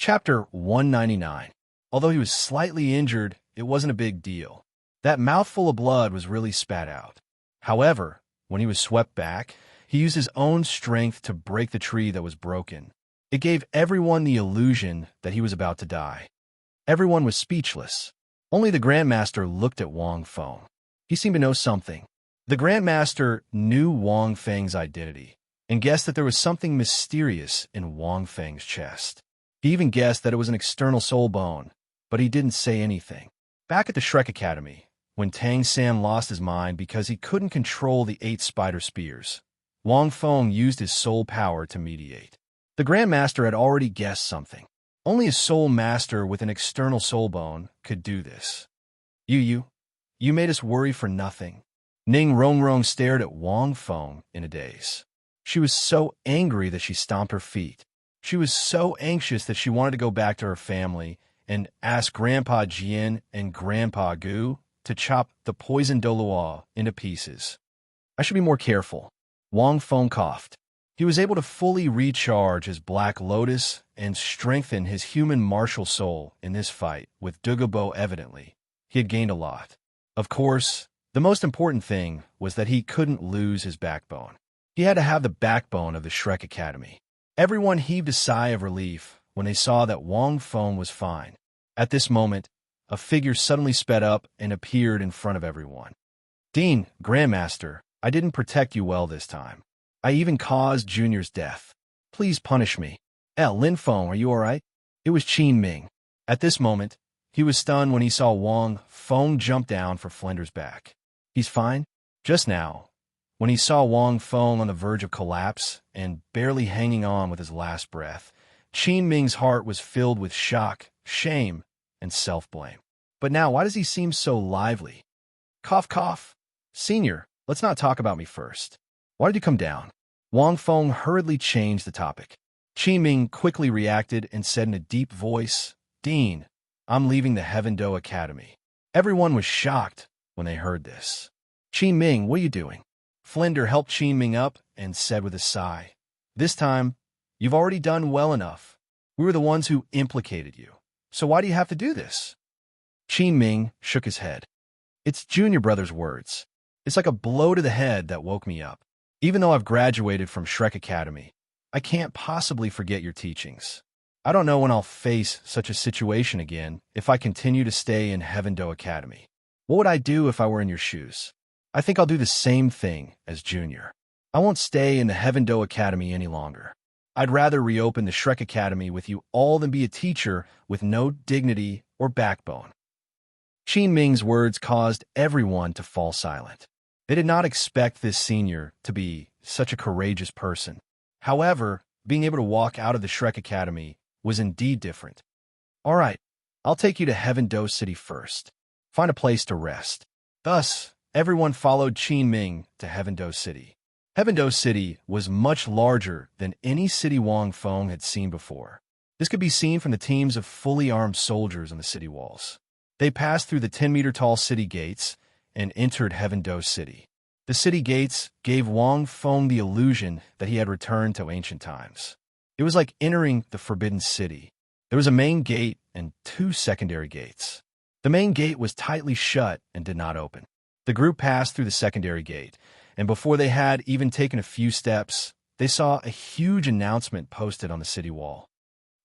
Chapter 199. Although he was slightly injured, it wasn't a big deal. That mouthful of blood was really spat out. However, when he was swept back, he used his own strength to break the tree that was broken. It gave everyone the illusion that he was about to die. Everyone was speechless. Only the Grandmaster looked at Wang Feng. He seemed to know something. The Grandmaster knew Wang Feng's identity and guessed that there was something mysterious in Wang Feng's chest. He even guessed that it was an external soul bone, but he didn't say anything. Back at the Shrek Academy, when Tang San lost his mind because he couldn't control the 8 spider spears, Wang Feng used his soul power to mediate. The Grandmaster had already guessed something. Only a soul master with an external soul bone could do this. You made us worry for nothing. Ning Rongrong stared at Wang Feng in a daze. She was so angry that she stomped her feet. She was so anxious that she wanted to go back to her family and ask Grandpa Jian and Grandpa Gu to chop the poisoned Douluo into pieces. I should be more careful. Wang Feng coughed. He was able to fully recharge his Black Lotus and strengthen his human martial soul in this fight with Douluo. Evidently, he had gained a lot. Of course, the most important thing was that he couldn't lose his backbone. He had to have the backbone of the Shrek Academy. Everyone heaved a sigh of relief when they saw that Wang Feng was fine. At this moment, a figure suddenly sped up and appeared in front of everyone. Dean, Grandmaster, I didn't protect you well this time. I even caused Junior's death. Please punish me. Lin Feng, are you all right? It was Qin Ming. At this moment, he was stunned when he saw Wang Feng jump down for Flinder's back. He's fine? Just now, when he saw Wang Feng on the verge of collapse and barely hanging on with his last breath, Qin Ming's heart was filled with shock, shame, and self-blame. But now, why does he seem so lively? Cough, cough. Senior, let's not talk about me first. Why did you come down? Wang Feng hurriedly changed the topic. Qin Ming quickly reacted and said in a deep voice, Dean, I'm leaving the Heaven-Do Academy. Everyone was shocked when they heard this. Qin Ming, what are you doing? Flinder helped Qin Ming up and said with a sigh, This time, you've already done well enough. We were the ones who implicated you. So why do you have to do this? Qin Ming shook his head. It's Junior Brother's words. It's like a blow to the head that woke me up. Even though I've graduated from Shrek Academy, I can't possibly forget your teachings. I don't know when I'll face such a situation again if I continue to stay in Heaven-Do Academy. What would I do if I were in your shoes? I think I'll do the same thing as Junior. I won't stay in the Heaven-Do Academy any longer. I'd rather reopen the Shrek Academy with you all than be a teacher with no dignity or backbone. Qin Ming's words caused everyone to fall silent. They did not expect this senior to be such a courageous person. However, being able to walk out of the Shrek Academy was indeed different. All right, I'll take you to Heaven-Do City first. Find a place to rest. Thus, everyone followed Qin Ming to Heaven-Do City. Heaven-Do City was much larger than any city Wang Feng had seen before. This could be seen from the teams of fully armed soldiers on the city walls. They passed through the 10-meter-tall city gates and entered Heaven-Do City. The city gates gave Wang Feng the illusion that he had returned to ancient times. It was like entering the Forbidden City. There was a main gate and 2 secondary gates. The main gate was tightly shut and did not open. The group passed through the secondary gate, and before they had even taken a few steps, they saw a huge announcement posted on the city wall.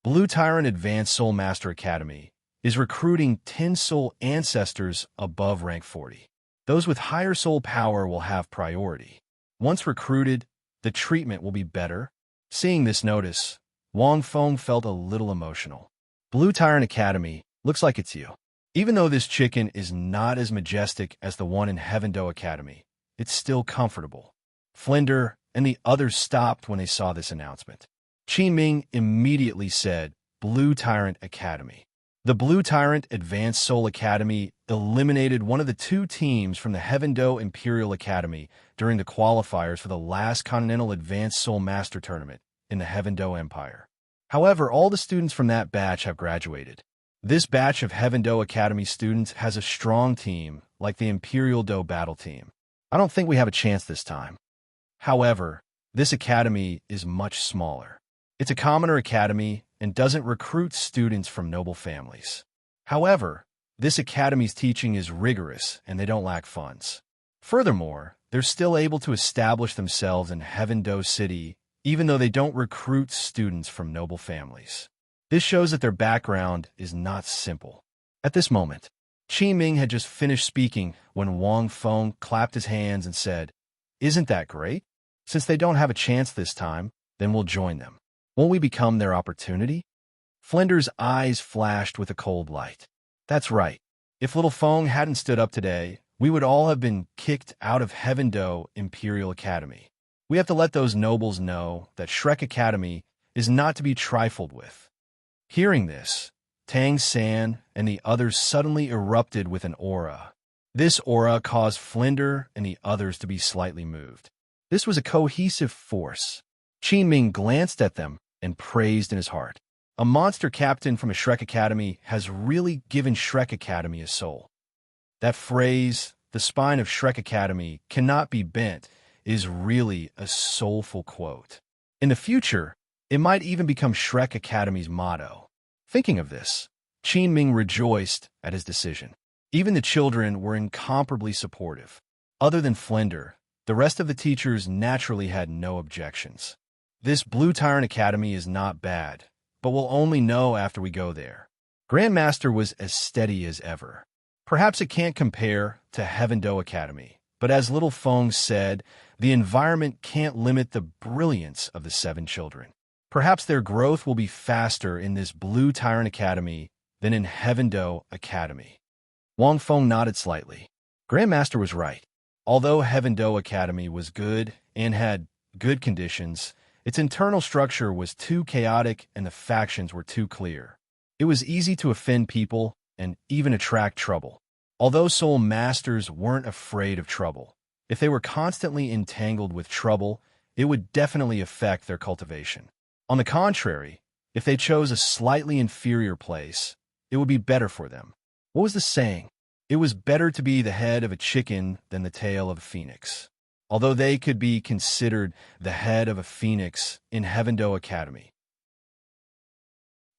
Blue Tyrant Advanced Soul Master Academy is recruiting 10 soul ancestors above rank 40. Those with higher soul power will have priority. Once recruited, the treatment will be better. Seeing this notice, Wang Feng felt a little emotional. Blue Tyrant Academy, looks like it's you. Even though this chicken is not as majestic as the one in Heaven-Do Academy, it's still comfortable. Flinder and the others stopped when they saw this announcement. Qin Ming immediately said, Blue Tyrant Academy. The Blue Tyrant Advanced Soul Academy eliminated one of the 2 teams from the Heaven-Do Imperial Academy during the qualifiers for the last Continental Advanced Soul Master Tournament in the Heaven-Do Empire. However, all the students from that batch have graduated. This batch of Heaven-Do Academy students has a strong team like the Imperial Do Battle Team. I don't think we have a chance this time. However, this academy is much smaller. It's a commoner academy and doesn't recruit students from noble families. However, this academy's teaching is rigorous and they don't lack funds. Furthermore, they're still able to establish themselves in Heaven-do City even though they don't recruit students from noble families. This shows that their background is not simple. At this moment, Qi Ming had just finished speaking when Wang Feng clapped his hands and said, "Isn't that great? Since they don't have a chance this time, then we'll join them. Won't we become their opportunity?" Flinder's eyes flashed with a cold light. That's right. If little Feng hadn't stood up today, we would all have been kicked out of Heaven-do Imperial Academy. We have to let those nobles know that Shrek Academy is not to be trifled with. Hearing this, Tang San and the others suddenly erupted with an aura. This aura caused Flinder and the others to be slightly moved. This was a cohesive force. Qi Ming glanced at them and praised in his heart. A monster captain from a Shrek Academy has really given Shrek Academy a soul. That phrase, "the spine of Shrek Academy cannot be bent," is really a soulful quote. In the future, it might even become Shrek Academy's motto. Thinking of this, Qi Ming rejoiced at his decision. Even the children were incomparably supportive. Other than Flinder, the rest of the teachers naturally had no objections. This Blue Tyrant Academy is not bad, but we'll only know after we go there. Grandmaster was as steady as ever. Perhaps it can't compare to Heaven-do Academy, but as little Feng said, the environment can't limit the brilliance of the 7 children. Perhaps their growth will be faster in this Blue Tyrant Academy than in Heaven-do Academy. Wang Feng nodded slightly. Grandmaster was right. Although Heaven-do Academy was good and had good conditions, its internal structure was too chaotic and the factions were too clear. It was easy to offend people and even attract trouble. Although soul masters weren't afraid of trouble, if they were constantly entangled with trouble, it would definitely affect their cultivation. On the contrary, if they chose a slightly inferior place, it would be better for them. What was the saying? It was better to be the head of a chicken than the tail of a phoenix. Although they could be considered the head of a phoenix in Heaven-do Academy.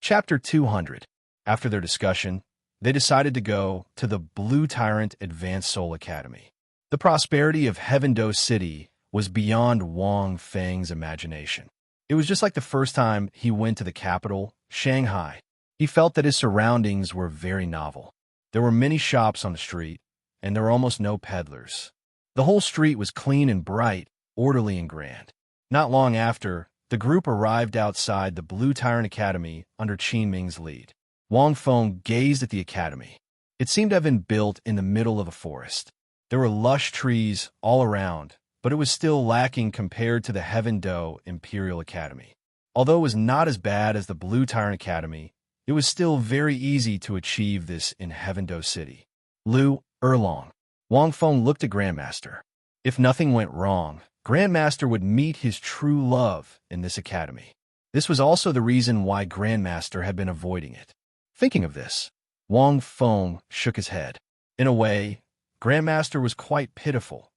Chapter 200. After their discussion, they decided to go to the Blue Tyrant Advanced Soul Academy. The prosperity of Heaven-do City was beyond Wang Feng's imagination. It was just like the first time he went to the capital, Shanghai. He felt that his surroundings were very novel. There were many shops on the street, and there were almost no peddlers. The whole street was clean and bright, orderly and grand. Not long after, the group arrived outside the Blue Tyrant Academy under Qi Ming's lead. Wang Feng gazed at the academy. It seemed to have been built in the middle of a forest. There were lush trees all around, but it was still lacking compared to the Heaven-do Imperial Academy. Although it was not as bad as the Blue Tyrant Academy, it was still very easy to achieve this in Heaven-do City. Lu Erlong. Wang Feng looked at Grandmaster. If nothing went wrong, Grandmaster would meet his true love in this academy. This was also the reason why Grandmaster had been avoiding it. Thinking of this, Wang Feng shook his head. In a way, Grandmaster was quite pitiful.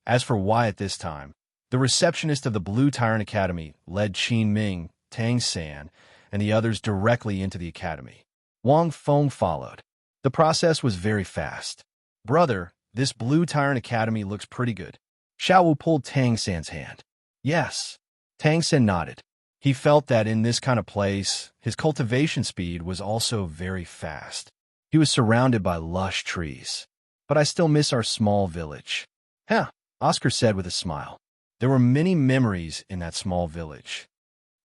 As for why at this time, the receptionist of the Blue Tyrant Academy led Qi Ming, Tang San, and the others directly into the academy. Wang Feng followed. The process was very fast. "Brother, this Blue Tyrant Academy looks pretty good." Xiao Wu pulled Tang San's hand. "Yes." Tang San nodded. He felt that in this kind of place, his cultivation speed was also very fast. He was surrounded by lush trees. "But I still miss our small village." "Huh," Oscar said with a smile. There were many memories in that small village.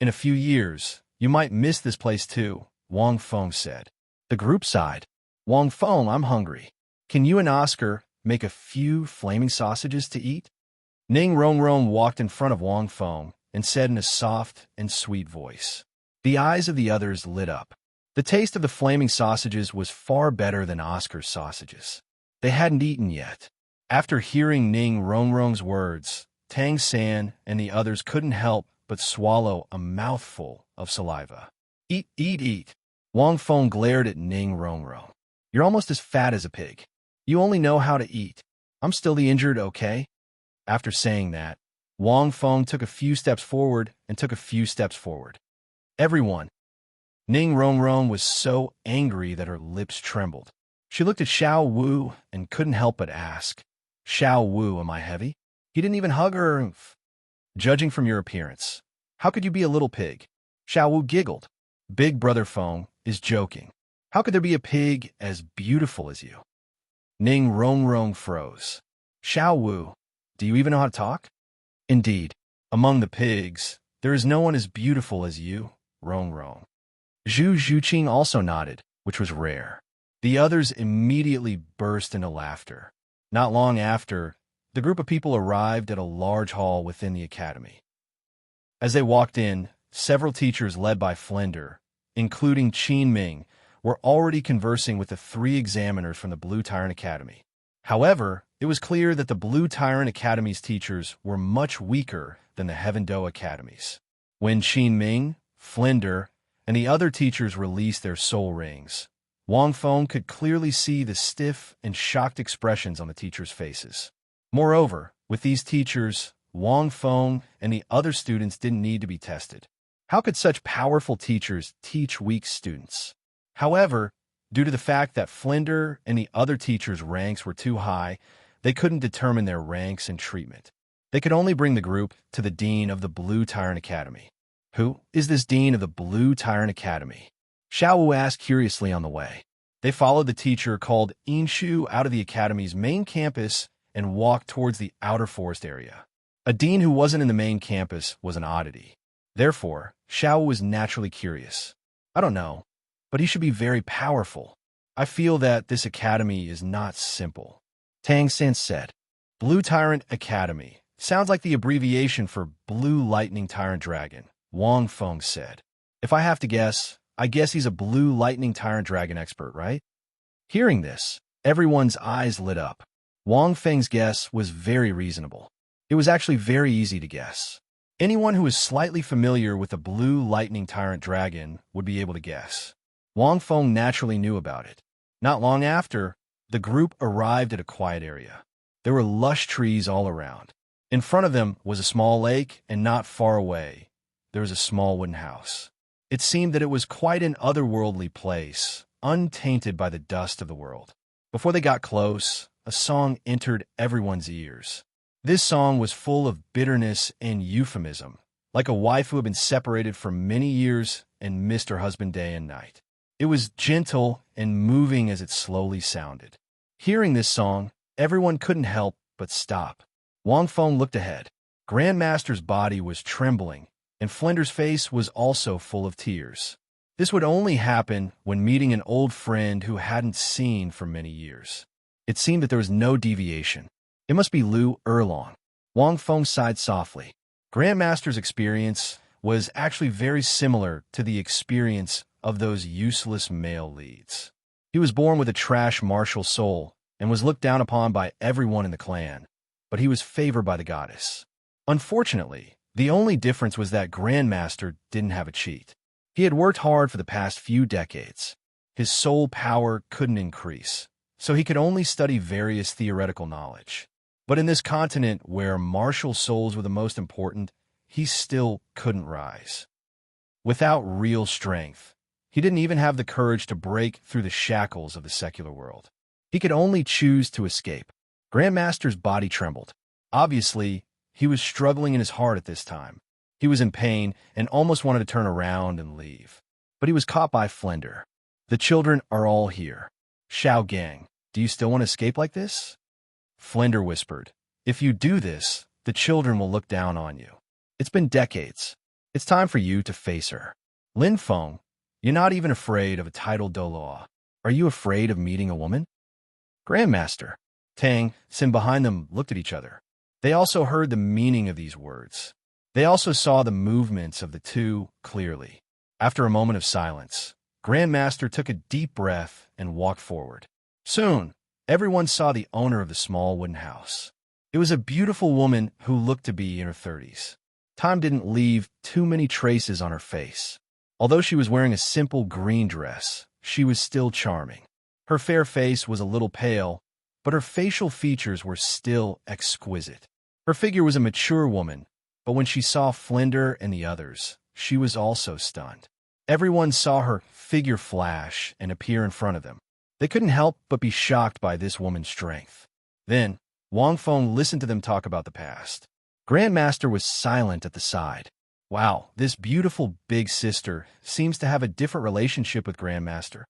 "In a few years, you might miss this place too," Wang Feng said. The group sighed. "Wang Feng, I'm hungry. Can you and Oscar make a few flaming sausages to eat?" Ning Rongrong walked in front of Wang Feng and said in a soft and sweet voice. The eyes of the others lit up. The taste of the flaming sausages was far better than Oscar's sausages. They hadn't eaten yet. After hearing Ning Rongrong's words, Tang San and the others couldn't help but swallow a mouthful of saliva. "Eat, eat, eat." Wang Feng glared at Ning Rongrong. "You're almost as fat as a pig. You only know how to eat. I'm still the injured, okay?" After saying that, Wang Feng took a few steps forward and took a few steps forward. "Everyone, Ning Rongrong was so angry that her lips trembled. She looked at Xiao Wu and couldn't help but ask, Xiao Wu, am I heavy? He didn't even hug her. Judging from your appearance, how could you be a little pig? Xiao Wu giggled. Big Brother Feng is joking. How could there be a pig as beautiful as you? Ning Rongrong froze. Xiao Wu, do you even know how to talk? Indeed, among the pigs, there is no one as beautiful as you, Rongrong. Zhu Zhuqing also nodded, which was rare. The others immediately burst into laughter. Not long after, the group of people arrived at a large hall within the academy. As they walked in, several teachers led by Flender, including Qin Ming, were already conversing with the 3 examiners from the Blue Tyrant Academy. However, it was clear that the Blue Tyrant Academy's teachers were much weaker than the Heaven Do Academies. When Qin Ming, Flender, and the other teachers released their soul rings, Wang Feng could clearly see the stiff and shocked expressions on the teachers' faces. Moreover, with these teachers, Wang Feng and the other students didn't need to be tested. How could such powerful teachers teach weak students? However, due to the fact that Flender and the other teachers' ranks were too high, they couldn't determine their ranks and treatment. They could only bring the group to the Dean of the Blue Tyrant Academy. Who is this Dean of the Blue Tyrant Academy? Xiao Wu asked curiously on the way. They followed the teacher called Inshu out of the academy's main campus and walked towards the outer forest area. A dean who wasn't in the main campus was an oddity. Therefore, Xiao Wu was naturally curious. I don't know, but he should be very powerful. I feel that this academy is not simple. Tang San said. Blue Tyrant Academy. Sounds like the abbreviation for Blue Lightning Tyrant Dragon, Wang Feng said. If I have to guess, I guess he's a Blue Lightning Tyrant Dragon expert, right? Hearing this, everyone's eyes lit up. Wang Feng's guess was very reasonable. It was actually very easy to guess. Anyone who is slightly familiar with the Blue Lightning Tyrant Dragon would be able to guess. Wang Feng naturally knew about it. Not long after, the group arrived at a quiet area. There were lush trees all around. In front of them was a small lake, and not far away, there was a small wooden house. It seemed that it was quite an otherworldly place, untainted by the dust of the world. Before they got close, a song entered everyone's ears. This song was full of bitterness and euphemism, like a wife who had been separated for many years and missed her husband day and night. It was gentle and moving as it slowly sounded. Hearing this song, everyone couldn't help but stop. Wang Feng looked ahead. Grandmaster's body was trembling, and Flender's face was also full of tears. This would only happen when meeting an old friend who hadn't seen for many years. It seemed that there was no deviation. It must be Lu Erlong. Wang Feng sighed softly. Grandmaster's experience was actually very similar to the experience of those useless male leads. He was born with a trash martial soul and was looked down upon by everyone in the clan, but he was favored by the goddess. Unfortunately, the only difference was that Grandmaster didn't have a cheat. He had worked hard for the past few decades. His soul power couldn't increase, so he could only study various theoretical knowledge. But in this continent where martial souls were the most important, he still couldn't rise. Without real strength, he didn't even have the courage to break through the shackles of the secular world. He could only choose to escape. Grandmaster's body trembled. Obviously, he was struggling in his heart at this time. He was in pain and almost wanted to turn around and leave. But he was caught by Flender. The children are all here. Xiao Gang, do you still want to escape like this? Flender whispered, if you do this, the children will look down on you. It's been decades. It's time for you to face her. Lin Feng, you're not even afraid of a titled Douluo. Are you afraid of meeting a woman? Grandmaster. Tang, Sin behind them looked at each other. They also heard the meaning of these words. They also saw the movements of the two clearly. After a moment of silence, Grandmaster took a deep breath and walked forward. Soon, everyone saw the owner of the small wooden house. It was a beautiful woman who looked to be in her 30s. Time didn't leave too many traces on her face. Although she was wearing a simple green dress, she was still charming. Her fair face was a little pale, but her facial features were still exquisite. Her figure was a mature woman, but when she saw Flender and the others, she was also stunned. Everyone saw her figure flash and appear in front of them. They couldn't help but be shocked by this woman's strength. Then, Wang Feng listened to them talk about the past. Grandmaster was silent at the side. Wow, this beautiful big sister seems to have a different relationship with Grandmaster.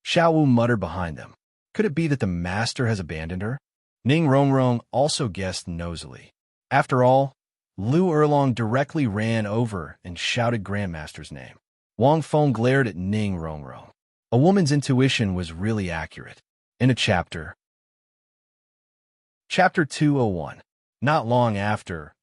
Xiao Wu muttered behind them. Could it be that the master has abandoned her? Ning Rongrong also guessed nosily. After all, Lu Erlong directly ran over and shouted Grandmaster's name. Wang Feng glared at Ning Rongrong. A woman's intuition was really accurate. In a chapter. Chapter 201. Not long after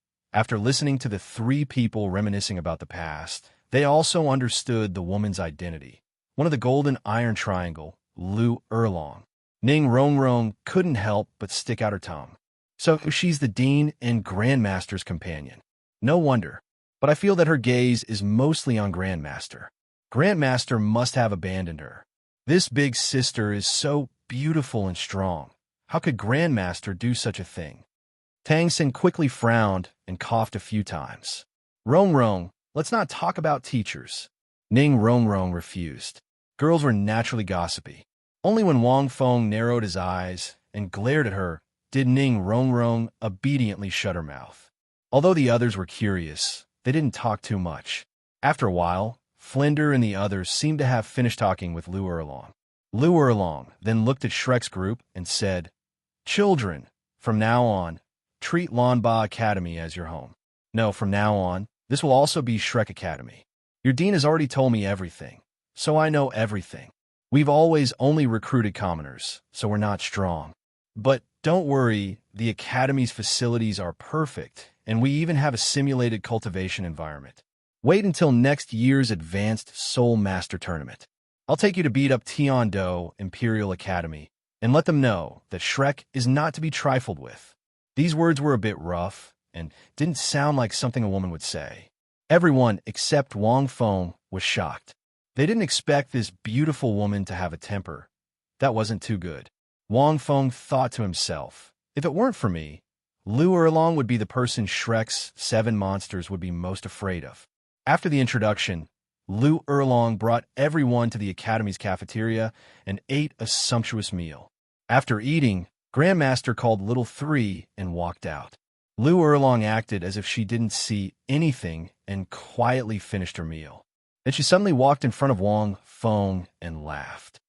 listening to the three people reminiscing about the past, they also understood the woman's identity. One of the golden iron triangle, Lu Erlong. Ning Rongrong couldn't help but stick out her tongue. So she's the dean and Grandmaster's companion. No wonder, but I feel that her gaze is mostly on Grandmaster. Grandmaster must have abandoned her. This big sister is so beautiful and strong. How could Grandmaster do such a thing? Tang Xin quickly frowned and coughed a few times. Rongrong, let's not talk about teachers. Ning Rongrong refused. Girls were naturally gossipy. Only when Wang Feng narrowed his eyes and glared at her did Ning Rongrong obediently shut her mouth. Although the others were curious, they didn't talk too much. After a while, Flinder and the others seemed to have finished talking with Lu Erlong. Lu Erlong then looked at Shrek's group and said, "Children, from now on, treat Lanba Academy as your home. No, from now on, this will also be Shrek Academy. Your dean has already told me everything, so I know everything. We've always only recruited commoners, so we're not strong. But don't worry, the Academy's facilities are perfect, and we even have a simulated cultivation environment. Wait until next year's Advanced Soul Master Tournament. I'll take you to beat up Tiando Imperial Academy, and let them know that Shrek is not to be trifled with." These words were a bit rough, and didn't sound like something a woman would say. Everyone except Wang Feng was shocked. They didn't expect this beautiful woman to have a temper. That wasn't too good. Wang Feng thought to himself, if it weren't for me, Lu Erlong would be the person Shrek's 7 monsters would be most afraid of. After the introduction, Lu Erlong brought everyone to the Academy's cafeteria and ate a sumptuous meal. After eating, Grandmaster called Little Three and walked out. Lu Erlong acted as if she didn't see anything and quietly finished her meal. Then she suddenly walked in front of Wang Feng and laughed.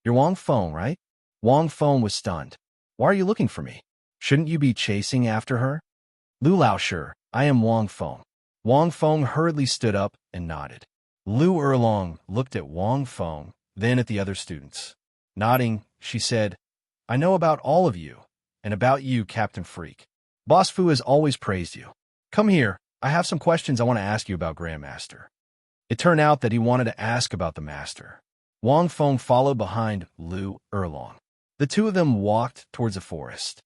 "You're Wang Feng, right?" Wang Feng was stunned. "Why are you looking for me? Shouldn't you be chasing after her?" "Lu Lao, sure, I am Wang Feng." Wang Feng hurriedly stood up and nodded. Lu Erlong looked at Wang Feng, then at the other students. Nodding, she said, "I know about all of you, and about you, Captain Freak. Boss Fu has always praised you. Come here, I have some questions I want to ask you about Grandmaster." It turned out that he wanted to ask about the master. Wang Feng followed behind Lu Erlong. The two of them walked towards the forest.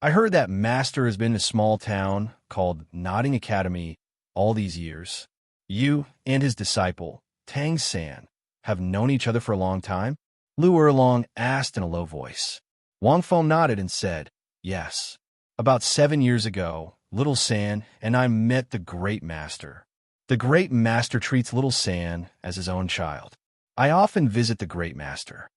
"I heard that Master has been in a small town called Nodding Academy all these years. You and his disciple, Tang San, have known each other for a long time?" Lu Erlong asked in a low voice. Wang Feng nodded and said, "Yes. About 7 years ago, Little San and I met the Great Master. The Great Master treats Little San as his own child. I often visit the Great Master.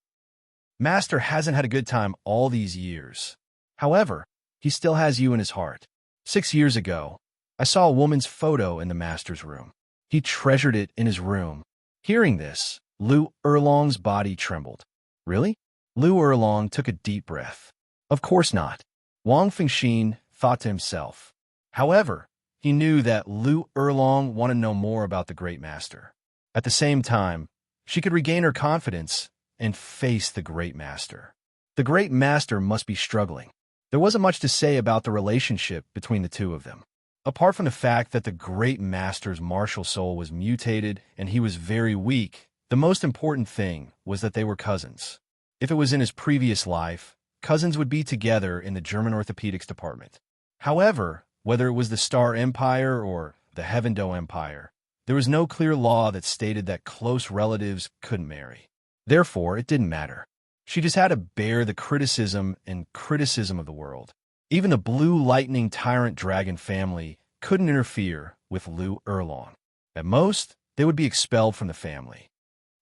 Master hasn't had a good time all these years. However, he still has you in his heart. 6 years ago, I saw a woman's photo in the Master's room. He treasured it in his room." Hearing this, Lu Erlong's body trembled. "Really?" Lu Erlong took a deep breath. "Of course not." Wang Fengxin thought to himself. However, he knew that Lu Erlong wanted to know more about the Great Master. At the same time, she could regain her confidence and face the Great Master. The Great Master must be struggling. There wasn't much to say about the relationship between the two of them. Apart from the fact that the Great Master's martial soul was mutated and he was very weak, the most important thing was that they were cousins. If it was in his previous life, cousins would be together in the German orthopedics department. However, whether it was the Star Empire or the Heavendo Empire, there was no clear law that stated that close relatives couldn't marry. Therefore, it didn't matter. She just had to bear the criticism of the world. Even the Blue Lightning Tyrant Dragon family couldn't interfere with Lu Erlong. At most, they would be expelled from the family.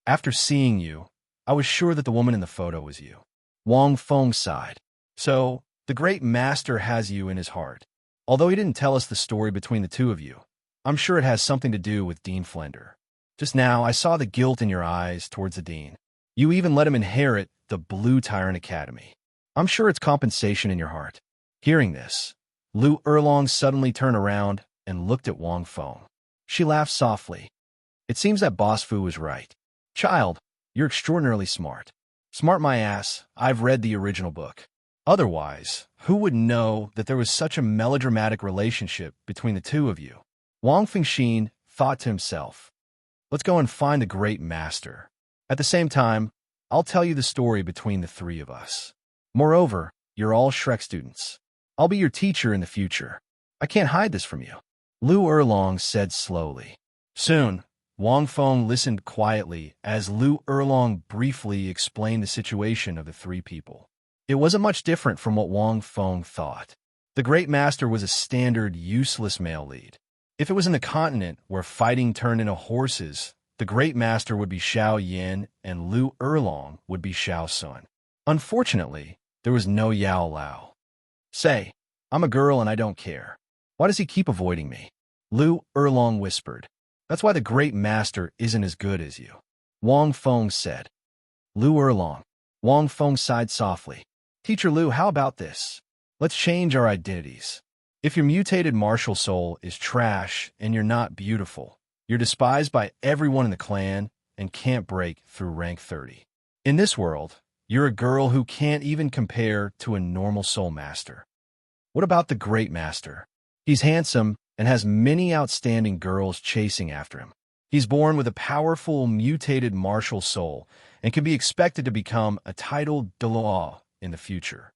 After seeing you, I was sure that the woman in the photo was you. Wang Feng sighed. So, the great master has you in his heart. Although he didn't tell us the story between the two of you, I'm sure it has something to do with Dean Flender. Just now, I saw the guilt in your eyes towards the Dean. You even let him inherit the Blue Tyrant Academy. I'm sure it's compensation in your heart. Hearing this, Lu Erlong suddenly turned around and looked at Wang Feng. She laughed softly. It seems that Boss Fu was right. Child, you're extraordinarily smart. Smart my ass, I've read the original book. Otherwise, who would know that there was such a melodramatic relationship between the two of you? Wang Fengxin thought to himself, let's go and find the great master. At the same time, I'll tell you the story between the three of us. Moreover, you're all Shrek students. I'll be your teacher in the future. I can't hide this from you. Lu Erlong said slowly. Soon, Wang Feng listened quietly as Lu Erlong briefly explained the situation of the three people. It wasn't much different from what Wang Feng thought. The great master was a standard, useless male lead. If it was in the continent where fighting turned into horses, the great master would be Xiao Yin and Lu Erlong would be Xiao Sun. Unfortunately, there was no Yao Lao. Say, I'm a girl and I don't care. Why does he keep avoiding me? Lu Erlong whispered. That's why the great master isn't as good as you. Wang Feng said. Lu Erlong. Wang Feng sighed softly. Teacher Lu, how about this? Let's change our identities. If your mutated martial soul is trash and you're not beautiful, you're despised by everyone in the clan and can't break through rank 30. In this world, you're a girl who can't even compare to a normal soul master. What about the great master? He's handsome and has many outstanding girls chasing after him. He's born with a powerful mutated martial soul and can be expected to become a titled Douluo in the future.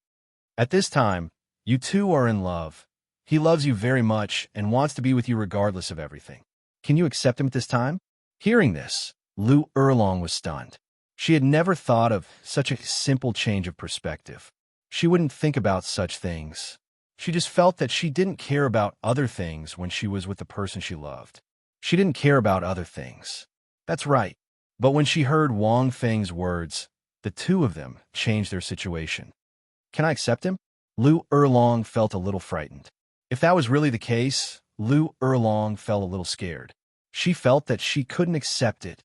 At this time, you two are in love. He loves you very much and wants to be with you regardless of everything. Can you accept him at this time? Hearing this, Lu Erlong was stunned. She had never thought of such a simple change of perspective. She wouldn't think about such things. She just felt that she didn't care about other things when she was with the person she loved. She didn't care about other things. That's right. But when she heard Wang Feng's words, the two of them changed their situation. Can I accept him? Lu Erlong felt a little frightened. If that was really the case, Lu Erlong felt a little scared. She felt that she couldn't accept it.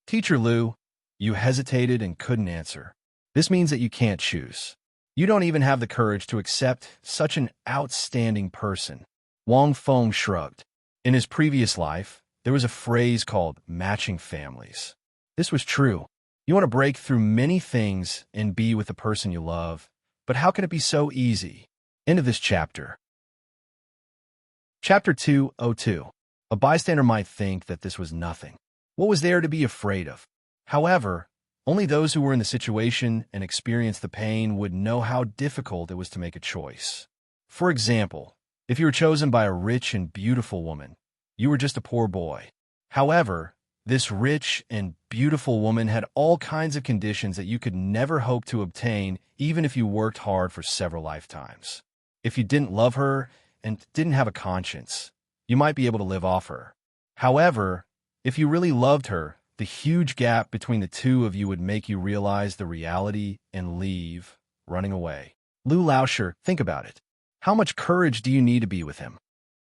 Teacher Lu, you hesitated and couldn't answer. This means that you can't choose. You don't even have the courage to accept such an outstanding person. Wang Feng shrugged. In his previous life, there was a phrase called matching families. This was true. You want to break through many things and be with the person you love, but how can it be so easy? End of this chapter. Chapter 202. A bystander might think that this was nothing. What was there to be afraid of? However, only those who were in the situation and experienced the pain would know how difficult it was to make a choice. For example, if you were chosen by a rich and beautiful woman, you were just a poor boy. However, this rich and beautiful woman had all kinds of conditions that you could never hope to obtain even if you worked hard for several lifetimes. If you didn't love her and didn't have a conscience, you might be able to live off her. However, if you really loved her, the huge gap between the two of you would make you realize the reality and leave, running away. Lu Laosher, think about it. How much courage do you need to be with him?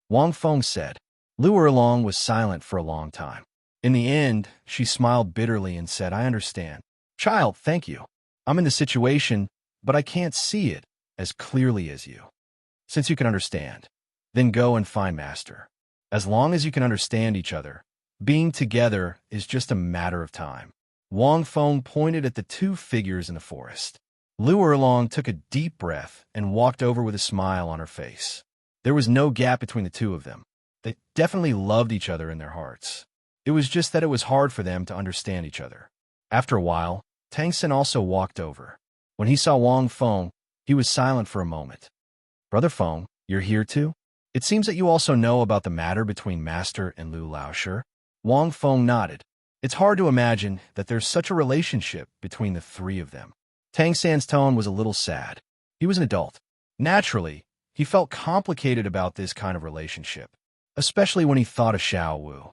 Wang Feng said. Lu Erlong was silent for a long time. In the end, she smiled bitterly and said, I understand. Child, thank you. I'm in the situation, but I can't see it as clearly as you. Since you can understand, then go and find Master. As long as you can understand each other, being together is just a matter of time. Wang Feng pointed at the two figures in the forest. Lu Erlong took a deep breath and walked over with a smile on her face. There was no gap between the two of them. They definitely loved each other in their hearts. It was just that it was hard for them to understand each other. After a while, Tang Xin also walked over. When he saw Wang Feng, he was silent for a moment. Brother Feng, you're here too? It seems that you also know about the matter between Master and Lu Laosher. Wang Feng nodded. It's hard to imagine that there's such a relationship between the three of them. Tang San's tone was a little sad. He was an adult. Naturally, he felt complicated about this kind of relationship, especially when he thought of Xiao Wu.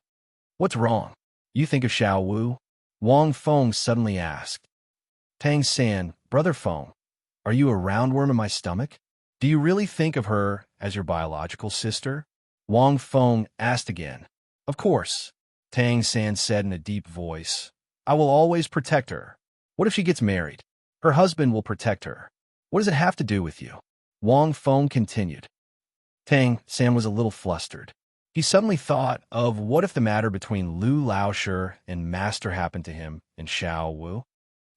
What's wrong? You think of Xiao Wu? Wang Feng suddenly asked. Tang San, Brother Feng, are you a roundworm in my stomach? Do you really think of her as your biological sister? Wang Feng asked again. Of course, Tang San said in a deep voice. I will always protect her. What if she gets married? Her husband will protect her. What does it have to do with you? Wang Feng continued. Tang San was a little flustered. He suddenly thought of what if the matter between Lu Laoshi and Master happened to him and Xiao Wu?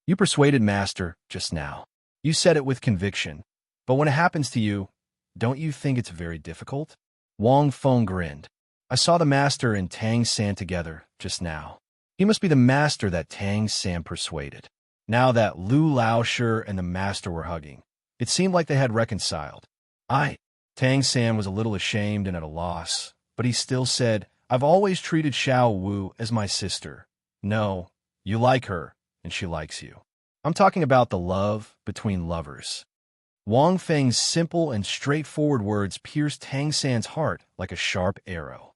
You persuaded Master just now. You said it with conviction. But when it happens to you, don't you think it's very difficult? Wang Feng grinned. I saw the Master and Tang San together just now. He must be the Master that Tang San persuaded. Now that Lu Laoshi and the Master were hugging, it seemed like they had reconciled. Tang San was a little ashamed and at a loss, but he still said, I've always treated Xiao Wu as my sister. No, you like her, and she likes you. I'm talking about the love between lovers. Wang Feng's simple and straightforward words pierced Tang San's heart like a sharp arrow.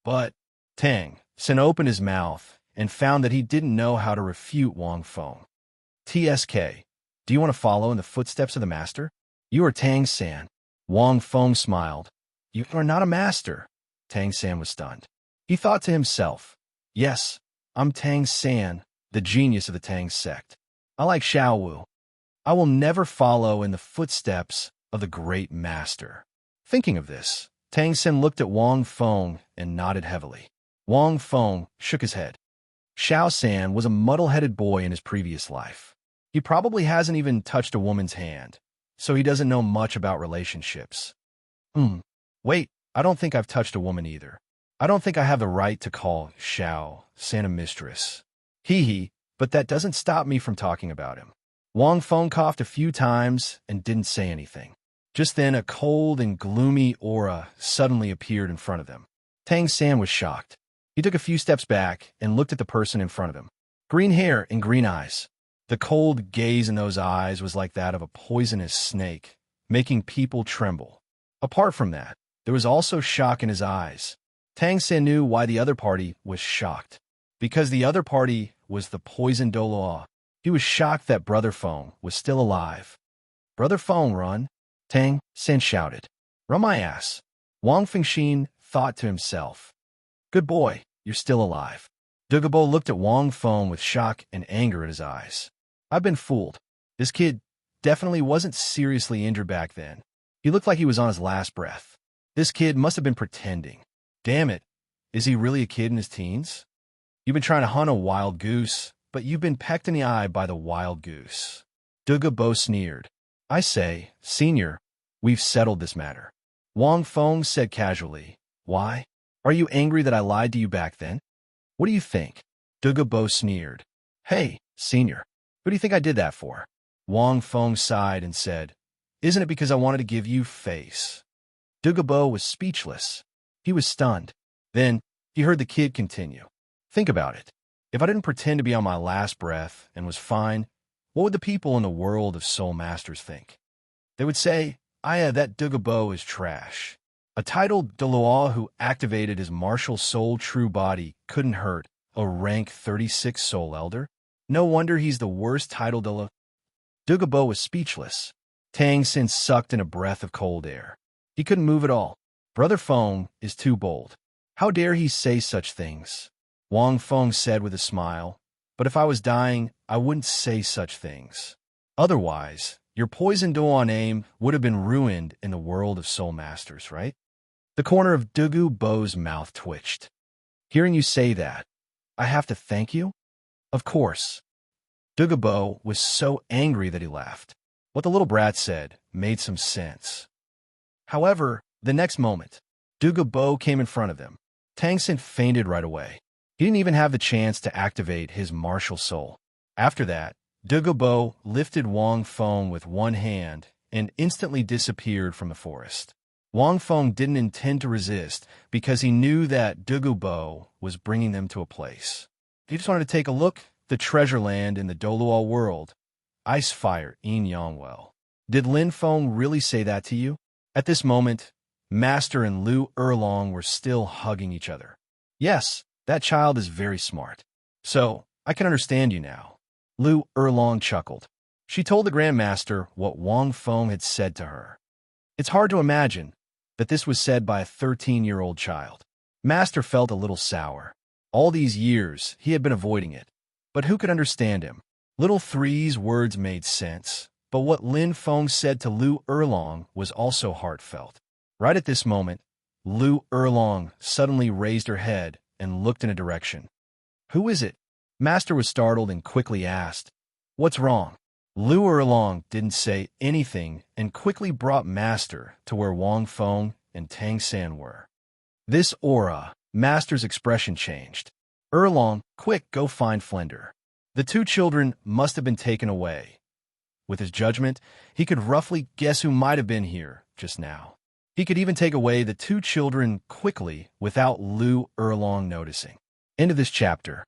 But Tang San opened his mouth and found that he didn't know how to refute Wang Feng. TSK, do you want to follow in the footsteps of the Master? You are Tang San. Wang Feng smiled. You are not a master. Tang San was stunned. He thought to himself, yes, I'm Tang San, the genius of the Tang sect. I like Xiao Wu. I will never follow in the footsteps of the great master. Thinking of this, Tang San looked at Wang Feng and nodded heavily. Wang Feng shook his head. Xiao San was a muddle-headed boy in his previous life. He probably hasn't even touched a woman's hand, so he doesn't know much about relationships. Wait, I don't think I've touched a woman either. I don't think I have the right to call Xiao San a mistress. But that doesn't stop me from talking about him. Wang Feng coughed a few times and didn't say anything. Just then, a cold and gloomy aura suddenly appeared in front of them. Tang San was shocked. He took a few steps back and looked at the person in front of him. Green hair and green eyes. The cold gaze in those eyes was like that of a poisonous snake, making people tremble. Apart from that, there was also shock in his eyes. Tang San knew why the other party was shocked. Because the other party was the poisoned Douluo. He was shocked that Brother Feng was still alive. Brother Feng, run! Tang San shouted. Run my ass! Wang Fengxin thought to himself. Good boy, you're still alive. Douluo looked at Wang Feng with shock and anger in his eyes. I've been fooled. This kid definitely wasn't seriously injured back then. He looked like he was on his last breath. This kid must have been pretending. Damn it, is he really a kid in his teens? You've been trying to hunt a wild goose, but you've been pecked in the eye by the wild goose. Douluo sneered. I say, Senior, we've settled this matter. Wang Feng said casually. Why? Are you angry that I lied to you back then? What do you think? Douluo sneered. Hey, Senior, who do you think I did that for? Wang Feng sighed and said, Isn't it because I wanted to give you face? Douluo was speechless. He was stunned. Then he heard the kid continue. Think about it. If I didn't pretend to be on my last breath and was fine, what would the people in the world of Soul Masters think? They would say, that Douluo is trash. A titled Dalu who activated his martial soul true body couldn't hurt a rank 36 soul elder. No wonder he's the worst titled Dalu. Douluo was speechless. Tang San sucked in a breath of cold air. He couldn't move at all. Brother Feng is too bold. How dare he say such things? Wang Feng said with a smile, but if I was dying, I wouldn't say such things. Otherwise, your poisoned Douluo name would have been ruined in the world of Soul Masters, right? The corner of Douluo's mouth twitched. Hearing you say that, I have to thank you? Of course. Douluo was so angry that he laughed. What the little brat said made some sense. However, the next moment, Douluo came in front of them. Tang San fainted right away. He didn't even have the chance to activate his martial soul. After that, Douluo lifted Wang Feng with one hand and instantly disappeared from the forest. Wang Feng didn't intend to resist because he knew that Douluo was bringing them to a place. He just wanted to take a look at the treasure land in the Douluo world. Ice Fire in Yangwell. Did Lin Feng really say that to you? At this moment, Master and Lu Erlong were still hugging each other. Yes, that child is very smart. So, I can understand you now. Lu Erlong chuckled. She told the Grandmaster what Wang Feng had said to her. It's hard to imagine that this was said by a 13-year-old child. Master felt a little sour. All these years, he had been avoiding it. But who could understand him? Little Three's words made sense, but what Lin Feng said to Lu Erlong was also heartfelt. Right at this moment, Lu Erlong suddenly raised her head and looked in a direction. Who is it? Master was startled and quickly asked, What's wrong? Lu Erlong didn't say anything and quickly brought Master to where Wang Feng and Tang San were. This aura, Master's expression changed. Erlong, quick, go find Flender. The two children must have been taken away. With his judgment, he could roughly guess who might have been here just now. He could even take away the two children quickly without Lu Erlong noticing. End of this chapter.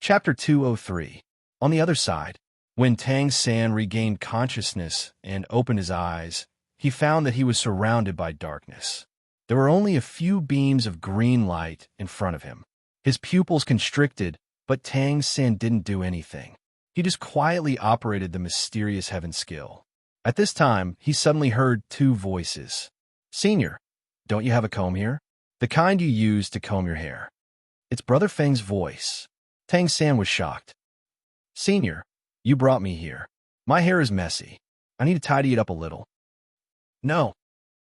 Chapter 203. On the other side, when Tang San regained consciousness and opened his eyes, he found that he was surrounded by darkness. There were only a few beams of green light in front of him. His pupils constricted, but Tang San didn't do anything. He just quietly operated the mysterious heaven skill. At this time, he suddenly heard two voices. Senior, don't you have a comb here? The kind you use to comb your hair. It's Brother Feng's voice. Tang San was shocked. Senior, you brought me here. My hair is messy. I need to tidy it up a little. No.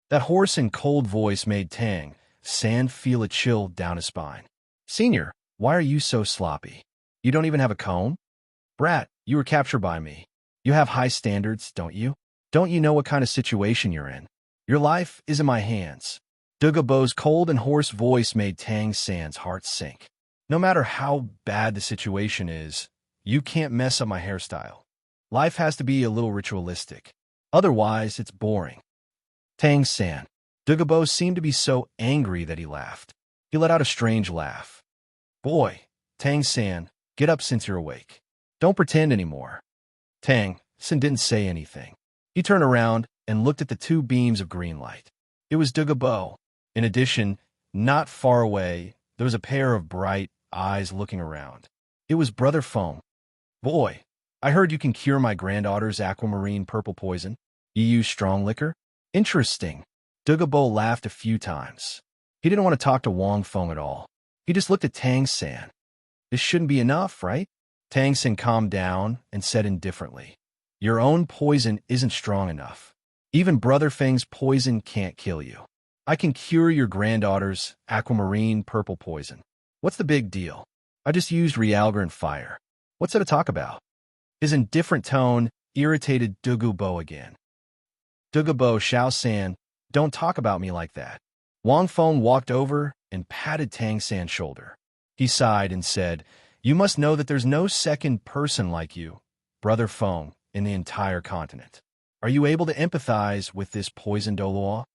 That hoarse and cold voice made Tang San feel a chill down his spine. Senior, why are you so sloppy? You don't even have a comb? Brat, you were captured by me. You have high standards, don't you? Don't you know what kind of situation you're in? Your life is in my hands. Dugabo's cold and hoarse voice made Tang San's heart sink. No matter how bad the situation is, you can't mess up my hairstyle. Life has to be a little ritualistic. Otherwise, it's boring. Tang San. Dugabo seemed to be so angry that he laughed. He let out a strange laugh. Boy, Tang San, get up since you're awake. Don't pretend anymore. Tang San didn't say anything. He turned around and looked at the two beams of green light. It was Dugabo. In addition, not far away, there was a pair of bright eyes looking around. It was Brother Feng. Boy, I heard you can cure my granddaughter's aquamarine purple poison. You use strong liquor? Interesting. Dugabo laughed a few times. He didn't want to talk to Wang Feng at all. He just looked at Tang San. This shouldn't be enough, right? Tang San calmed down and said indifferently, Your own poison isn't strong enough. Even Brother Feng's poison can't kill you. I can cure your granddaughter's aquamarine purple poison. What's the big deal? I just used realgar and fire. What's there to talk about? His indifferent tone irritated Dugabo again. Dugabo, Xiao San, don't talk about me like that. Wang Feng walked over and patted Tang San's shoulder. He sighed and said, You must know that there's no second person like you, Brother Feng, in the entire continent. Are you able to empathize with this poison Douluo?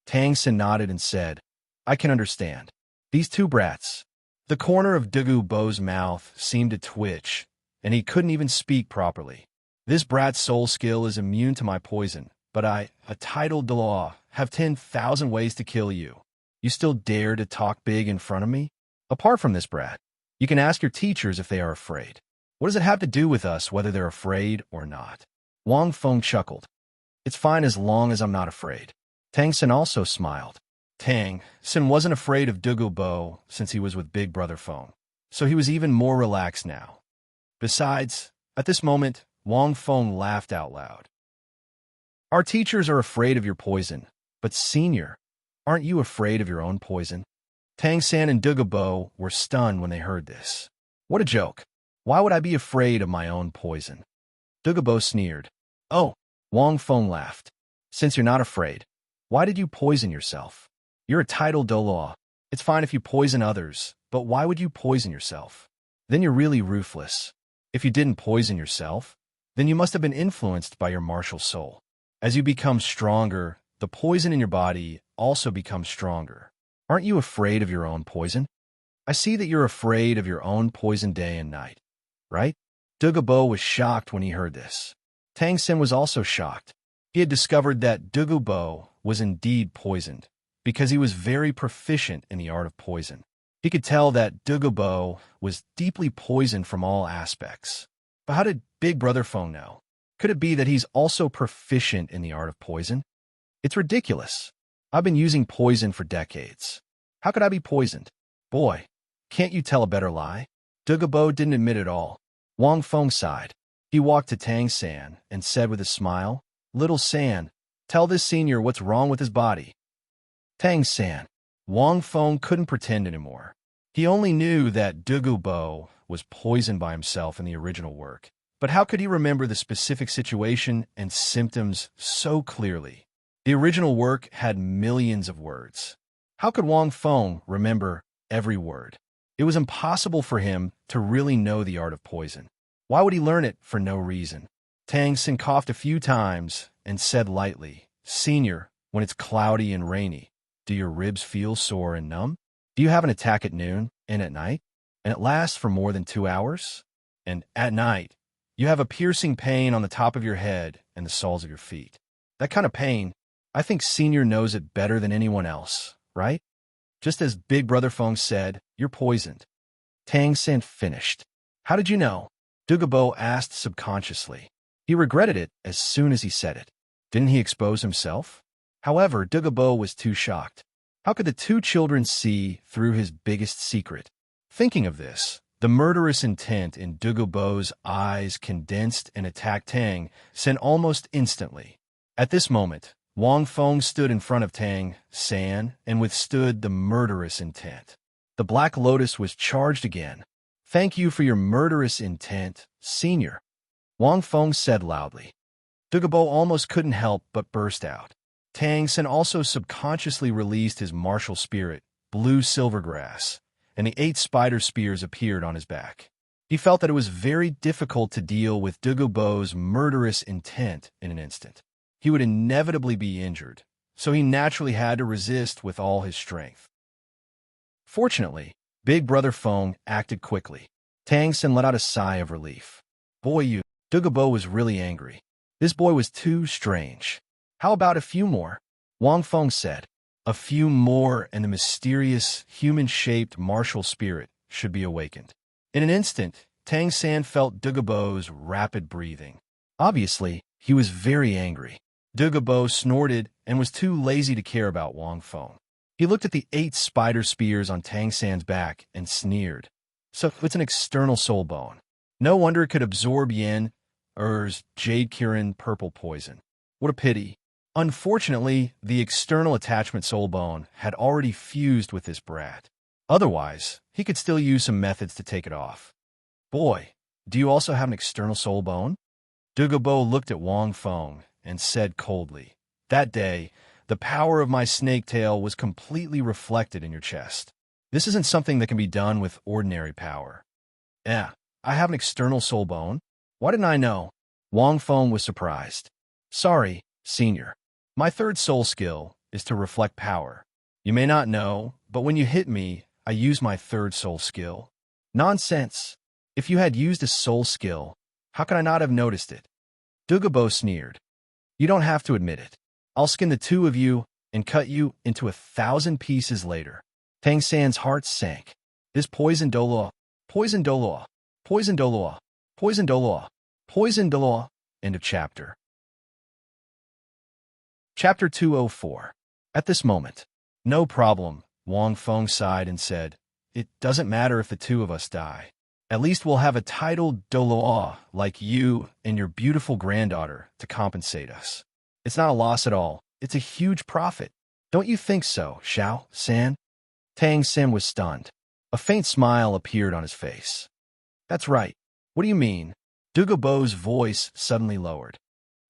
Tang San nodded and said, I can understand. These two brats. The corner of Dugubo's mouth seemed to twitch, and he couldn't even speak properly. This brat's soul skill is immune to my poison, but I, a titled Douluo, have 10,000 ways to kill you. You still dare to talk big in front of me? Apart from this brat, you can ask your teachers if they are afraid. What does it have to do with us whether they're afraid or not? Wang Feng chuckled. It's fine as long as I'm not afraid. Tang San also smiled. Tang San wasn't afraid of Dugubo since he was with Big Brother Feng, so he was even more relaxed now. Besides, at this moment, Wang Feng laughed out loud. Our teachers are afraid of your poison, but Senior, aren't you afraid of your own poison? Tang San and Dugubo were stunned when they heard this. What a joke. Why would I be afraid of my own poison? Dugubo sneered. Oh, Wang Feng laughed. Since you're not afraid, why did you poison yourself? You're a titled Douluo. It's fine if you poison others, but why would you poison yourself? Then you're really ruthless. If you didn't poison yourself, then you must have been influenced by your martial soul. As you become stronger, the poison in your body also becomes stronger. Aren't you afraid of your own poison? I see that you're afraid of your own poison day and night, right? Dugubo was shocked when he heard this. Tang San was also shocked. He had discovered that Dugubo was indeed poisoned, because he was very proficient in the art of poison. He could tell that Douluo was deeply poisoned from all aspects. But how did Big Brother Feng know? Could it be that he's also proficient in the art of poison? It's ridiculous. I've been using poison for decades. How could I be poisoned? Boy, can't you tell a better lie? Douluo didn't admit it all. Wang Feng sighed. He walked to Tang San and said with a smile, "Little San, tell this senior what's wrong with his body." Tang San. Wang Feng couldn't pretend anymore. He only knew that Douluo was poisoned by himself in the original work. But how could he remember the specific situation and symptoms so clearly? The original work had millions of words. How could Wang Feng remember every word? It was impossible for him to really know the art of poison. Why would he learn it for no reason? Tang San coughed a few times and said lightly, "Senior, when it's cloudy and rainy, do your ribs feel sore and numb? Do you have an attack at noon and at night? And it lasts for more than 2 hours? And at night, you have a piercing pain on the top of your head and the soles of your feet. That kind of pain, I think Senior knows it better than anyone else, right? Just as Big Brother Feng said, you're poisoned." Tang San finished. "How did you know?" Douluo asked subconsciously. He regretted it as soon as he said it. Didn't he expose himself? However, Douluo was too shocked. How could the two children see through his biggest secret? Thinking of this, the murderous intent in Douluo's eyes condensed and attacked Tang San almost instantly. At this moment, Wang Feng stood in front of Tang San and withstood the murderous intent. The Black Lotus was charged again. "Thank you for your murderous intent, Senior," Wang Feng said loudly. Douluo almost couldn't help but burst out. Tang San also subconsciously released his martial spirit, Blue Silvergrass, and the 8 spider spears appeared on his back. He felt that it was very difficult to deal with Douluo's murderous intent in an instant. He would inevitably be injured, so he naturally had to resist with all his strength. Fortunately, Big Brother Feng acted quickly. Tang San let out a sigh of relief. Boy, Douluo was really angry. This boy was too strange. "How about a few more?" Wang Feng said. A few more and the mysterious, human-shaped martial spirit should be awakened. In an instant, Tang San felt Douluo's rapid breathing. Obviously, he was very angry. Douluo snorted and was too lazy to care about Wang Feng. He looked at the 8 spider spears on Tang San's back and sneered. "So it's an external soul bone. No wonder it could absorb Yin, Er's Jade Kirin purple poison. What a pity." Unfortunately, the external attachment soul bone had already fused with this brat. Otherwise, he could still use some methods to take it off. "Boy, do you also have an external soul bone?" Douluo looked at Wang Feng and said coldly, "That day, the power of my snake tail was completely reflected in your chest. This isn't something that can be done with ordinary power." "Yeah, I have an external soul bone. Why didn't I know?" Wang Feng was surprised. "Sorry, Senior. My third soul skill is to reflect power. You may not know, but when you hit me, I use my third soul skill." "Nonsense. If you had used a soul skill, how could I not have noticed it?" Douluo sneered. "You don't have to admit it. I'll skin the 2 of you and cut you into 1,000 pieces later." Tang San's heart sank. This poison Douluo, poison Douluo, poison Douluo, poison Douluo, poison Douluo. End of chapter. Chapter 204. At this moment, "No problem," Wang Feng sighed and said, "It doesn't matter if the 2 of us die. At least we'll have a titled Douluo like you and your beautiful granddaughter to compensate us. It's not a loss at all. It's a huge profit. Don't you think so, Xiao San?" Tang San was stunned. A faint smile appeared on his face. "That's right. What do you mean?" Douluo's voice suddenly lowered.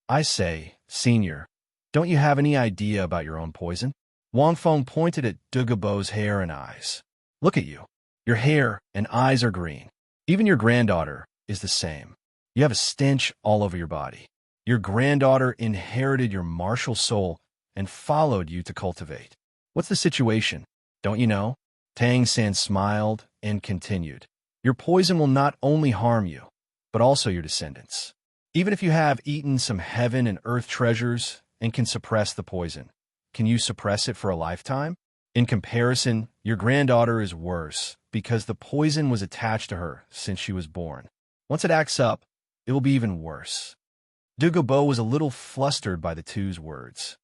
"I say, Senior, don't you have any idea about your own poison?" Wang Feng pointed at Douluo's hair and eyes. "Look at you. Your hair and eyes are green. Even your granddaughter is the same. You have a stench all over your body. Your granddaughter inherited your martial soul and followed you to cultivate. What's the situation? Don't you know?" Tang San smiled and continued. "Your poison will not only harm you, but also your descendants. Even if you have eaten some heaven and earth treasures and can suppress the poison, can you suppress it for a lifetime? In comparison, your granddaughter is worse because the poison was attached to her since she was born. Once it acts up, it will be even worse. Douluo was a little flustered by the two's words.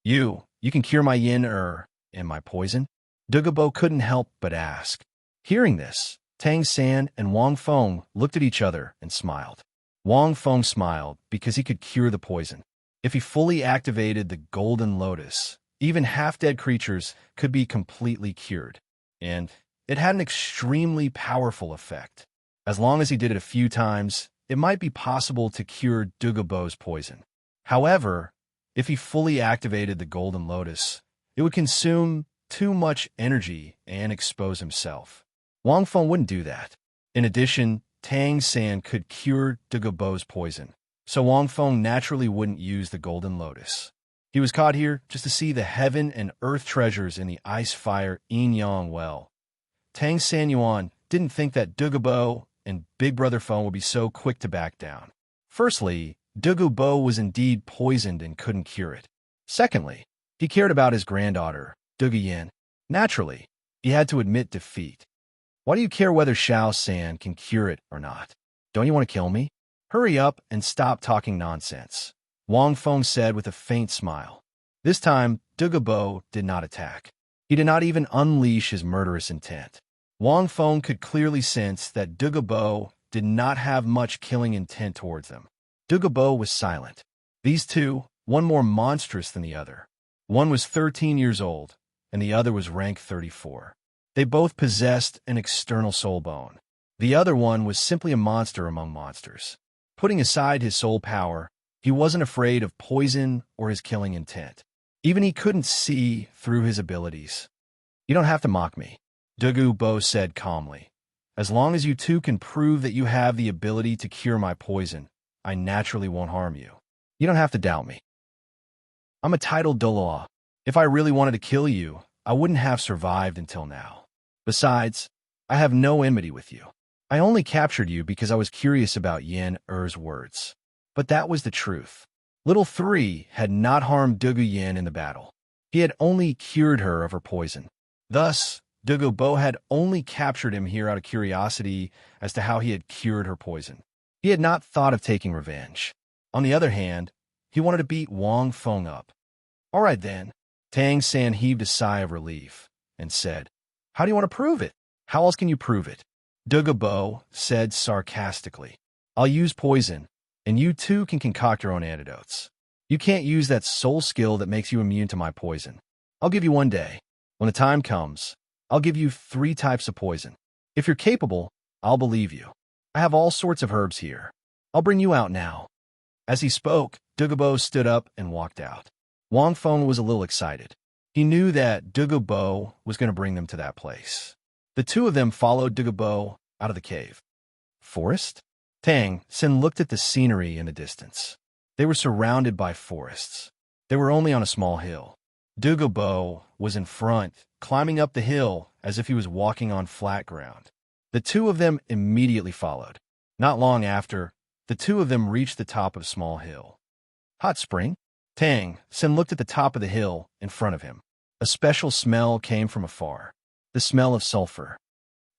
You can cure my yin and my poison? Douluo couldn't help but ask. Hearing this, Tang San and Wang Feng looked at each other and smiled. Wang Feng smiled because he could cure the poison. If he fully activated the Golden Lotus, even half-dead creatures could be completely cured. And it had an extremely powerful effect. As long as he did it a few times, it might be possible to cure Douluo's poison. However, if he fully activated the Golden Lotus, it would consume too much energy and expose himself. Wang Feng wouldn't do that. In addition, Tang San could cure Douluo's poison, so Wang Feng naturally wouldn't use the Golden Lotus. He was caught here just to see the heaven and earth treasures in the ice-fire yin-yang well. Tang San Yuan didn't think that Douluo and Big Brother Feng would be so quick to back down. Firstly, Douluo was indeed poisoned and couldn't cure it. Secondly, he cared about his granddaughter, Douluo. Naturally, he had to admit defeat. Why do you care whether Xiao San can cure it or not? Don't you want to kill me? Hurry up and stop talking nonsense, Wang Feng said with a faint smile. This time, Douluo did not attack. He did not even unleash his murderous intent. Wang Feng could clearly sense that Douluo did not have much killing intent towards them. Douluo was silent. These two, one more monstrous than the other. One was 13 years old, and the other was rank 34. They both possessed an external soul bone. The other one was simply a monster among monsters. Putting aside his soul power, he wasn't afraid of poison or his killing intent. Even he couldn't see through his abilities. You don't have to mock me, Douluo said calmly. As long as you two can prove that you have the ability to cure my poison, I naturally won't harm you. You don't have to doubt me. I'm a titled Douluo. If I really wanted to kill you, I wouldn't have survived until now. Besides, I have no enmity with you. I only captured you because I was curious about Yin Er's words. But that was the truth. Little 3 had not harmed Douluo in the battle. He had only cured her of her poison. Thus, Douluo had only captured him here out of curiosity as to how he had cured her poison. He had not thought of taking revenge. On the other hand, he wanted to beat Wang Feng up. All right then, Tang San heaved a sigh of relief and said, How do you want to prove it? How else can you prove it? Douluo said sarcastically, I'll use poison, and you too can concoct your own antidotes. You can't use that soul skill that makes you immune to my poison. I'll give you one day. When the time comes, I'll give you 3 types of poison. If you're capable, I'll believe you. I have all sorts of herbs here. I'll bring you out now. As he spoke, Douluo stood up and walked out. Wang Feng was a little excited. He knew that Douluo was going to bring them to that place. The two of them followed Douluo out of the cave. Forest? Tang San looked at the scenery in the distance. They were surrounded by forests. They were only on a small hill. Douluo was in front, climbing up the hill as if he was walking on flat ground. The two of them immediately followed. Not long after, the two of them reached the top of a small hill. Hot spring? Tang San looked at the top of the hill in front of him. A special smell came from afar. The smell of sulfur.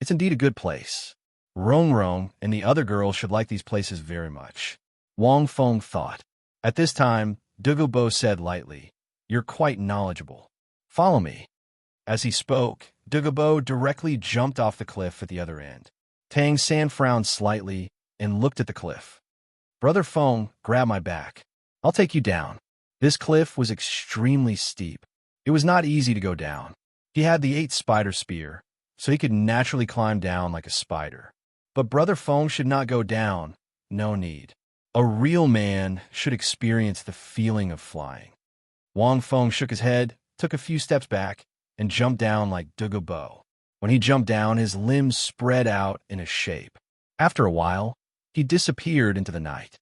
It's indeed a good place. Rong Rong and the other girls should like these places very much. Wang Feng thought. At this time, Douluo said lightly, You're quite knowledgeable. Follow me. As he spoke, Douluo directly jumped off the cliff at the other end. Tang San frowned slightly and looked at the cliff. Brother Feng, grab my back. I'll take you down. This cliff was extremely steep. It was not easy to go down. He had the 8 spider spear, so he could naturally climb down like a spider. But Brother Feng should not go down. No need. A real man should experience the feeling of flying. Wang Feng shook his head, took a few steps back, and jumped down like Douluo. When he jumped down, his limbs spread out in a shape. After a while, he disappeared into the night.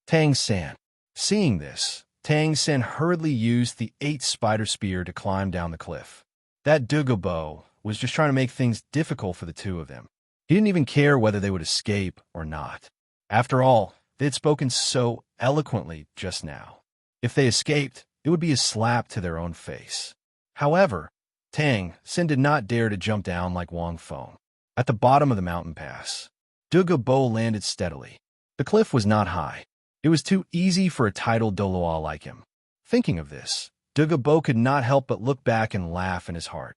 Tang San. Seeing this, Tang San hurriedly used the 8 spider spear to climb down the cliff. That Douluo was just trying to make things difficult for the two of them. He didn't even care whether they would escape or not. After all, they had spoken so eloquently just now. If they escaped, it would be a slap to their own face. However, Tang Xin did not dare to jump down like Wang Feng. At the bottom of the mountain pass, Douluo landed steadily. The cliff was not high. It was too easy for a titled Douluo like him. Thinking of this, Douluo could not help but look back and laugh in his heart.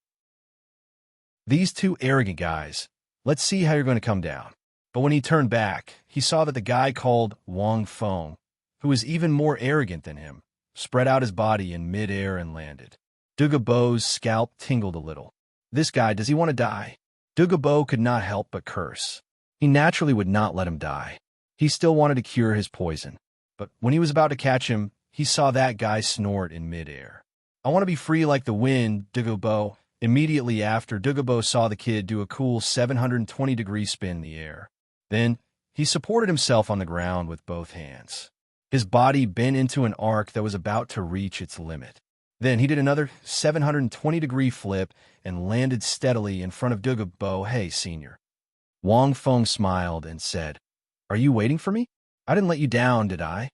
These two arrogant guys, let's see how you're going to come down. But when he turned back, he saw that the guy called Wang Feng, who was even more arrogant than him, spread out his body in midair and landed. Douluo's scalp tingled a little. This guy, does he want to die? Douluo could not help but curse. He naturally would not let him die. He still wanted to cure his poison. But when he was about to catch him, he saw that guy snort in midair. I want to be free like the wind, Douluo. Immediately after, Douluo saw the kid do a cool 720-degree spin in the air. Then, he supported himself on the ground with both hands. His body bent into an arc that was about to reach its limit. Then he did another 720-degree flip and landed steadily in front of Douluo. Hey, senior. Wang Feng smiled and said, "Are you waiting for me? I didn't let you down, did I?"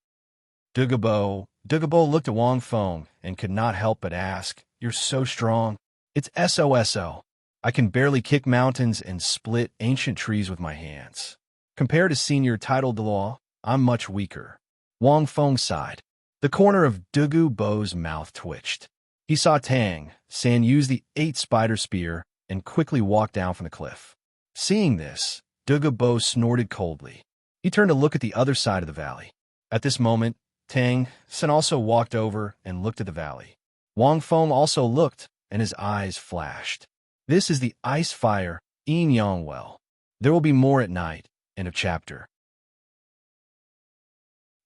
Douluo looked at Wang Feng and could not help but ask, "You're so strong. It's SOSO. I can barely kick mountains and split ancient trees with my hands. Compared to senior titled Dalu, I'm much weaker." Wang Feng sighed. The corner of Douluo's mouth twitched. He saw Tang San use the 8-spider spear and quickly walk down from the cliff. Seeing this, Douluo snorted coldly. He turned to look at the other side of the valley. At this moment, Tang San also walked over and looked at the valley. Wang Feng also looked, and his eyes flashed. This is the ice fire, Yang Well. There will be more at night. End of chapter.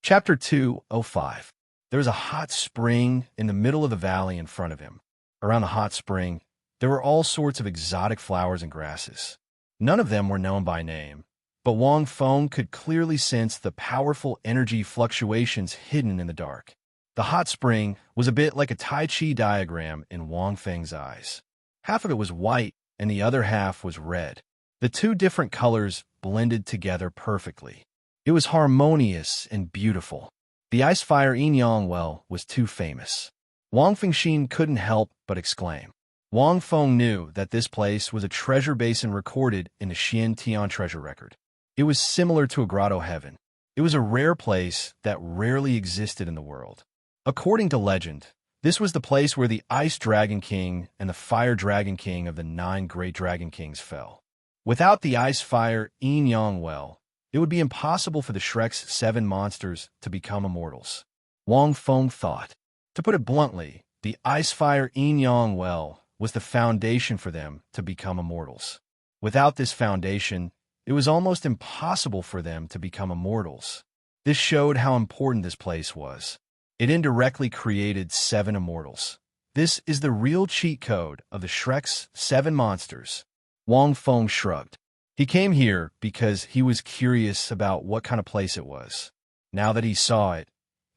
Chapter 205. There was a hot spring in the middle of the valley in front of him. Around the hot spring, there were all sorts of exotic flowers and grasses. None of them were known by name, but Wang Feng could clearly sense the powerful energy fluctuations hidden in the dark. The hot spring was a bit like a Tai Chi diagram in Wang Feng's eyes. Half of it was white and the other half was red. The two different colors blended together perfectly. It was harmonious and beautiful. The ice fire Yang Well was too famous. Wang Fengxin couldn't help but exclaim. Wang Feng knew that this place was a treasure basin recorded in the Xian Tian treasure record. It was similar to a grotto heaven. It was a rare place that rarely existed in the world. According to legend, this was the place where the Ice Dragon King and the Fire Dragon King of the 9 Great Dragon Kings fell. Without the ice fire Yang Well, it would be impossible for the Shrek's 7 monsters to become immortals. Wang Feng thought. To put it bluntly, the ice fire Yang Well was the foundation for them to become immortals. Without this foundation, it was almost impossible for them to become immortals. This showed how important this place was. It indirectly created 7 immortals. This is the real cheat code of the Shrek's 7 monsters. Wang Feng shrugged. He came here because he was curious about what kind of place it was. Now that he saw it,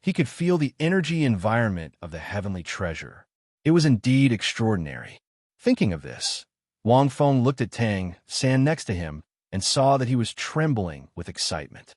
he could feel the energy environment of the heavenly treasure. It was indeed extraordinary. Thinking of this, Wang Feng looked at Tang San next to him and saw that he was trembling with excitement.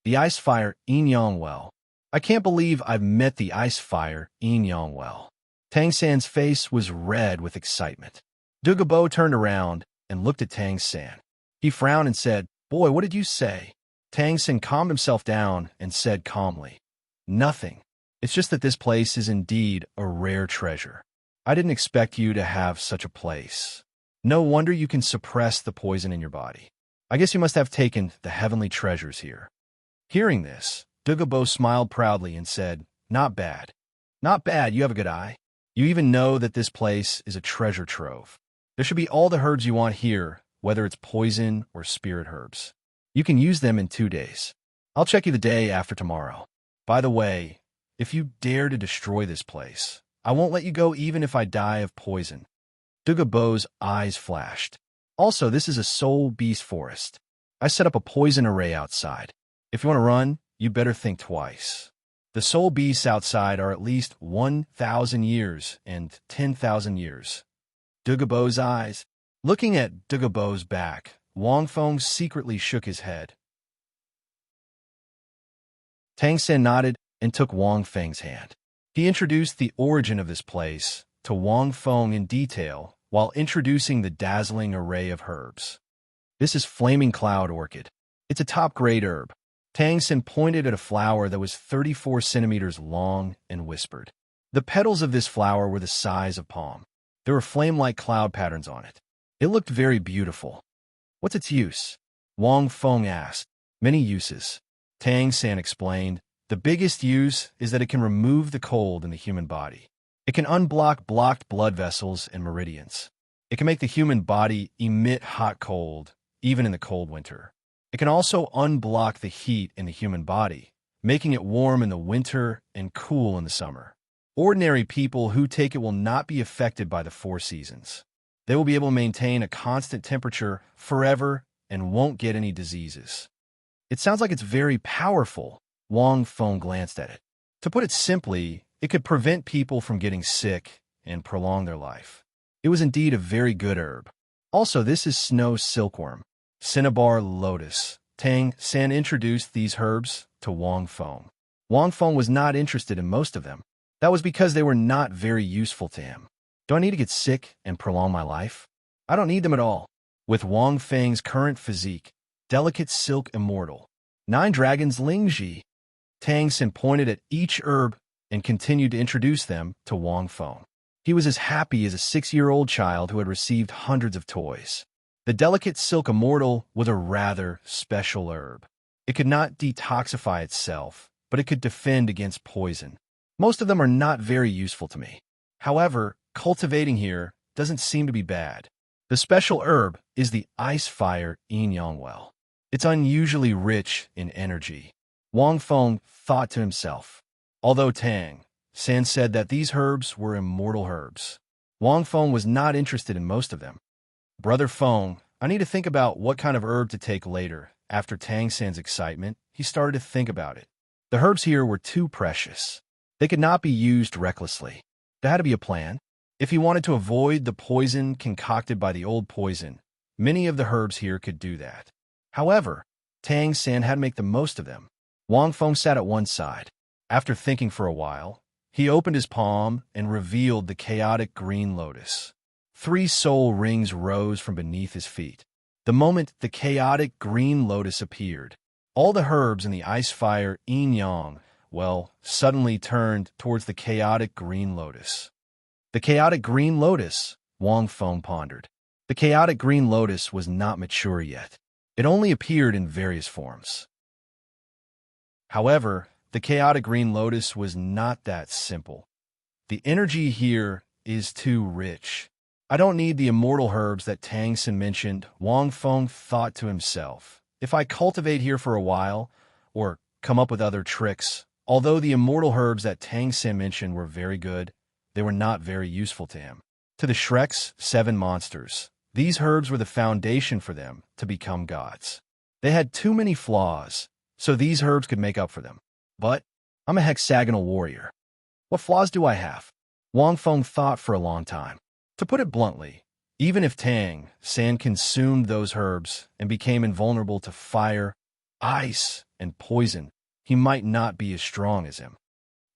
The ice fire Yang Well. I can't believe I've met the ice fire Yang Well. Tang San's face was red with excitement. Douluo turned around and looked at Tang San. He frowned and said, "Boy, what did you say?" Tang San calmed himself down and said calmly, "Nothing. It's just that this place is indeed a rare treasure. I didn't expect you to have such a place. No wonder you can suppress the poison in your body. I guess you must have taken the heavenly treasures here." Hearing this, Douluo smiled proudly and said, "Not bad. Not bad, you have a good eye. You even know that this place is a treasure trove. There should be all the herbs you want here, whether it's poison or spirit herbs. You can use them in 2 days. I'll check you the day after tomorrow. By the way, if you dare to destroy this place, I won't let you go even if I die of poison." Douluo's eyes flashed. "Also, this is a soul beast forest. I set up a poison array outside. If you want to run, you better think twice. The soul beasts outside are at least 1,000 years and 10,000 years. Douluo's eyes. Looking at Douluo's back, Wang Feng secretly shook his head. Tang San nodded and took Wang Feng's hand. He introduced the origin of this place to Wang Feng in detail while introducing the dazzling array of herbs. This is flaming cloud orchid. It's a top-grade herb. Tang Sen pointed at a flower that was 34 centimeters long and whispered. The petals of this flower were the size of palm. There were flame-like cloud patterns on it. It looked very beautiful. What's its use? Wang Feng asked. Many uses. Tang San explained. The biggest use is that it can remove the cold in the human body. It can unblock blocked blood vessels and meridians. It can make the human body emit hot cold, even in the cold winter. It can also unblock the heat in the human body, making it warm in the winter and cool in the summer. Ordinary people who take it will not be affected by the four seasons. They will be able to maintain a constant temperature forever and won't get any diseases. It sounds like it's very powerful. Wang Feng glanced at it. To put it simply, it could prevent people from getting sick and prolong their life. It was indeed a very good herb. Also, this is snow silkworm, cinnabar lotus. Tang San introduced these herbs to Wang Feng. Wang Feng was not interested in most of them. That was because they were not very useful to him. Do I need to get sick and prolong my life? I don't need them at all. With Wang Feng's current physique, delicate silk immortal, 9 dragons Lingji. Tang Sen pointed at each herb and continued to introduce them to Wang Feng. He was as happy as a 6-year-old child who had received hundreds of toys. The delicate silk immortal was a rather special herb. It could not detoxify itself, but it could defend against poison. Most of them are not very useful to me. However, cultivating here doesn't seem to be bad. The special herb is the ice fire yin-yang well. It's unusually rich in energy. Wang Feng thought to himself. Although Tang San said that these herbs were immortal herbs, Wang Feng was not interested in most of them. Brother Feng, I need to think about what kind of herb to take later. After Tang San's excitement, he started to think about it. The herbs here were too precious. They could not be used recklessly. There had to be a plan. If he wanted to avoid the poison concocted by the old poison, many of the herbs here could do that. However, Tang San had to make the most of them. Wang Feng sat at one side. After thinking for a while, he opened his palm and revealed the chaotic green lotus. 3 soul rings rose from beneath his feet. The moment the chaotic green lotus appeared, all the herbs in the ice fire yin-yang suddenly turned towards the chaotic green lotus. The chaotic green lotus, Wang Feng pondered. The chaotic green lotus was not mature yet. It only appeared in various forms. However, the chaotic green lotus was not that simple. The energy here is too rich. I don't need the immortal herbs that Tang Sen mentioned, Wang Feng thought to himself. If I cultivate here for a while, or come up with other tricks, although the immortal herbs that Tang Sen mentioned were very good, they were not very useful to him. To the Shrek's 7 monsters, these herbs were the foundation for them to become gods. They had too many flaws, so these herbs could make up for them. But I'm a hexagonal warrior. What flaws do I have? Wang Feng thought for a long time. To put it bluntly, even if Tang San consumed those herbs and became invulnerable to fire, ice, and poison, he might not be as strong as him.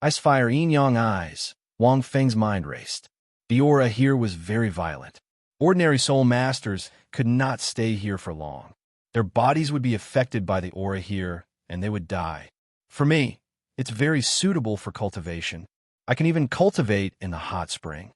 Ice fire yin-yang eyes. Wang Feng's mind raced. The aura here was very violent. Ordinary soul masters could not stay here for long. Their bodies would be affected by the aura here, and they would die. For me, it's very suitable for cultivation. I can even cultivate in the hot spring.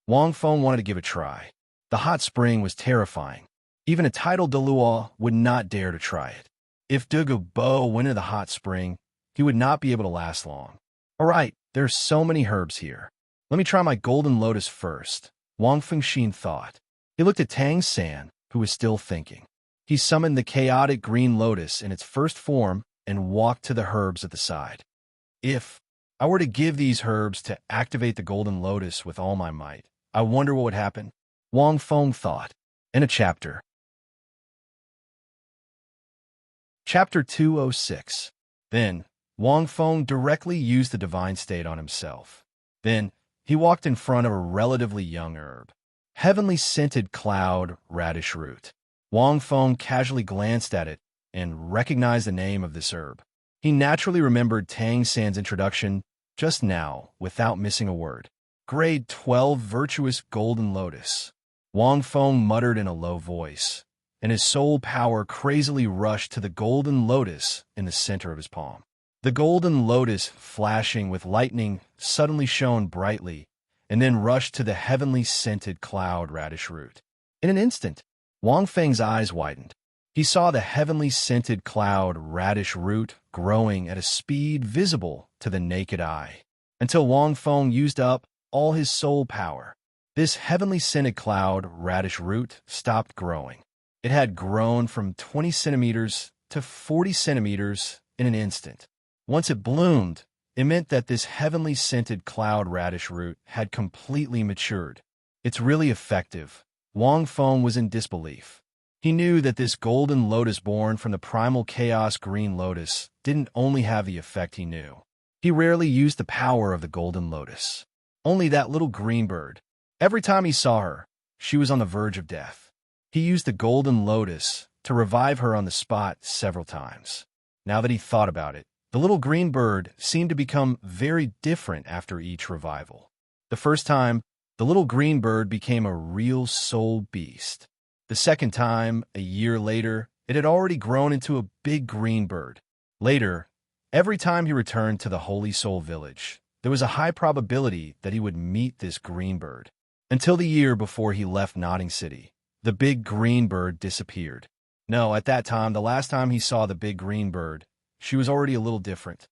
Wang Feng wanted to give it a try. The hot spring was terrifying. Even a titled Dalu would not dare to try it. If Douluo went into the hot spring, he would not be able to last long. All right, there are so many herbs here. Let me try my golden lotus first, Wang Fengxin thought. He looked at Tang San, who was still thinking. He summoned the chaotic green lotus in its first form and walked to the herbs at the side. If I were to give these herbs to activate the golden lotus with all my might, I wonder what would happen, Wang Feng thought. In a chapter. Chapter 206. Then, Wang Feng directly used the divine state on himself. Then, he walked in front of a relatively young herb. Heavenly scented cloud radish root. Wang Feng casually glanced at it and recognized the name of this herb. He naturally remembered Tang San's introduction just now without missing a word. Grade 12 Virtuous Golden Lotus. Wang Feng muttered in a low voice, and his soul power crazily rushed to the golden lotus in the center of his palm. The golden lotus, flashing with lightning, suddenly shone brightly, and then rushed to the heavenly scented cloud radish root. In an instant, Wang Feng's eyes widened. He saw the heavenly scented cloud radish root growing at a speed visible to the naked eye, until Wang Feng used up all his soul power. This heavenly scented cloud radish root stopped growing. It had grown from 20 centimeters to 40 centimeters in an instant. Once it bloomed, it meant that this heavenly scented cloud radish root had completely matured. It's really effective. Wang Feng was in disbelief. He knew that this golden lotus born from the primal chaos green lotus didn't only have the effect he knew. He rarely used the power of the golden lotus. Only that little green bird. Every time he saw her, she was on the verge of death. He used the golden lotus to revive her on the spot several times. Now that he thought about it, the little green bird seemed to become very different after each revival. The first time, the little green bird became a real soul beast. The second time, a year later, it had already grown into a big green bird. Later, every time he returned to the Holy Soul Village, there was a high probability that he would meet this green bird. Until the year before he left Nodding City, the big green bird disappeared. No, at that time, the last time he saw the big green bird, she was already a little different.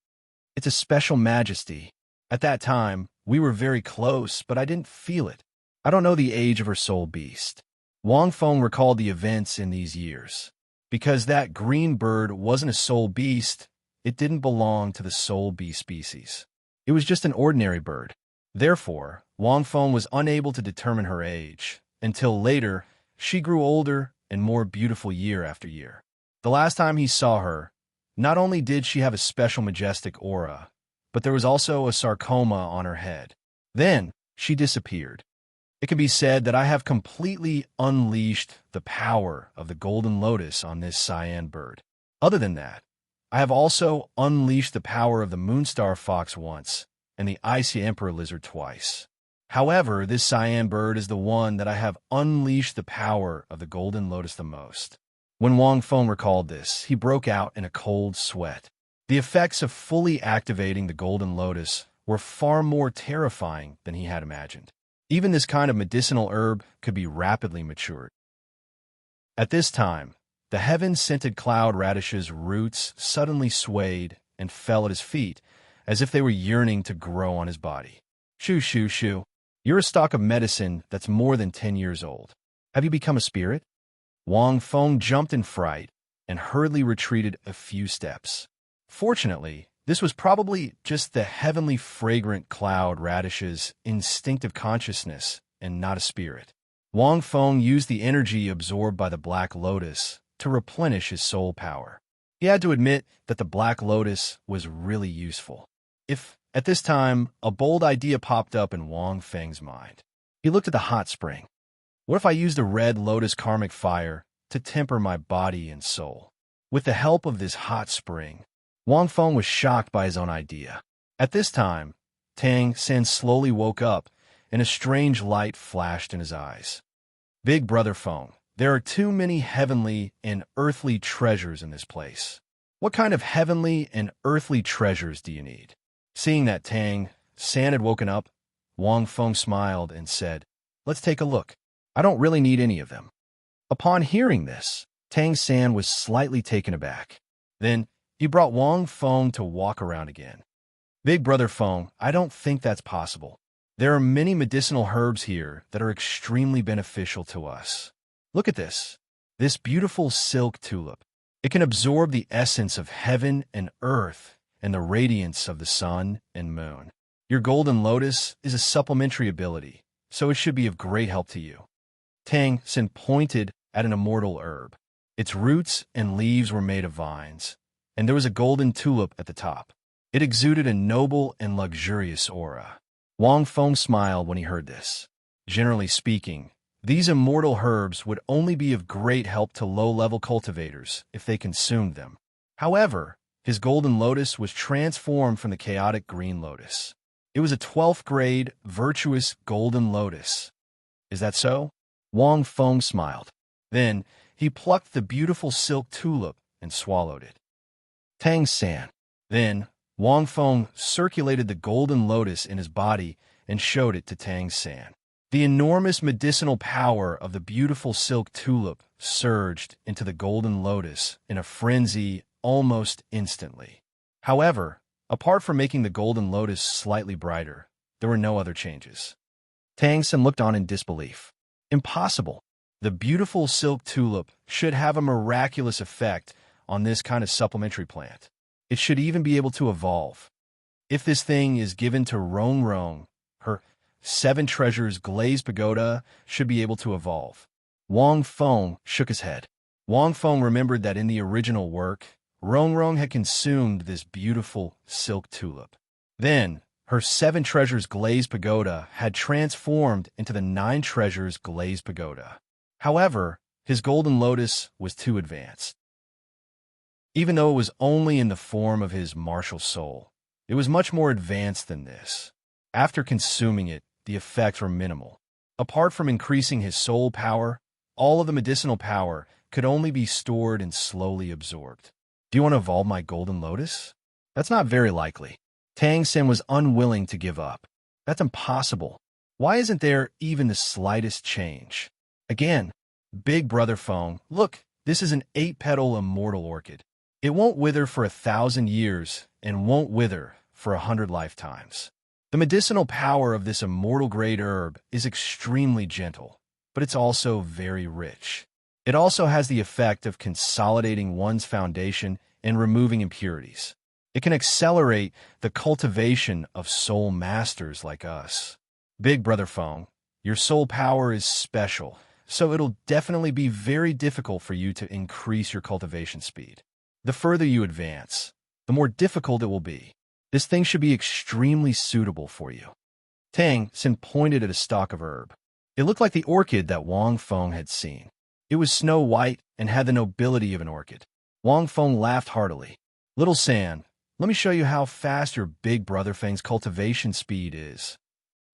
It's a special majesty. At that time, we were very close, but I didn't feel it. I don't know the age of her soul beast. Wang Feng recalled the events in these years. Because that green bird wasn't a soul beast, it didn't belong to the soul beast species. It was just an ordinary bird. Therefore, Wang Feng was unable to determine her age. Until later, she grew older and more beautiful year after year. The last time he saw her, not only did she have a special majestic aura, but there was also a sarcoma on her head. Then, she disappeared. It can be said that I have completely unleashed the power of the golden lotus on this cyan bird. Other than that, I have also unleashed the power of the moonstar fox once and the icy emperor lizard twice. However, this cyan bird is the one that I have unleashed the power of the golden lotus the most. When Wang Feng recalled this, he broke out in a cold sweat. The effects of fully activating the golden lotus were far more terrifying than he had imagined. Even this kind of medicinal herb could be rapidly matured. At this time, the heaven-scented cloud radish's roots suddenly swayed and fell at his feet, as if they were yearning to grow on his body. Shoo, shoo, shoo. You're a stock of medicine that's more than 10 years old. Have you become a spirit? Wang Feng jumped in fright and hurriedly retreated a few steps. Fortunately, this was probably just the heavenly fragrant cloud radish's instinctive consciousness and not a spirit. Wang Feng used the energy absorbed by the black lotus to replenish his soul power. He had to admit that the black lotus was really useful. If, at this time, a bold idea popped up in Wang Feng's mind. He looked at the hot spring. What if I used a red lotus karmic fire to temper my body and soul? With the help of this hot spring, Wang Feng was shocked by his own idea. At this time, Tang Sen slowly woke up, and a strange light flashed in his eyes. Big Brother Feng, there are too many heavenly and earthly treasures in this place. What kind of heavenly and earthly treasures do you need? Seeing that Tang San had woken up, Wang Feng smiled and said, "Let's take a look. I don't really need any of them." Upon hearing this, Tang San was slightly taken aback. Then, he brought Wang Feng to walk around again. Big Brother Feng, I don't think that's possible. There are many medicinal herbs here that are extremely beneficial to us. Look at this. This beautiful silk tulip. It can absorb the essence of heaven and earth and the radiance of the sun and moon. Your golden lotus is a supplementary ability, so it should be of great help to you. Tang Sen pointed at an immortal herb. Its roots and leaves were made of vines, and there was a golden tulip at the top. It exuded a noble and luxurious aura. Wang Feng smiled when he heard this. Generally speaking, these immortal herbs would only be of great help to low-level cultivators if they consumed them. However, his golden lotus was transformed from the chaotic green lotus. It was a 12th grade, virtuous golden lotus. Is that so? Wang Feng smiled. Then he plucked the beautiful silk tulip and swallowed it. Tang San. Then Wang Feng circulated the golden lotus in his body and showed it to Tang San. The enormous medicinal power of the beautiful silk tulip surged into the golden lotus in a frenzy almost instantly. However, apart from making the golden lotus slightly brighter, there were no other changes. Tang San looked on in disbelief. Impossible. The beautiful silk tulip should have a miraculous effect on this kind of supplementary plant. It should even be able to evolve. If this thing is given to Rong Rong, her 7 treasures glazed pagoda should be able to evolve. Wang Feng shook his head. Wang Feng remembered that in the original work, Rong Rong had consumed this beautiful silk tulip. Then, her 7 treasures glazed pagoda had transformed into the 9 treasures glazed pagoda. However, his golden lotus was too advanced. Even though it was only in the form of his martial soul, it was much more advanced than this. After consuming it, the effects were minimal. Apart from increasing his soul power, all of the medicinal power could only be stored and slowly absorbed. Do you want to evolve my golden lotus? That's not very likely. Tang San was unwilling to give up. That's impossible. Why isn't there even the slightest change? Again, Big Brother Feng, look, this is an 8-petal immortal orchid. It won't wither for 1,000 years and won't wither for 100 lifetimes. The medicinal power of this immortal great herb is extremely gentle, but it's also very rich. It also has the effect of consolidating one's foundation and removing impurities. It can accelerate the cultivation of soul masters like us. Big Brother Feng, your soul power is special, so it'll definitely be very difficult for you to increase your cultivation speed. The further you advance, the more difficult it will be. This thing should be extremely suitable for you. Tang San pointed at a stalk of herb. It looked like the orchid that Wang Feng had seen. It was snow white and had the nobility of an orchid. Wang Feng laughed heartily. Little San, let me show you how fast your Big Brother Feng's cultivation speed is.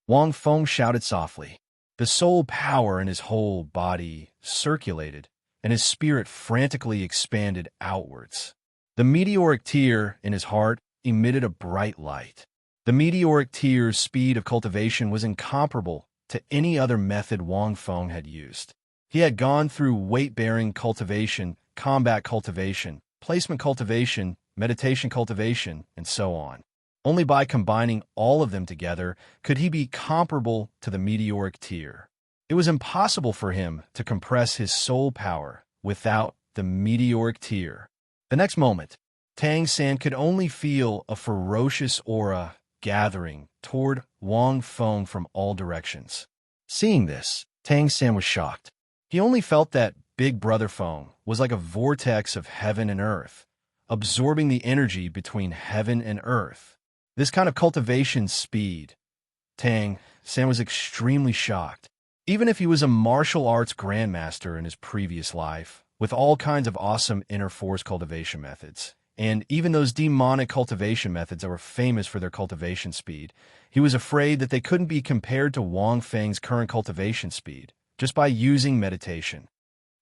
Wang Feng shouted softly. The soul power in his whole body circulated, and his spirit frantically expanded outwards. The meteoric tear in his heart emitted a bright light. The meteoric tear's speed of cultivation was incomparable to any other method Wang Feng had used. He had gone through weight-bearing cultivation, combat cultivation, placement cultivation, meditation cultivation, and so on. Only by combining all of them together could he be comparable to the meteoric tear. It was impossible for him to compress his soul power without the meteoric tear. The next moment, Tang San could only feel a ferocious aura gathering toward Wang Feng from all directions. Seeing this, Tang San was shocked. He only felt that Big Brother Feng was like a vortex of heaven and earth, absorbing the energy between heaven and earth. This kind of cultivation speed, Tang San was extremely shocked. Even if he was a martial arts grandmaster in his previous life, with all kinds of awesome inner force cultivation methods, and even those demonic cultivation methods that were famous for their cultivation speed, he was afraid that they couldn't be compared to Wang Feng's current cultivation speed, just by using meditation.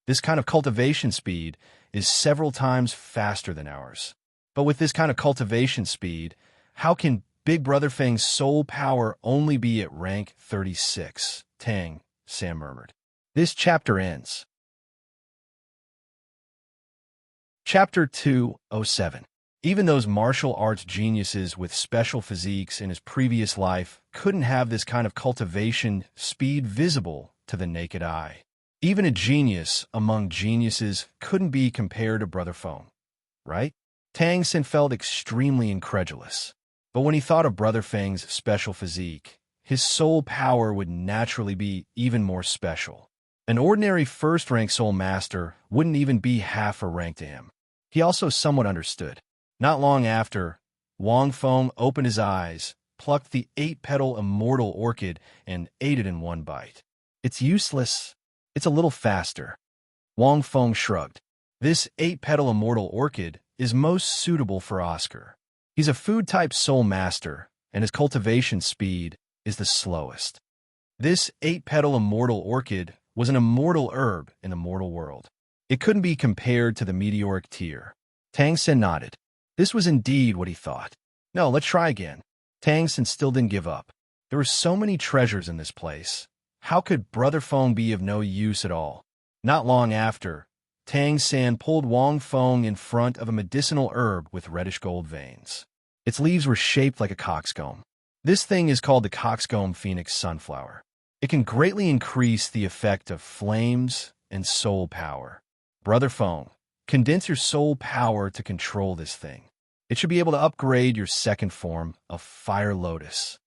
This kind of cultivation speed is several times faster than ours. But with this kind of cultivation speed, how can Big Brother Feng's soul power only be at rank 36? Tang San murmured. This chapter ends. Chapter 207. Even those martial arts geniuses with special physiques in his previous life couldn't have this kind of cultivation speed visible to the naked eye. Even a genius among geniuses couldn't be compared to Brother Feng, right? Tang San felt extremely incredulous. But when he thought of Brother Feng's special physique, his soul power would naturally be even more special. An ordinary first-rank soul master wouldn't even be half a rank to him. He also somewhat understood. Not long after, Wang Feng opened his eyes, plucked the 8-petal immortal orchid, and ate it in one bite. It's useless. It's a little faster. Wang Feng shrugged. This 8-petal immortal orchid is most suitable for Oscar. He's a food-type soul master, and his cultivation speed is the slowest. This 8-petal immortal orchid was an immortal herb in the mortal world. It couldn't be compared to the meteoric tear. Tang Sen nodded. This was indeed what he thought. No, let's try again. Tang Sen still didn't give up. There were so many treasures in this place. How could Brother Feng be of no use at all? Not long after, Tang San pulled Wang Feng in front of a medicinal herb with reddish gold veins. Its leaves were shaped like a coxcomb. This thing is called the coxcomb phoenix sunflower. It can greatly increase the effect of flames and soul power. Brother Feng, condense your soul power to control this thing. It should be able to upgrade your second form of fire lotus.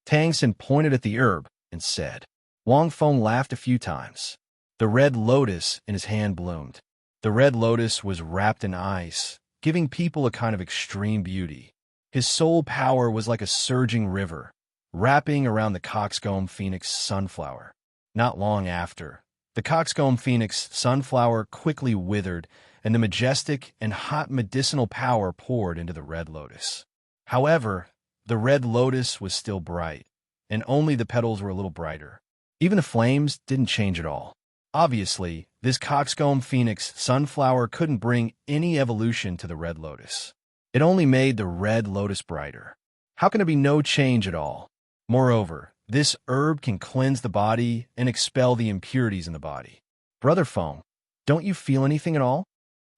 Tang Sen pointed at the herb and said. Wang Feng laughed a few times. The red lotus in his hand bloomed. The red lotus was wrapped in ice, giving people a kind of extreme beauty. His soul power was like a surging river, wrapping around the coxcomb phoenix sunflower. Not long after, the coxcomb phoenix sunflower quickly withered, and the majestic and hot medicinal power poured into the red lotus. However, the red lotus was still bright, and only the petals were a little brighter. Even the flames didn't change at all. Obviously, this coxcomb phoenix sunflower couldn't bring any evolution to the red lotus. It only made the red lotus brighter. How can there be no change at all? Moreover, this herb can cleanse the body and expel the impurities in the body. Brother Feng, don't you feel anything at all?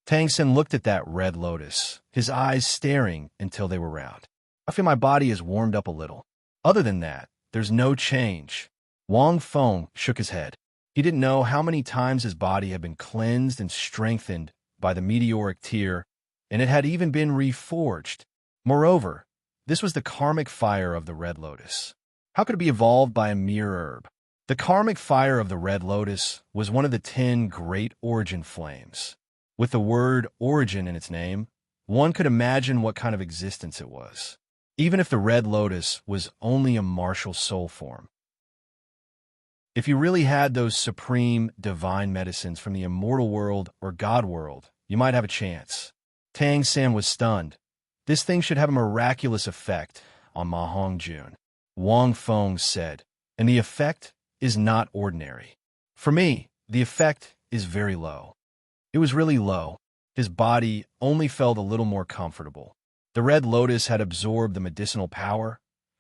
Tang Sen looked at that red lotus, his eyes staring until they were round. I feel my body has warmed up a little. Other than that, there's no change. Wang Feng shook his head. He didn't know how many times his body had been cleansed and strengthened by the meteoric tear, and it had even been reforged. Moreover, this was the karmic fire of the red lotus. How could it be evolved by a mere herb? The karmic fire of the red lotus was one of the 10 great origin flames. With the word origin in its name, one could imagine what kind of existence it was, even if the red lotus was only a martial soul form. If you really had those supreme divine medicines from the immortal world or God world, you might have a chance. Tang San was stunned. This thing should have a miraculous effect on Ma Hongjun. Wang Feng said, and the effect is not ordinary. For me, the effect is very low. It was really low. His body only felt a little more comfortable. The red lotus had absorbed the medicinal power,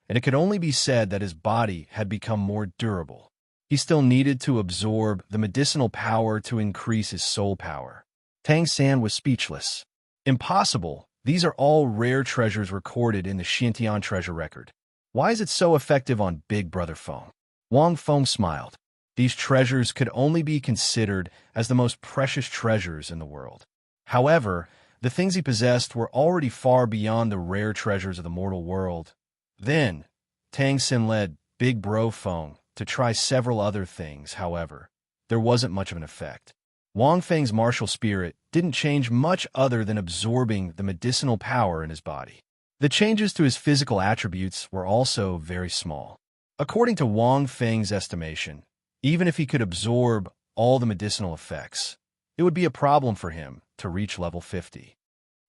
and it could only be said that his body had become more durable. He still needed to absorb the medicinal power to increase his soul power. Tang San was speechless. Impossible. These are all rare treasures recorded in the Xintian treasure record. Why is it so effective on Big Brother Feng? Wang Feng smiled. These treasures could only be considered as the most precious treasures in the world. However, the things he possessed were already far beyond the rare treasures of the mortal world. Then, Tang Sin led Big Bro Feng to try several other things. However, there wasn't much of an effect. Wang Feng's martial spirit didn't change much other than absorbing the medicinal power in his body. The changes to his physical attributes were also very small. According to Wang Feng's estimation, even if he could absorb all the medicinal effects, it would be a problem for him to reach level 50.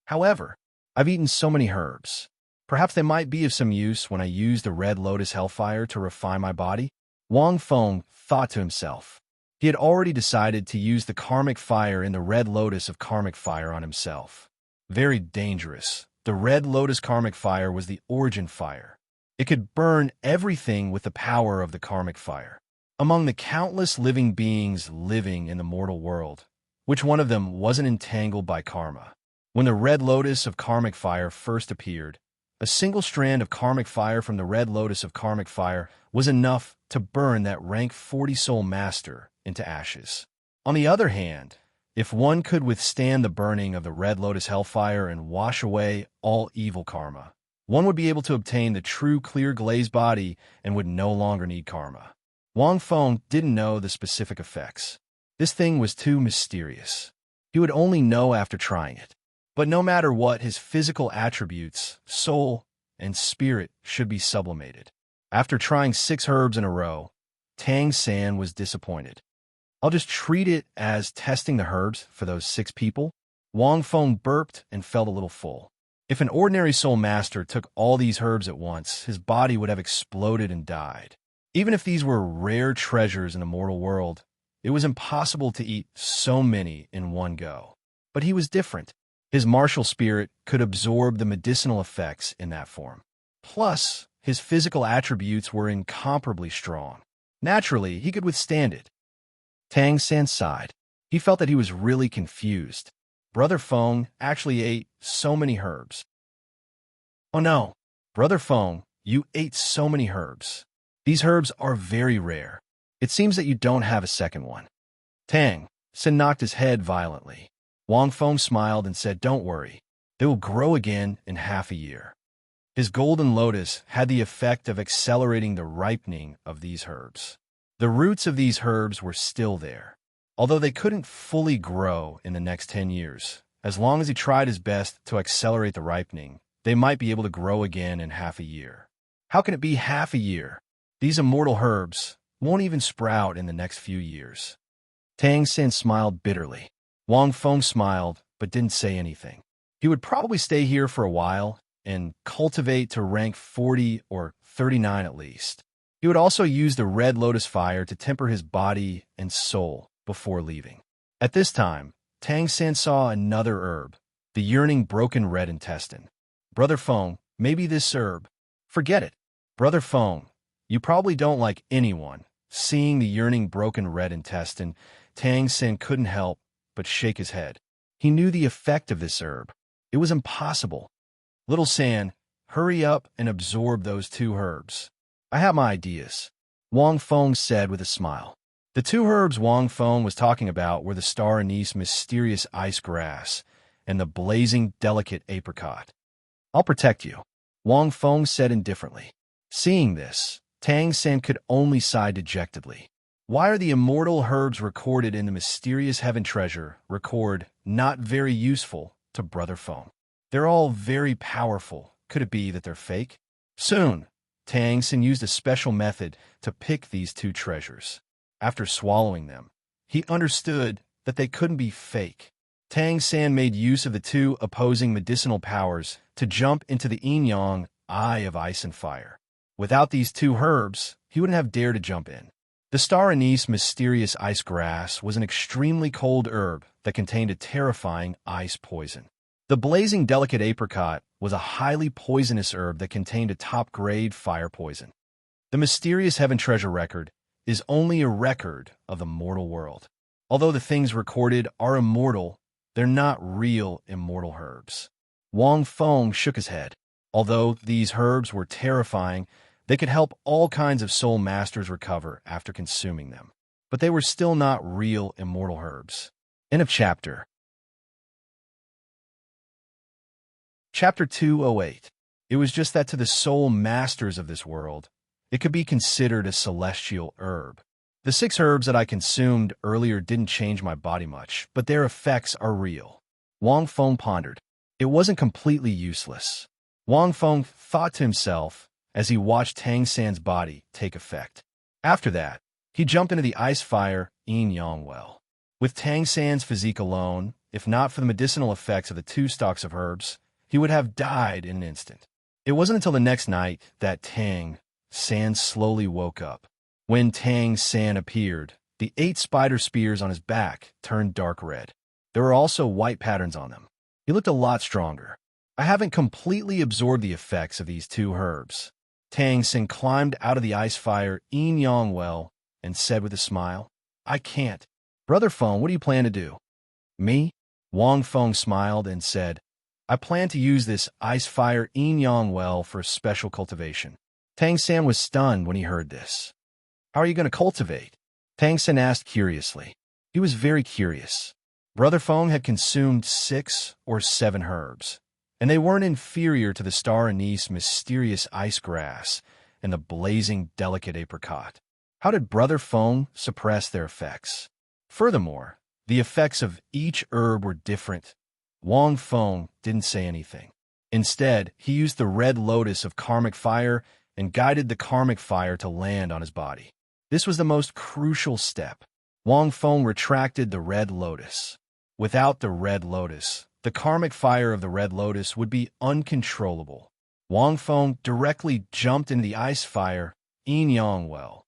However, I've eaten so many herbs. Perhaps they might be of some use when I use the red lotus hellfire to refine my body. Wang Feng thought to himself. He had already decided to use the karmic fire in the red lotus of karmic fire on himself. Very dangerous. The red lotus karmic fire was the origin fire. It could burn everything with the power of the karmic fire. Among the countless living beings living in the mortal world, which one of them wasn't entangled by karma? When the red lotus of karmic fire first appeared, a single strand of karmic fire from the red lotus of karmic fire was enough to burn that rank 40 soul master into ashes. On the other hand, if one could withstand the burning of the red lotus hellfire and wash away all evil karma, one would be able to obtain the true clear glazed body and would no longer need karma. Wang Feng didn't know the specific effects. This thing was too mysterious. He would only know after trying it. But no matter what, his physical attributes, soul, and spirit should be sublimated. After trying 6 herbs in a row, Tang San was disappointed. I'll just treat it as testing the herbs for those 6 people. Wang Feng burped and felt a little full. If an ordinary soul master took all these herbs at once, his body would have exploded and died. Even if these were rare treasures in the mortal world, It was impossible to eat so many in one go. But he was different. His martial spirit could absorb the medicinal effects in that form. Plus, his physical attributes were incomparably strong. Naturally, he could withstand it. Tang San sighed. He felt that he was really confused. Brother Feng actually ate so many herbs. Oh no, Brother Feng, you ate so many herbs. These herbs are very rare. It seems that you don't have a second one. Tang San knocked his head violently. Wang Feng smiled and said, "Don't worry. They will grow again in half a year." His golden lotus had the effect of accelerating the ripening of these herbs. The roots of these herbs were still there, although they couldn't fully grow in the next 10 years. As long as he tried his best to accelerate the ripening, they might be able to grow again in half a year. How can it be half a year? These immortal herbs won't even sprout in the next few years. Tang San smiled bitterly. Wang Feng smiled, but didn't say anything. He would probably stay here for a while and cultivate to rank 40 or 39 at least. He would also use the red lotus fire to temper his body and soul before leaving. At this time, Tang San saw another herb, the yearning broken red intestine. Brother Feng, maybe this herb. Forget it. Brother Feng, you probably don't like anyone. Seeing the yearning broken red intestine, Tang San couldn't help but shake his head. He knew the effect of this herb. It was impossible. Little San, hurry up and absorb those 2 herbs. I have my ideas, Wang Feng said with a smile. The 2 herbs Wang Feng was talking about were the star anise mysterious ice grass and the blazing delicate apricot. I'll protect you, Wang Feng said indifferently. Seeing this, Tang San could only sigh dejectedly. Why are the immortal herbs recorded in the mysterious heaven treasure record not very useful to Brother Feng? They're all very powerful. Could it be that they're fake? Soon, Tang San used a special method to pick these 2 treasures. After swallowing them, he understood that they couldn't be fake. Tang San made use of the 2 opposing medicinal powers to jump into the yin-yang eye of ice and fire. Without these 2 herbs, he wouldn't have dared to jump in. The star anise mysterious ice grass was an extremely cold herb that contained a terrifying ice poison. The blazing delicate apricot was a highly poisonous herb that contained a top-grade fire poison. The mysterious heaven treasure record is only a record of the mortal world. Although the things recorded are immortal, they're not real immortal herbs. Wang Feng shook his head. Although these herbs were terrifying, they could help all kinds of soul masters recover after consuming them. But they were still not real immortal herbs. End of chapter. Chapter 208. It was just that to the soul masters of this world, it could be considered a celestial herb. The 6 herbs that I consumed earlier didn't change my body much, but their effects are real. Wang Feng pondered. It wasn't completely useless. Wang Feng thought to himself as he watched Tang San's body take effect. After that, he jumped into the ice fire yin-yang well. With Tang San's physique alone, if not for the medicinal effects of the 2 stalks of herbs, he would have died in an instant. It wasn't until the next night that Tang San slowly woke up. When Tang San appeared, the 8 spider spears on his back turned dark red. There were also white patterns on them. He looked a lot stronger. I haven't completely absorbed the effects of these 2 herbs. Tang San climbed out of the ice fire yin-yang well and said with a smile, I can't. Brother Feng, what do you plan to do? Me? Wang Feng smiled and said, I plan to use this ice fire yin-yang well for a special cultivation. Tang San was stunned when he heard this. How are you going to cultivate? Tang San asked curiously. He was very curious. Brother Feng had consumed 6 or 7 herbs, and they weren't inferior to the star anise mysterious ice grass and the blazing delicate apricot. How did Brother Feng suppress their effects? Furthermore, the effects of each herb were different. Wang Feng didn't say anything. Instead, he used the red lotus of karmic fire and guided the karmic fire to land on his body. This was the most crucial step. Wang Feng retracted the red lotus. Without the red lotus, the karmic fire of the red lotus would be uncontrollable. Wang Feng directly jumped into the ice fire yin-yang well.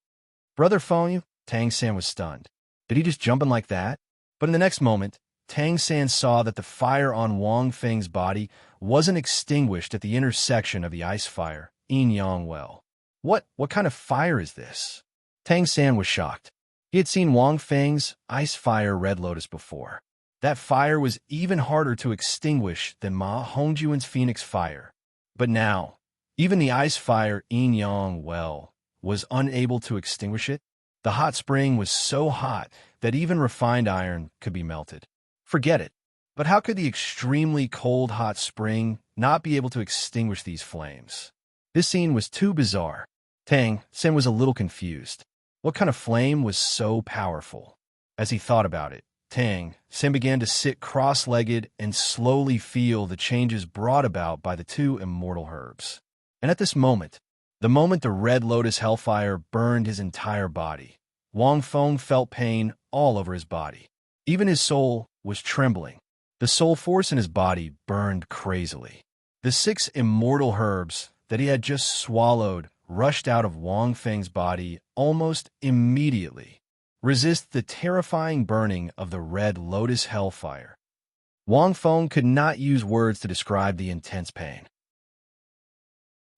Brother Feng, Tang San was stunned. Did he just jump in like that? But in the next moment, Tang San saw that the fire on Wang Feng's body wasn't extinguished at the intersection of the ice fire, yin yang well. What kind of fire is this? Tang San was shocked. He had seen Wang Feng's ice fire red lotus before. That fire was even harder to extinguish than Ma Hongjuan's phoenix fire. But now, even the ice fire yin yang well was unable to extinguish it. The hot spring was so hot that even refined iron could be melted. Forget it. But how could the extremely cold hot spring not be able to extinguish these flames? This scene was too bizarre. Tang San was a little confused. What kind of flame was so powerful? As he thought about it, Tang San began to sit cross-legged and slowly feel the changes brought about by the two immortal herbs. And at this moment, the moment the red lotus hellfire burned his entire body, Wang Feng felt pain all over his body. Even his soul was trembling. The soul force in his body burned crazily. The 6 immortal herbs that he had just swallowed rushed out of Wang Feng's body almost immediately. Resist the terrifying burning of the red lotus hellfire. Wang Feng could not use words to describe the intense pain.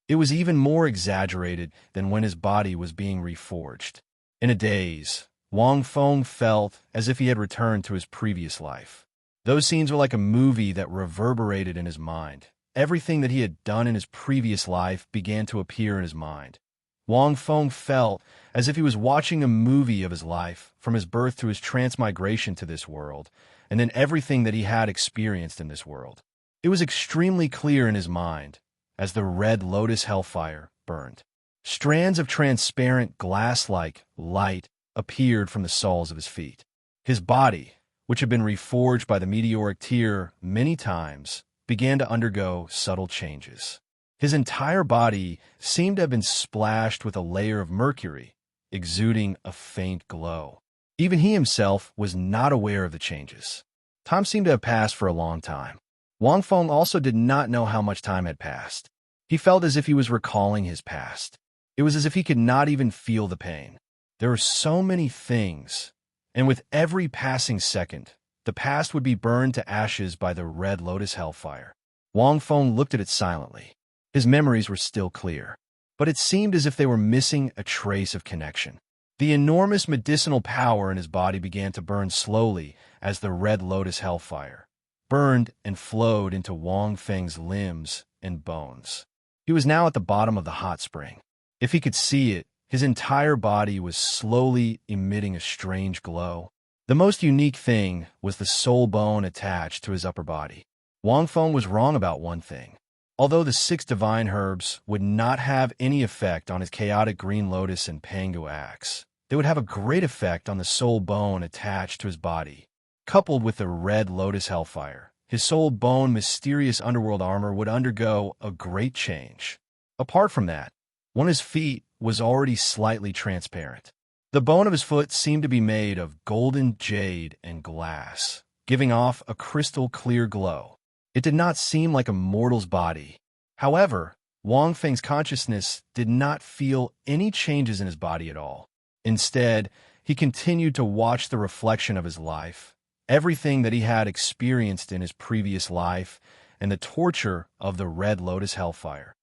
It was even more exaggerated than when his body was being reforged. In a daze, Wang Feng felt as if he had returned to his previous life. Those scenes were like a movie that reverberated in his mind. Everything that he had done in his previous life began to appear in his mind. Wang Feng felt as if he was watching a movie of his life, from his birth to his transmigration to this world, and then everything that he had experienced in this world. It was extremely clear in his mind as the red lotus hellfire burned. Strands of transparent glass-like light appeared from the soles of his feet. His body, which had been reforged by the meteoric tear many times, began to undergo subtle changes. His entire body seemed to have been splashed with a layer of mercury, exuding a faint glow. Even he himself was not aware of the changes. Time seemed to have passed for a long time. Wang Feng also did not know how much time had passed. He felt as if he was recalling his past. It was as if he could not even feel the pain. There were so many things, and with every passing second, the past would be burned to ashes by the red lotus hellfire. Wang Feng looked at it silently. His memories were still clear, but it seemed as if they were missing a trace of connection. The enormous medicinal power in his body began to burn slowly as the red lotus hellfire burned and flowed into Wang Feng's limbs and bones. He was now at the bottom of the hot spring. If he could see it, his entire body was slowly emitting a strange glow. The most unique thing was the soul bone attached to his upper body. Wang Feng was wrong about one thing. Although the 6 divine herbs would not have any effect on his chaotic green lotus and pango axe, they would have a great effect on the soul bone attached to his body. Coupled with the red lotus hellfire, his soul bone mysterious underworld armor would undergo a great change. Apart from that, one of his feet was already slightly transparent. The bone of his foot seemed to be made of golden jade and glass, giving off a crystal clear glow. It did not seem like a mortal's body. However, Wang Feng's consciousness did not feel any changes in his body at all. Instead, he continued to watch the reflection of his life, everything that he had experienced in his previous life, and the torture of the red lotus hellfire.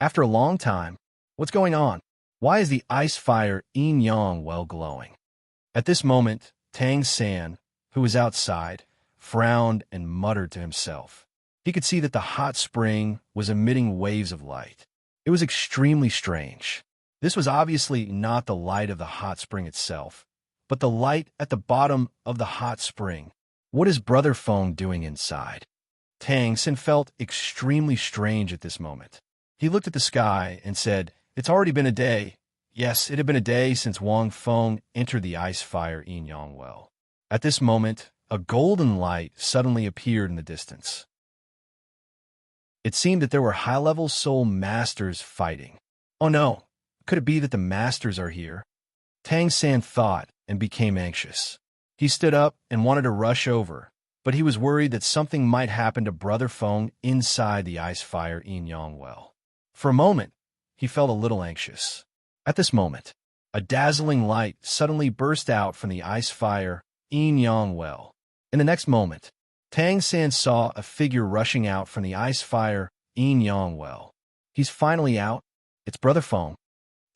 After a long time, what's going on? Why is the ice fire yin yang well glowing? At this moment, Tang San, who was outside, frowned and muttered to himself. He could see that the hot spring was emitting waves of light. It was extremely strange. This was obviously not the light of the hot spring itself, but the light at the bottom of the hot spring. What is Brother Feng doing inside? Tang San felt extremely strange at this moment. He looked at the sky and said, "It's already been a day." Yes, it had been a day since Wang Feng entered the ice fire yin yang well. At this moment, a golden light suddenly appeared in the distance. It seemed that there were high-level soul masters fighting. Oh no, could it be that the masters are here? Tang San thought and became anxious. He stood up and wanted to rush over, but he was worried that something might happen to Brother Feng inside the ice fire yin yang well. For a moment, he felt a little anxious. At this moment, A dazzling light suddenly burst out from the ice fire Yang well. In the next moment, Tang San saw a figure rushing out from the ice fire Yang well. He's finally out. It's Brother Feng.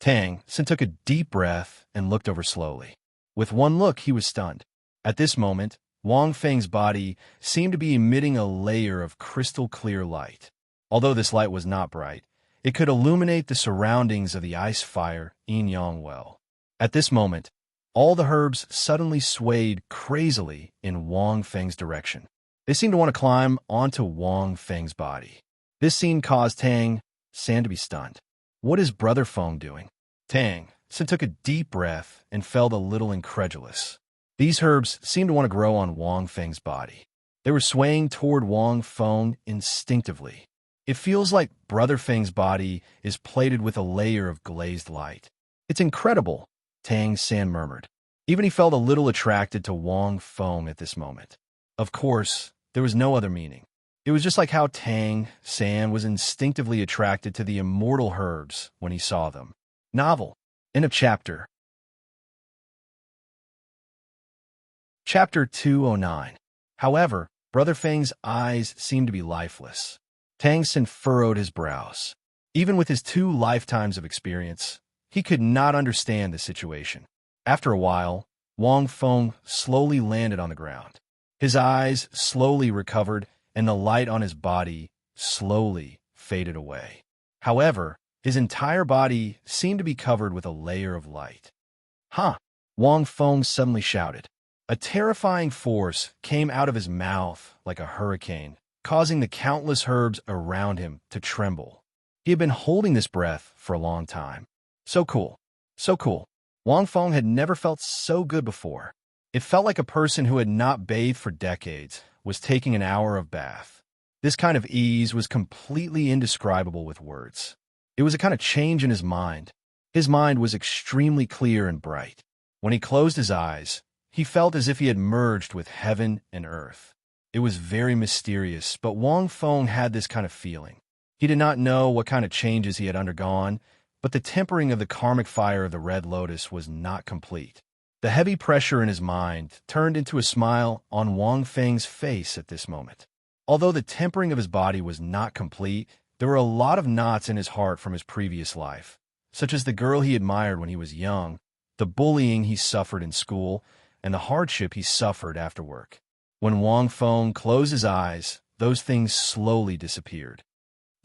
Tang San took a deep breath and looked over slowly. With one look, he was stunned. At this moment, Wang Feng's body seemed to be emitting a layer of crystal-clear light. Although this light was not bright, it could illuminate the surroundings of the ice fire Yang well. At this moment, all the herbs suddenly swayed crazily in Wang Feng's direction. They seemed to want to climb onto Wang Feng's body. This scene caused Tang San to be stunned. What is Brother Feng doing? Tang San took a deep breath and felt a little incredulous. These herbs seemed to want to grow on Wang Feng's body. They were swaying toward Wang Feng instinctively. It feels like Brother Feng's body is plated with a layer of glazed light. It's incredible, Tang San murmured. Even he felt a little attracted to Wang Feng at this moment. Of course, there was no other meaning. It was just like how Tang San was instinctively attracted to the immortal herbs when he saw them. Novel. End of chapter. Chapter 209. However, Brother Feng's eyes seemed to be lifeless. Tang San furrowed his brows. Even with his 2 lifetimes of experience, he could not understand the situation. After a while, Wang Feng slowly landed on the ground. His eyes slowly recovered, and the light on his body slowly faded away. However, his entire body seemed to be covered with a layer of light. Huh! Wang Feng suddenly shouted. A terrifying force came out of his mouth like a hurricane, causing the countless herbs around him to tremble. He had been holding this breath for a long time. So cool. So cool. Wang Feng had never felt so good before. It felt like a person who had not bathed for decades was taking an hour of bath. This kind of ease was completely indescribable with words. It was a kind of change in his mind. His mind was extremely clear and bright. When he closed his eyes, he felt as if he had merged with heaven and earth. It was very mysterious, but Wang Feng had this kind of feeling. He did not know what kind of changes he had undergone, but the tempering of the karmic fire of the Red Lotus was not complete. The heavy pressure in his mind turned into a smile on Wang Feng's face at this moment. Although the tempering of his body was not complete, there were a lot of knots in his heart from his previous life, such as the girl he admired when he was young, the bullying he suffered in school, and the hardship he suffered after work. When Wang Feng closed his eyes, those things slowly disappeared.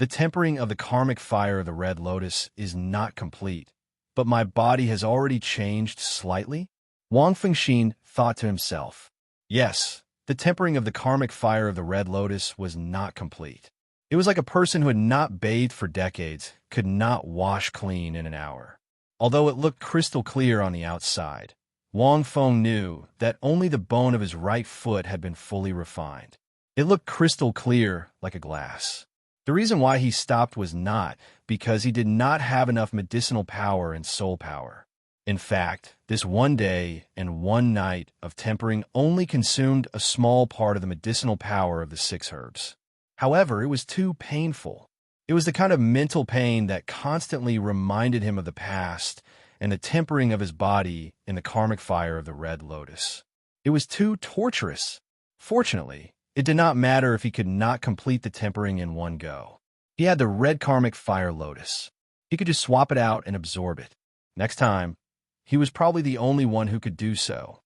The tempering of the karmic fire of the Red Lotus is not complete, but my body has already changed slightly? Wang Fengxin thought to himself. Yes, the tempering of the karmic fire of the Red Lotus was not complete. It was like a person who had not bathed for decades could not wash clean in an hour. Although it looked crystal clear on the outside, Wang Feng knew that only the bone of his right foot had been fully refined. It looked crystal clear like a glass. The reason why he stopped was not because he did not have enough medicinal power and soul power. In fact, this one day and one night of tempering only consumed a small part of the medicinal power of the 6 herbs. However, it was too painful. It was the kind of mental pain that constantly reminded him of the past and the tempering of his body in the karmic fire of the Red Lotus. It was too torturous. Fortunately, it did not matter if he could not complete the tempering in one go. He had the red karmic fire lotus. He could just swap it out and absorb it. Next time, he was probably the only one who could do so.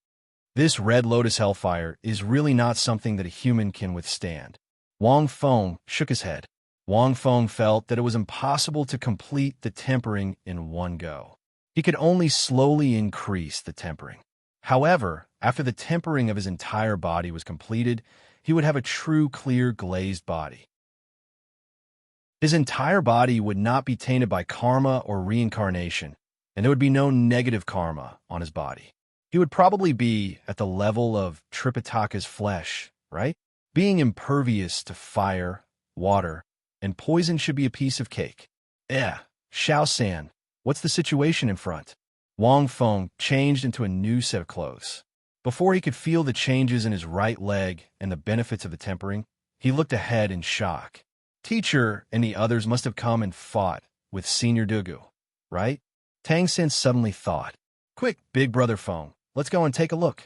This red lotus hellfire is really not something that a human can withstand. Wang Feng shook his head. Wang Feng felt that it was impossible to complete the tempering in one go. He could only slowly increase the tempering. However, after the tempering of his entire body was completed, he would have a true clear glazed body. His entire body would not be tainted by karma or reincarnation, and there would be no negative karma on his body. He would probably be at the level of Tripitaka's flesh, right? Being impervious to fire, water, and poison should be a piece of cake. Xiao San, what's the situation in front? Wang Feng changed into a new set of clothes. Before he could feel the changes in his right leg and the benefits of the tempering, he looked ahead in shock. Teacher and the others must have come and fought with Senior Douluo, right? Tang San suddenly thought. Quick, big brother Feng, let's go and take a look.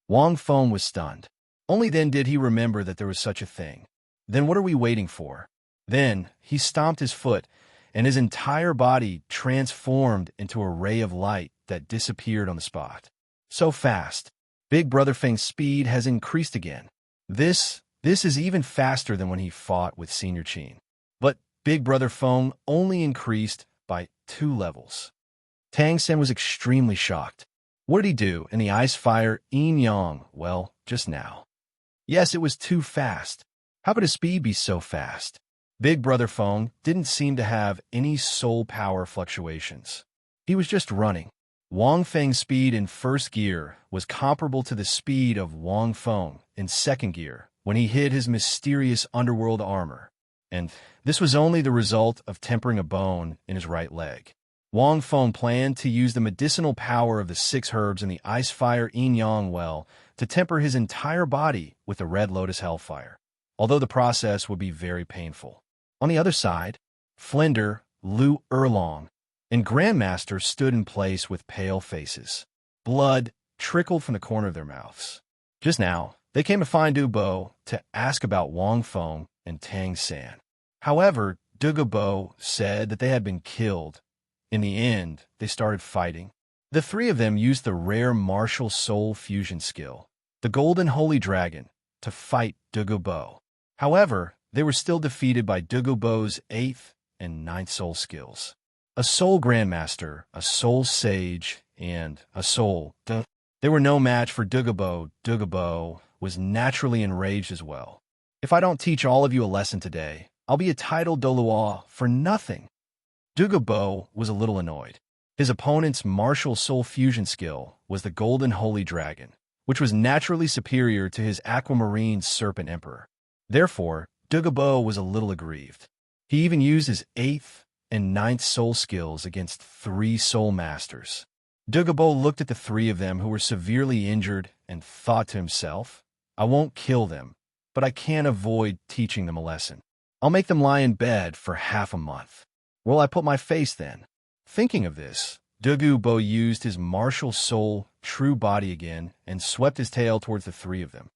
Wang Feng was stunned. Only then did he remember that there was such a thing. Then what are we waiting for? Then he stomped his foot, and his entire body transformed into a ray of light that disappeared on the spot. So fast. Big Brother Feng's speed has increased again. This is even faster than when he fought with Senior Qin. But Big Brother Feng only increased by 2 levels. Tang Sen was extremely shocked. What did he do in the ice fire yin yang? Well, just now. Yes, it was too fast. How could his speed be so fast? Big Brother Feng didn't seem to have any soul power fluctuations. He was just running. Wang Feng's speed in first gear was comparable to the speed of Wang Feng in second gear when he hid his mysterious underworld armor. And this was only the result of tempering a bone in his right leg. Wang Feng planned to use the medicinal power of the 6 herbs in the ice fire yin yang well to temper his entire body with the red lotus hellfire, although the process would be very painful. On the other side, Flender, Lu Erlong, and Grandmaster stood in place with pale faces. Blood trickled from the corner of their mouths. Just now, they came to find Dubo to ask about Wang Feng and Tang San. However, Dubo said that they had been killed. In the end, they started fighting. The 3 of them used the rare martial soul fusion skill, the Golden Holy Dragon, to fight Dubo. However, they were still defeated by Dugobo's 8th and 9th soul skills. A soul grandmaster, a soul sage, and a soul. They were no match for Dugobo. Dugobo was naturally enraged as well. If I don't teach all of you a lesson today, I'll be a titled Douluo for nothing. Dugobo was a little annoyed. His opponent's martial soul fusion skill was the Golden Holy Dragon, which was naturally superior to his aquamarine Serpent Emperor. Therefore, Dugobo was a little aggrieved. He even used his 8th and 9th soul skills against 3 soul masters. Dugobo looked at the 3 of them who were severely injured and thought to himself, I won't kill them, but I can't avoid teaching them a lesson. I'll make them lie in bed for half a month. Where will I put my face then? Thinking of this, Dugobo used his martial soul true body again and swept his tail towards the 3 of them.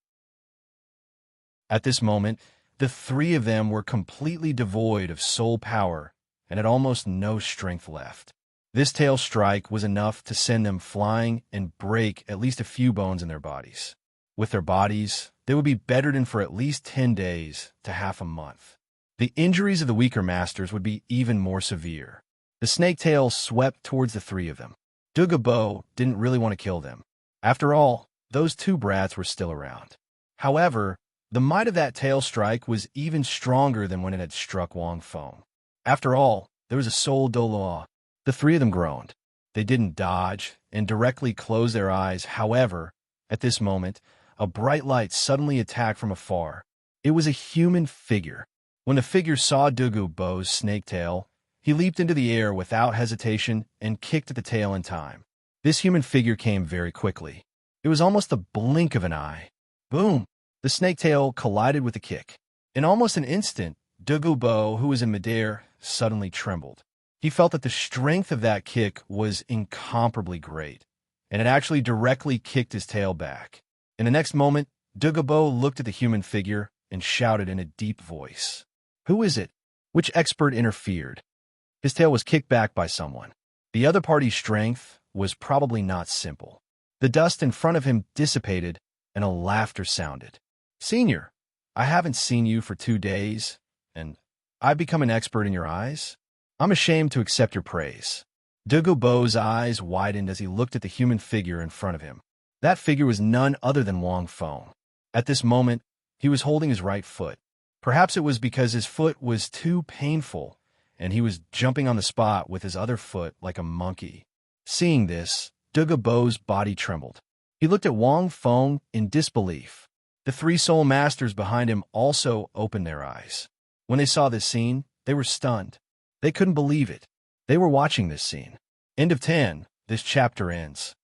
At this moment, the 3 of them were completely devoid of soul power and had almost no strength left. This tail strike was enough to send them flying and break at least a few bones in their bodies. With their bodies, they would be bedridden for at least 10 days to half a month. The injuries of the weaker masters would be even more severe. The snake tail swept towards the 3 of them. Dugobo didn't really want to kill them. After all, those 2 brats were still around. However, the might of that tail strike was even stronger than when it had struck Wang Feng. After all, there was a soul Douluo. The 3 of them groaned. They didn't dodge and directly close their eyes. However, at this moment, a bright light suddenly attacked from afar. It was a human figure. When the figure saw Dugobo's snake tail, he leaped into the air without hesitation and kicked at the tail in time. This human figure came very quickly. It was almost the blink of an eye. Boom! The snake tail collided with the kick. In almost an instant, Dugobo, who was in midair, suddenly trembled. He felt that the strength of that kick was incomparably great, and it actually directly kicked his tail back. In the next moment, Dugobo looked at the human figure and shouted in a deep voice, "Who is it? Which expert interfered?" His tail was kicked back by someone. The other party's strength was probably not simple. The dust in front of him dissipated, and a laughter sounded. "Senior, I haven't seen you for 2 days, and I've become an expert in your eyes? I'm ashamed to accept your praise." Dugobo's eyes widened as he looked at the human figure in front of him. That figure was none other than Wang Feng. At this moment, he was holding his right foot. Perhaps it was because his foot was too painful, and he was jumping on the spot with his other foot like a monkey. Seeing this, Dugobo's body trembled. He looked at Wang Feng in disbelief. The 3 soul masters behind him also opened their eyes. When they saw this scene, they were stunned. They couldn't believe it. They were watching this scene. End of 10. This chapter ends.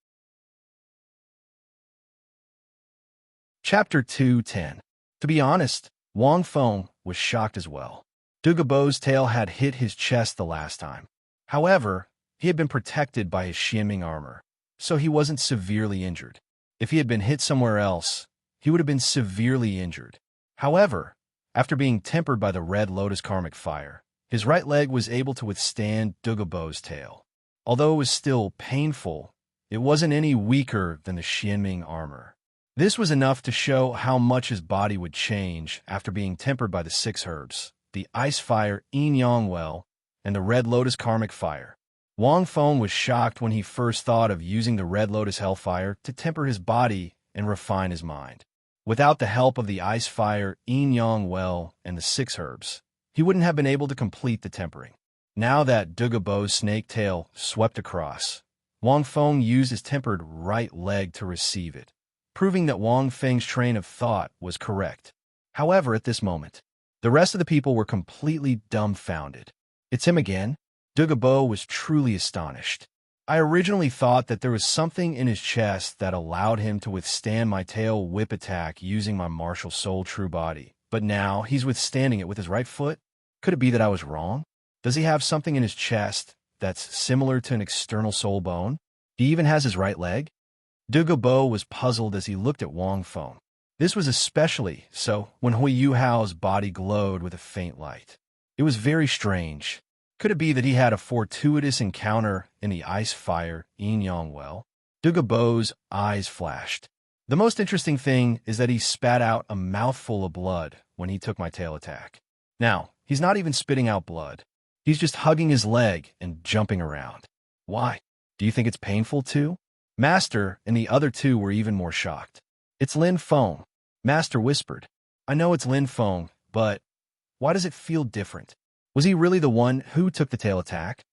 Chapter 2:10. To be honest, Wang Feng was shocked as well. Dugobo's tail had hit his chest the last time. However, he had been protected by his shimming armor. so he wasn't severely injured. If he had been hit somewhere else, he would have been severely injured. However, after being tempered by the red lotus karmic fire, his right leg was able to withstand Douluo's tail. Although it was still painful, it wasn't any weaker than the Xianming armor. This was enough to show how much his body would change after being tempered by the 6 herbs, the ice fire Yin-Yang well, and the red lotus karmic fire. Wang Feng was shocked when he first thought of using the red lotus hellfire to temper his body and refine his mind. Without the help of the ice fire Yin-Yang well and the 6 herbs, he wouldn't have been able to complete the tempering. Now that Douluo's snake tail swept across, Wang Feng used his tempered right leg to receive it, proving that Wang Feng's train of thought was correct. However, at this moment, the rest of the people were completely dumbfounded. It's him again? Douluo was truly astonished. I originally thought that there was something in his chest that allowed him to withstand my tail whip attack using my martial soul true body, but now he's withstanding it with his right foot? Could it be that I was wrong? Does he have something in his chest that's similar to an external soul bone? He even has his right leg? Douluo was puzzled as he looked at Wang Feng. This was especially so when Hui Yuhao's body glowed with a faint light. It was very strange. Could it be that he had a fortuitous encounter in the ice fire Yin-Yang well? Douluo's eyes flashed. The most interesting thing is that he spat out a mouthful of blood when he took my tail attack. Now, he's not even spitting out blood. He's just hugging his leg and jumping around. Why? Do you think it's painful too? Master and the other 2 were even more shocked. It's Lin Feng, Master whispered. I know it's Lin Feng, but why does it feel different? Was he really the one who took the tail attack?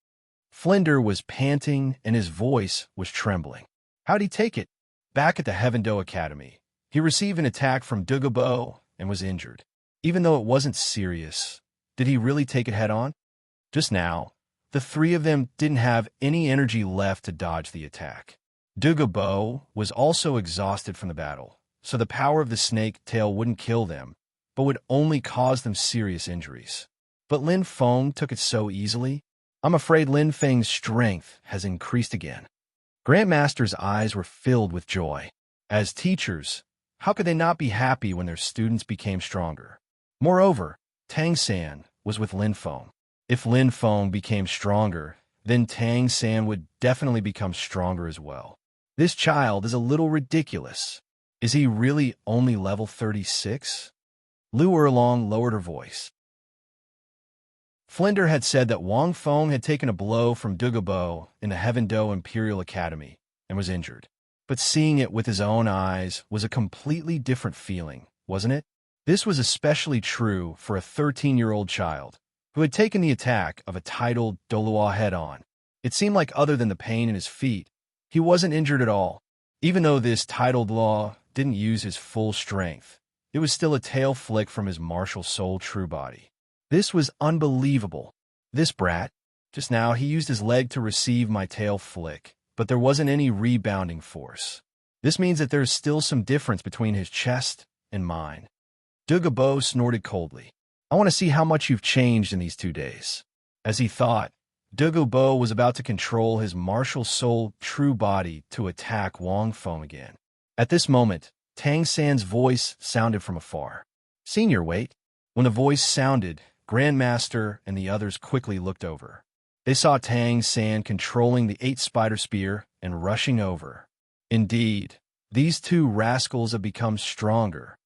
Flinder was panting and his voice was trembling. How'd he take it? Back at the Heaven-Do Academy, he received an attack from Douluo and was injured. Even though it wasn't serious, did he really take it head-on? Just now, the 3 of them didn't have any energy left to dodge the attack. Douluo was also exhausted from the battle, so the power of the snake tail wouldn't kill them, but would only cause them serious injuries. But Lin Feng took it so easily. I'm afraid Lin Feng's strength has increased again. Grandmaster's eyes were filled with joy. As teachers, how could they not be happy when their students became stronger? Moreover, Tang San was with Lin Feng. If Lin Feng became stronger, then Tang San would definitely become stronger as well. This child is a little ridiculous. Is he really only level 36? Lu Erlong lowered her voice. Flinder had said that Wang Feng had taken a blow from Douluo in the Heaven-Do Imperial Academy and was injured. But seeing it with his own eyes was a completely different feeling, wasn't it? This was especially true for a 13-year-old child who had taken the attack of a titled Douluo head-on. It seemed like other than the pain in his feet, he wasn't injured at all. Even though this titled law didn't use his full strength, it was still a tail flick from his martial soul true body. This was unbelievable. This brat, just now he used his leg to receive my tail flick, but there wasn't any rebounding force. This means that there's still some difference between his chest and mine. Douluo snorted coldly. I want to see how much you've changed in these 2 days. As he thought, Douluo was about to control his martial soul true body to attack Wang Feng again. At this moment, Tang San's voice sounded from afar. Senior, wait. When the voice sounded, Grandmaster and the others quickly looked over. They saw Tang San controlling the 8-spider spear and rushing over. Indeed, these 2 rascals have become stronger.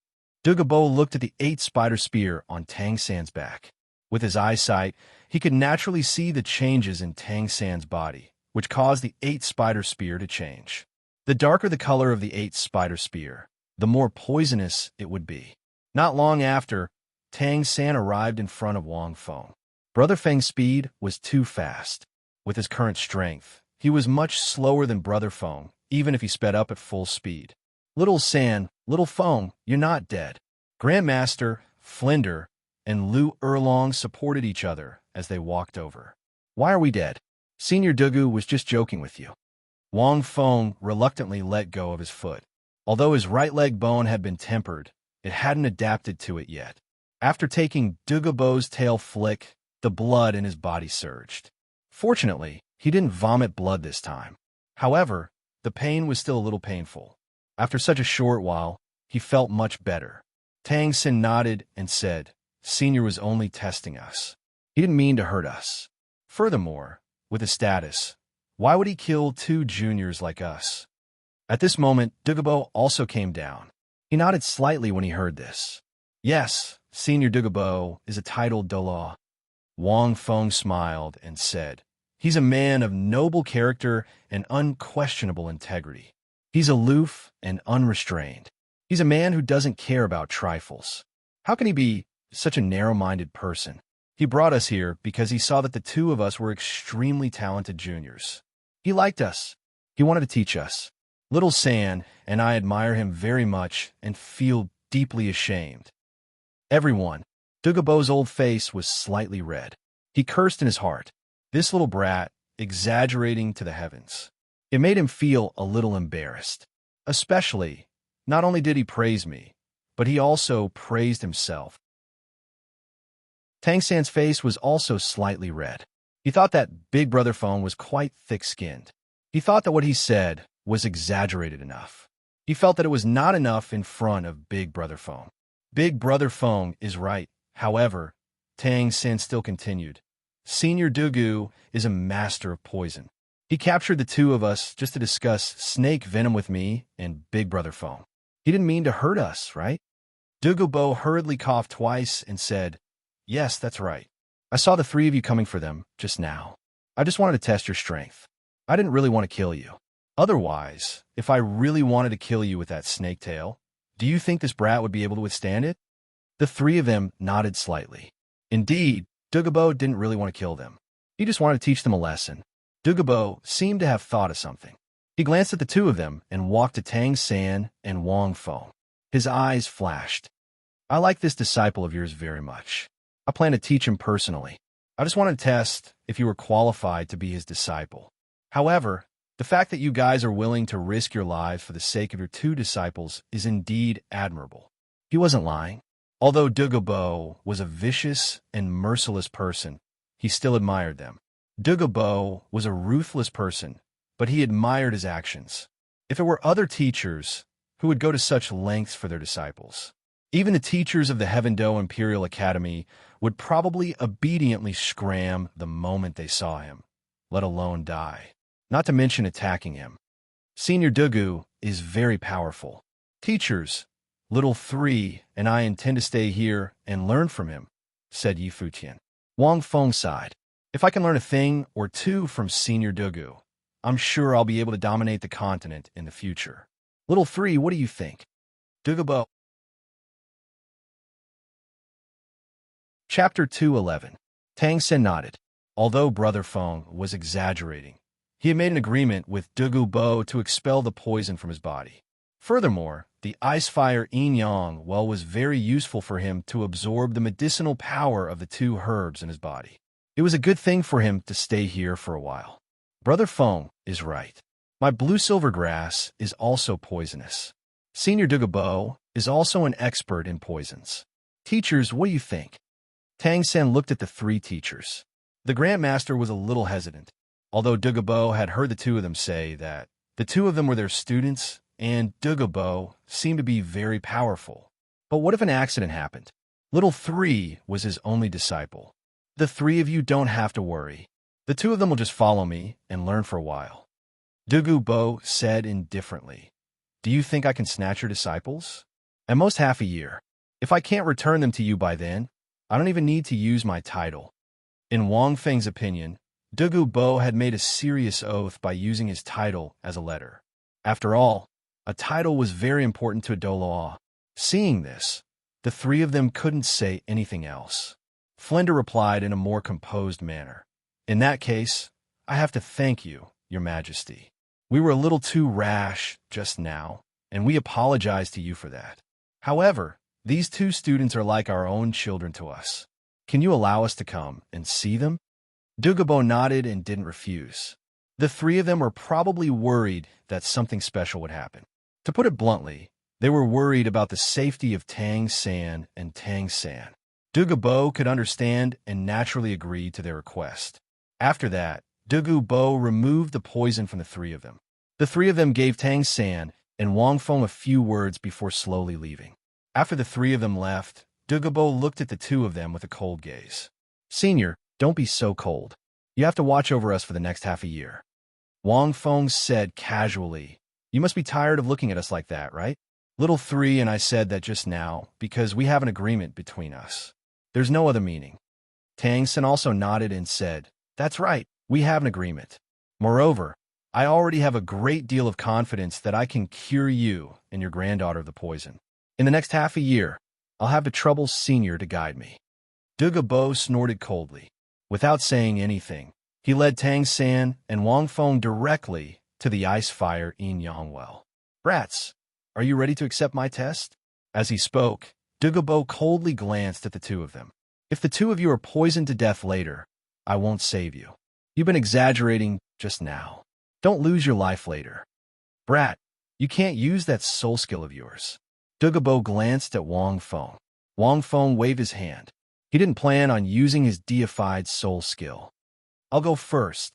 Douluo looked at the 8-spider spear on Tang San's back. With his eyesight, he could naturally see the changes in Tang San's body, which caused the 8-spider spear to change. The darker the color of the 8-spider spear, the more poisonous it would be. Not long after, Tang San arrived in front of Wang Feng. Brother Feng's speed was too fast. With his current strength, he was much slower than Brother Feng, even if he sped up at full speed. Little San, Little Feng, you're not dead. Grandmaster, Flinder, and Lu Erlong supported each other as they walked over. Why are we dead? Senior Douluo was just joking with you. Wang Feng reluctantly let go of his foot. Although his right leg bone had been tempered, it hadn't adapted to it yet. After taking Douluo's tail flick, the blood in his body surged. Fortunately, he didn't vomit blood this time. However, the pain was still a little painful. After such a short while, he felt much better. Tang Sin nodded and said, Senior was only testing us. He didn't mean to hurt us. Furthermore, with his status, why would he kill two juniors like us? At this moment, Douluo also came down. He nodded slightly when he heard this. Yes, Senior Douluo is a titled Douluo. Wang Feng smiled and said, He's a man of noble character and unquestionable integrity. He's aloof and unrestrained. He's a man who doesn't care about trifles. How can he be such a narrow-minded person? He brought us here because he saw that the two of us were extremely talented juniors. He liked us. He wanted to teach us. Little San and I admire him very much and feel deeply ashamed. Everyone. Douluo's old face was slightly red. He cursed in his heart. This little brat, exaggerating to the heavens. It made him feel a little embarrassed. Especially, not only did he praise me, but he also praised himself. Tang San's face was also slightly red. He thought that Big Brother Feng was quite thick-skinned. He thought that what he said was exaggerated enough. He felt that it was not enough in front of Big Brother Feng. Big Brother Feng is right. However, Tang San still continued. Senior Douluo is a master of poison. He captured the two of us just to discuss snake venom with me and Big Brother Feng. He didn't mean to hurt us, right? Douluo hurriedly coughed twice and said, Yes, that's right. I saw the three of you coming for them just now. I just wanted to test your strength. I didn't really want to kill you. Otherwise, if I really wanted to kill you with that snake tail, do you think this brat would be able to withstand it? The three of them nodded slightly. Indeed, Douluo didn't really want to kill them. He just wanted to teach them a lesson. Douluo seemed to have thought of something. He glanced at the two of them and walked to Tang San and Wang Feng. His eyes flashed. I like this disciple of yours very much. I plan to teach him personally. I just wanted to test if you were qualified to be his disciple. However, the fact that you guys are willing to risk your lives for the sake of your two disciples is indeed admirable. He wasn't lying. Although Douluo was a vicious and merciless person, he still admired them. Douluo was a ruthless person, but he admired his actions. If it were other teachers who would go to such lengths for their disciples, even the teachers of the Heaven-Do Imperial Academy would probably obediently scram the moment they saw him, let alone die, not to mention attacking him. Senior Douluo is very powerful. Teachers, Little 3 and I intend to stay here and learn from him, said Yi Futian. Wang Feng sighed. If I can learn a thing or two from Senior Douluo, I'm sure I'll be able to dominate the continent in the future. Little 3, what do you think? Douluo. Chapter 211. Tang Sen nodded. Although Brother Feng was exaggerating, he had made an agreement with Douluo to expel the poison from his body. Furthermore, the ice-fire yin-yang well was very useful for him to absorb the medicinal power of the two herbs in his body. It was a good thing for him to stay here for a while. Brother Feng is right. My blue-silver grass is also poisonous. Senior Douluo is also an expert in poisons. Teachers, what do you think? Tang Sen looked at the three teachers. The Grandmaster was a little hesitant, although Douluo had heard the two of them say that the two of them were their students, and Douluo seemed to be very powerful. But what if an accident happened? Little 3 was his only disciple. The three of you don't have to worry. The two of them will just follow me and learn for a while. Douluo said indifferently, Do you think I can snatch your disciples? At most half a year. If I can't return them to you by then, I don't even need to use my title. In Wang Feng's opinion, Douluo had made a serious oath by using his title as a letter. After all, a title was very important to a Douluo. Seeing this, the three of them couldn't say anything else. Flender replied in a more composed manner. In that case, I have to thank you, Your Majesty. We were a little too rash just now, and we apologize to you for that. However, these two students are like our own children to us. Can you allow us to come and see them? Douluo nodded and didn't refuse. The three of them were probably worried that something special would happen. To put it bluntly, they were worried about the safety of Tang San and Tang San. Douluo could understand and naturally agreed to their request. After that, Douluo removed the poison from the three of them. The three of them gave Tang San and Wang Feng a few words before slowly leaving. After the three of them left, Douluo looked at the two of them with a cold gaze. Senior, don't be so cold. You have to watch over us for the next half a year. Wang Feng said casually. You must be tired of looking at us like that, right? Little three and I said that just now because we have an agreement between us. There's no other meaning. Tang San also nodded and said, That's right, we have an agreement. Moreover, I already have a great deal of confidence that I can cure you and your granddaughter of the poison. In the next half a year, I'll have the Trouble Senior to guide me. Douluo snorted coldly. Without saying anything, he led Tang San and Wang Feng directly to the ice fire Yin Yang well. Brats, are you ready to accept my test? As he spoke, Douluo coldly glanced at the two of them. If the two of you are poisoned to death later, I won't save you. You've been exaggerating just now. Don't lose your life later. Brat, you can't use that soul skill of yours. Douluo glanced at Wang Feng. Wang Feng waved his hand. He didn't plan on using his deified soul skill. I'll go first.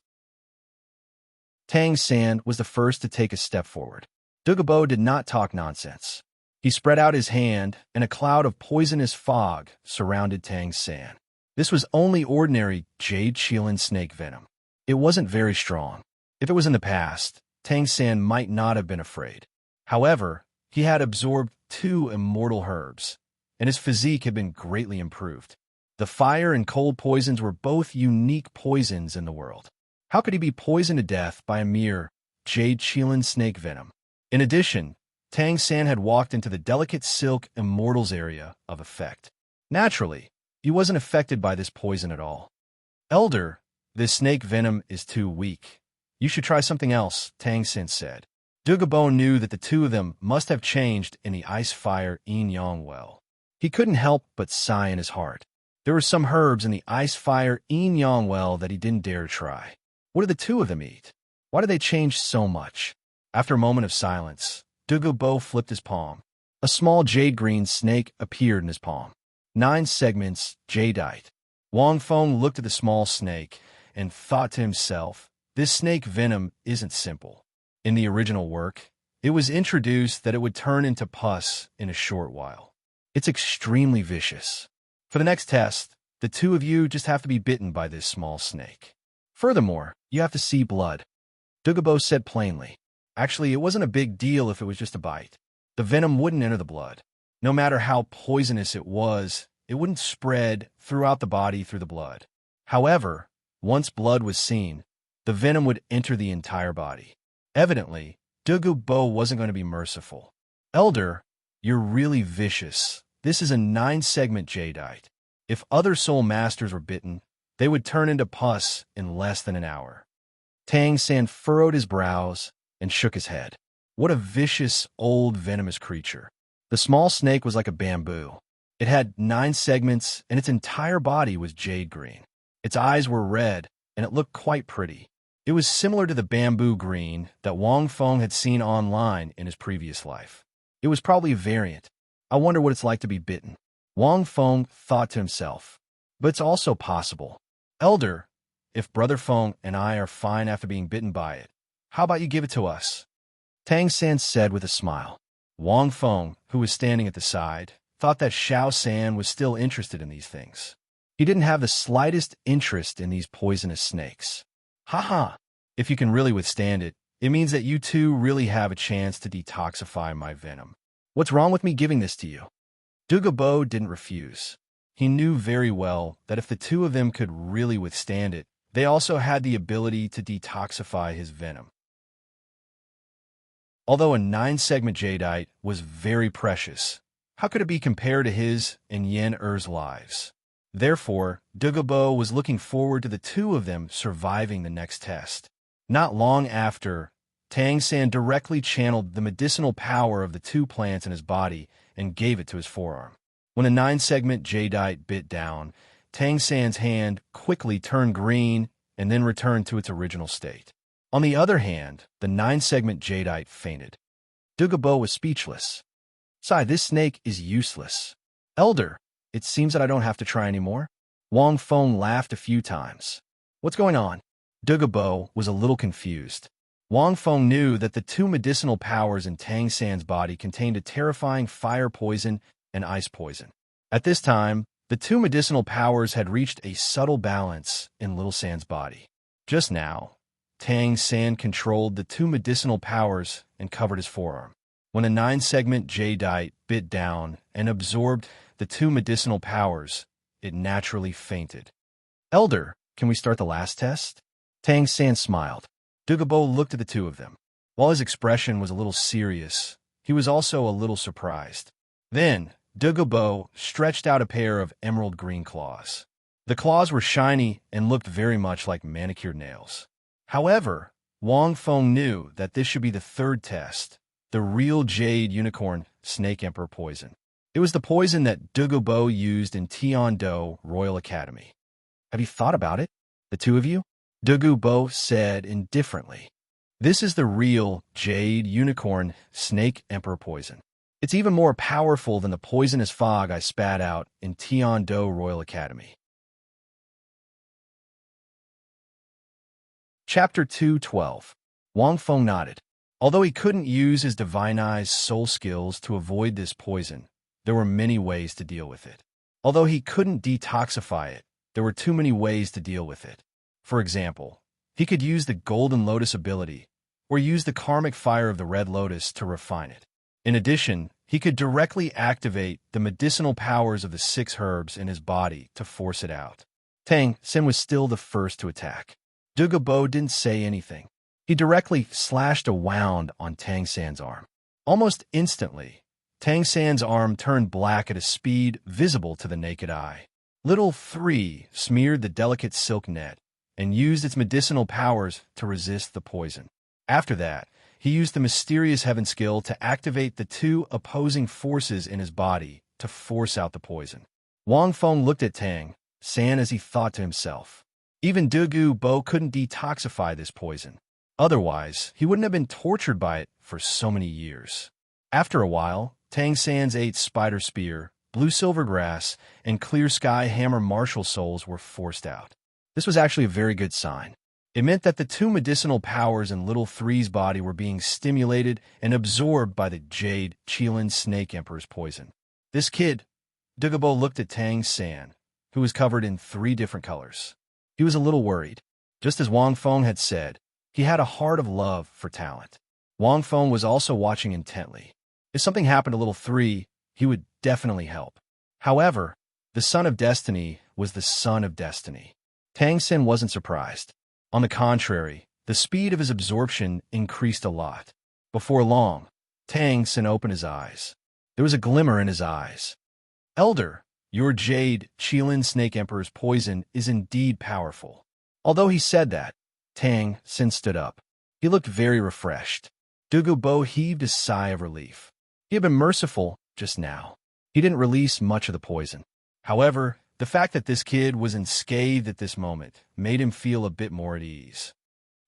Tang San was the first to take a step forward. Douluo did not talk nonsense. He spread out his hand, and a cloud of poisonous fog surrounded Tang San. This was only ordinary jade qilin snake venom. It wasn't very strong. If it was in the past, Tang San might not have been afraid. However, he had absorbed 2 immortal herbs, and his physique had been greatly improved. The fire and cold poisons were both unique poisons in the world. How could he be poisoned to death by a mere jade qilin snake venom? In addition, Tang San had walked into the delicate silk immortals area of effect. Naturally, he wasn't affected by this poison at all. Elder, this snake venom is too weak. You should try something else, Tang San said. Douluo knew that the two of them must have changed in the ice fire Yin Yang well. He couldn't help but sigh in his heart. There were some herbs in the ice fire Yin Yang well that he didn't dare try. What did the two of them eat? Why did they change so much? After a moment of silence, Douluo flipped his palm. A small jade-green snake appeared in his palm. 9 segments, jadeite. Wang Feng looked at the small snake and thought to himself, this snake venom isn't simple. In the original work, it was introduced that it would turn into pus in a short while. It's extremely vicious. For the next test, the two of you just have to be bitten by this small snake. Furthermore, you have to see blood. Douluo said plainly. Actually, it wasn't a big deal if it was just a bite. The venom wouldn't enter the blood. No matter how poisonous it wouldn't spread throughout the body through the blood. However, once blood was seen, the venom would enter the entire body. Evidently, Douluo wasn't going to be merciful. Elder, you're really vicious. This is a 9-segment jadeite. If other soul masters were bitten, they would turn into pus in less than an hour. Tang San furrowed his brows and shook his head. What a vicious, old, venomous creature. The small snake was like a bamboo. It had 9 segments, and its entire body was jade green. Its eyes were red, and it looked quite pretty. It was similar to the bamboo green that Wang Feng had seen online in his previous life. It was probably a variant. I wonder what it's like to be bitten. Wang Feng thought to himself. But it's also possible. Elder, if Brother Feng and I are fine after being bitten by it, how about you give it to us? Tang San said with a smile. Wang Feng, who was standing at the side, thought that Xiao San was still interested in these things. He didn't have the slightest interest in these poisonous snakes. Haha, if you can really withstand it, it means that you two really have a chance to detoxify my venom. What's wrong with me giving this to you? Douluo didn't refuse. He knew very well that if the two of them could really withstand it, they also had the ability to detoxify his venom. Although a 9-segment jadeite was very precious, how could it be compared to his and Yen Er's lives? Therefore, Douluo was looking forward to the two of them surviving the next test. Not long after, Tang San directly channeled the medicinal power of the 2 plants in his body and gave it to his forearm. When the 9-segment jadeite bit down, Tang San's hand quickly turned green and then returned to its original state. On the other hand, the 9-segment jadeite fainted. Douluo was speechless. Sai, this snake is useless. Elder, it seems that I don't have to try anymore. Wang Feng laughed a few times. What's going on? Douluo was a little confused. Wang Feng knew that the two medicinal powers in Tang San's body contained a terrifying fire poison and ice poison. At this time, the two medicinal powers had reached a subtle balance in Little San's body. Just now, Tang San controlled the two medicinal powers and covered his forearm. When a 9-segment jadeite bit down and absorbed the two medicinal powers, it naturally fainted. Elder, can we start the last test? Tang San smiled. Douluo looked at the two of them. While his expression was a little serious, he was also a little surprised. Then, Douluo stretched out a pair of emerald green claws. The claws were shiny and looked very much like manicured nails. However, Wang Feng knew that this should be the third test, the real jade unicorn snake emperor poison. It was the poison that Douluo used in Tiando Royal Academy. Have you thought about it, the two of you? Douluo said indifferently. This is the real jade unicorn snake emperor poison. It's even more powerful than the poisonous fog I spat out in Tiando Royal Academy. Chapter 2:12. Wang Feng nodded. Although he couldn't use his divinized soul skills to avoid this poison, there were many ways to deal with it. Although he couldn't detoxify it, there were too many ways to deal with it. For example, he could use the Golden Lotus ability, or use the karmic fire of the Red Lotus to refine it. In addition, he could directly activate the medicinal powers of the 6 herbs in his body to force it out. Tang San was still the first to attack. Douluo didn't say anything. He directly slashed a wound on Tang San's arm. Almost instantly, Tang San's arm turned black at a speed visible to the naked eye. Little 3 smeared the delicate silk net and used its medicinal powers to resist the poison. After that, he used the mysterious heaven skill to activate the 2 opposing forces in his body to force out the poison. Wang Feng looked at Tang San as he thought to himself. Even Douluo couldn't detoxify this poison. Otherwise, he wouldn't have been tortured by it for so many years. After a while, Tang San's 8 spider spear, blue silver grass, and clear sky hammer martial souls were forced out. This was actually a very good sign. It meant that the 2 medicinal powers in Little 3's body were being stimulated and absorbed by the Jade Qilin Snake Emperor's poison. This kid, Douluo looked at Tang San, who was covered in 3 different colors. He was a little worried. Just as Wang Feng had said, he had a heart of love for talent. Wang Feng was also watching intently. If something happened to Little 3, he would definitely help. However, the Son of Destiny was the Son of Destiny. Tang San wasn't surprised. On the contrary, the speed of his absorption increased a lot. Before long, Tang San opened his eyes. There was a glimmer in his eyes. Elder, your Jade Qilin Snake Emperor's poison is indeed powerful. Although he said that, Tang San stood up. He looked very refreshed. Douluo heaved a sigh of relief. He had been merciful just now. He didn't release much of the poison. However, the fact that this kid was unscathed at this moment made him feel a bit more at ease.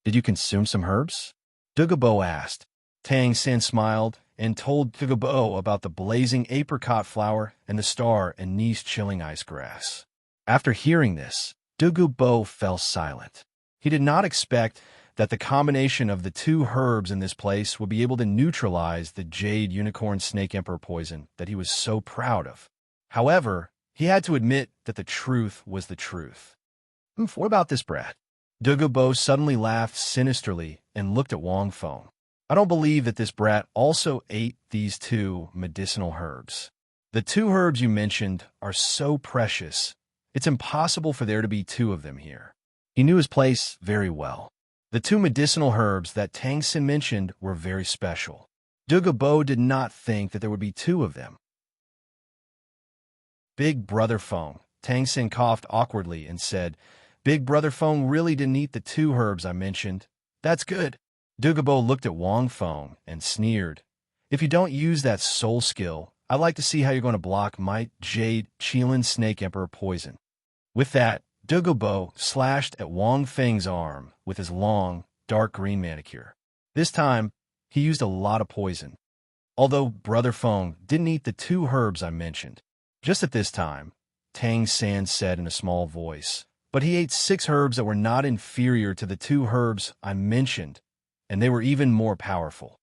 Did you consume some herbs? Douluo asked. Tang San smiled and told Douluo about the blazing apricot flower and the star anise chilling ice grass. After hearing this, Douluo fell silent. He did not expect that the combination of the 2 herbs in this place would be able to neutralize the Jade Unicorn Snake Emperor poison that he was so proud of. However, he had to admit that the truth was the truth. What about this brat? Douluo suddenly laughed sinisterly and looked at Wang Feng. I don't believe that this brat also ate these 2 medicinal herbs. The 2 herbs you mentioned are so precious, it's impossible for there to be 2 of them here. He knew his place very well. The 2 medicinal herbs that Tang San mentioned were very special. Douluo did not think that there would be 2 of them. Big Brother Feng, Tang San coughed awkwardly and said, Big Brother Feng really didn't eat the 2 herbs I mentioned. That's good. Douluo looked at Wang Feng and sneered. If you don't use that soul skill, I'd like to see how you're going to block my Jade Qilin Snake Emperor poison. With that, Douluo slashed at Wang Feng's arm with his long, dark green manicure. This time, he used a lot of poison. Although Brother Feng didn't eat the 2 herbs I mentioned. Just at this time, Tang San said in a small voice, but he ate 6 herbs that were not inferior to the 2 herbs I mentioned, and they were even more powerful.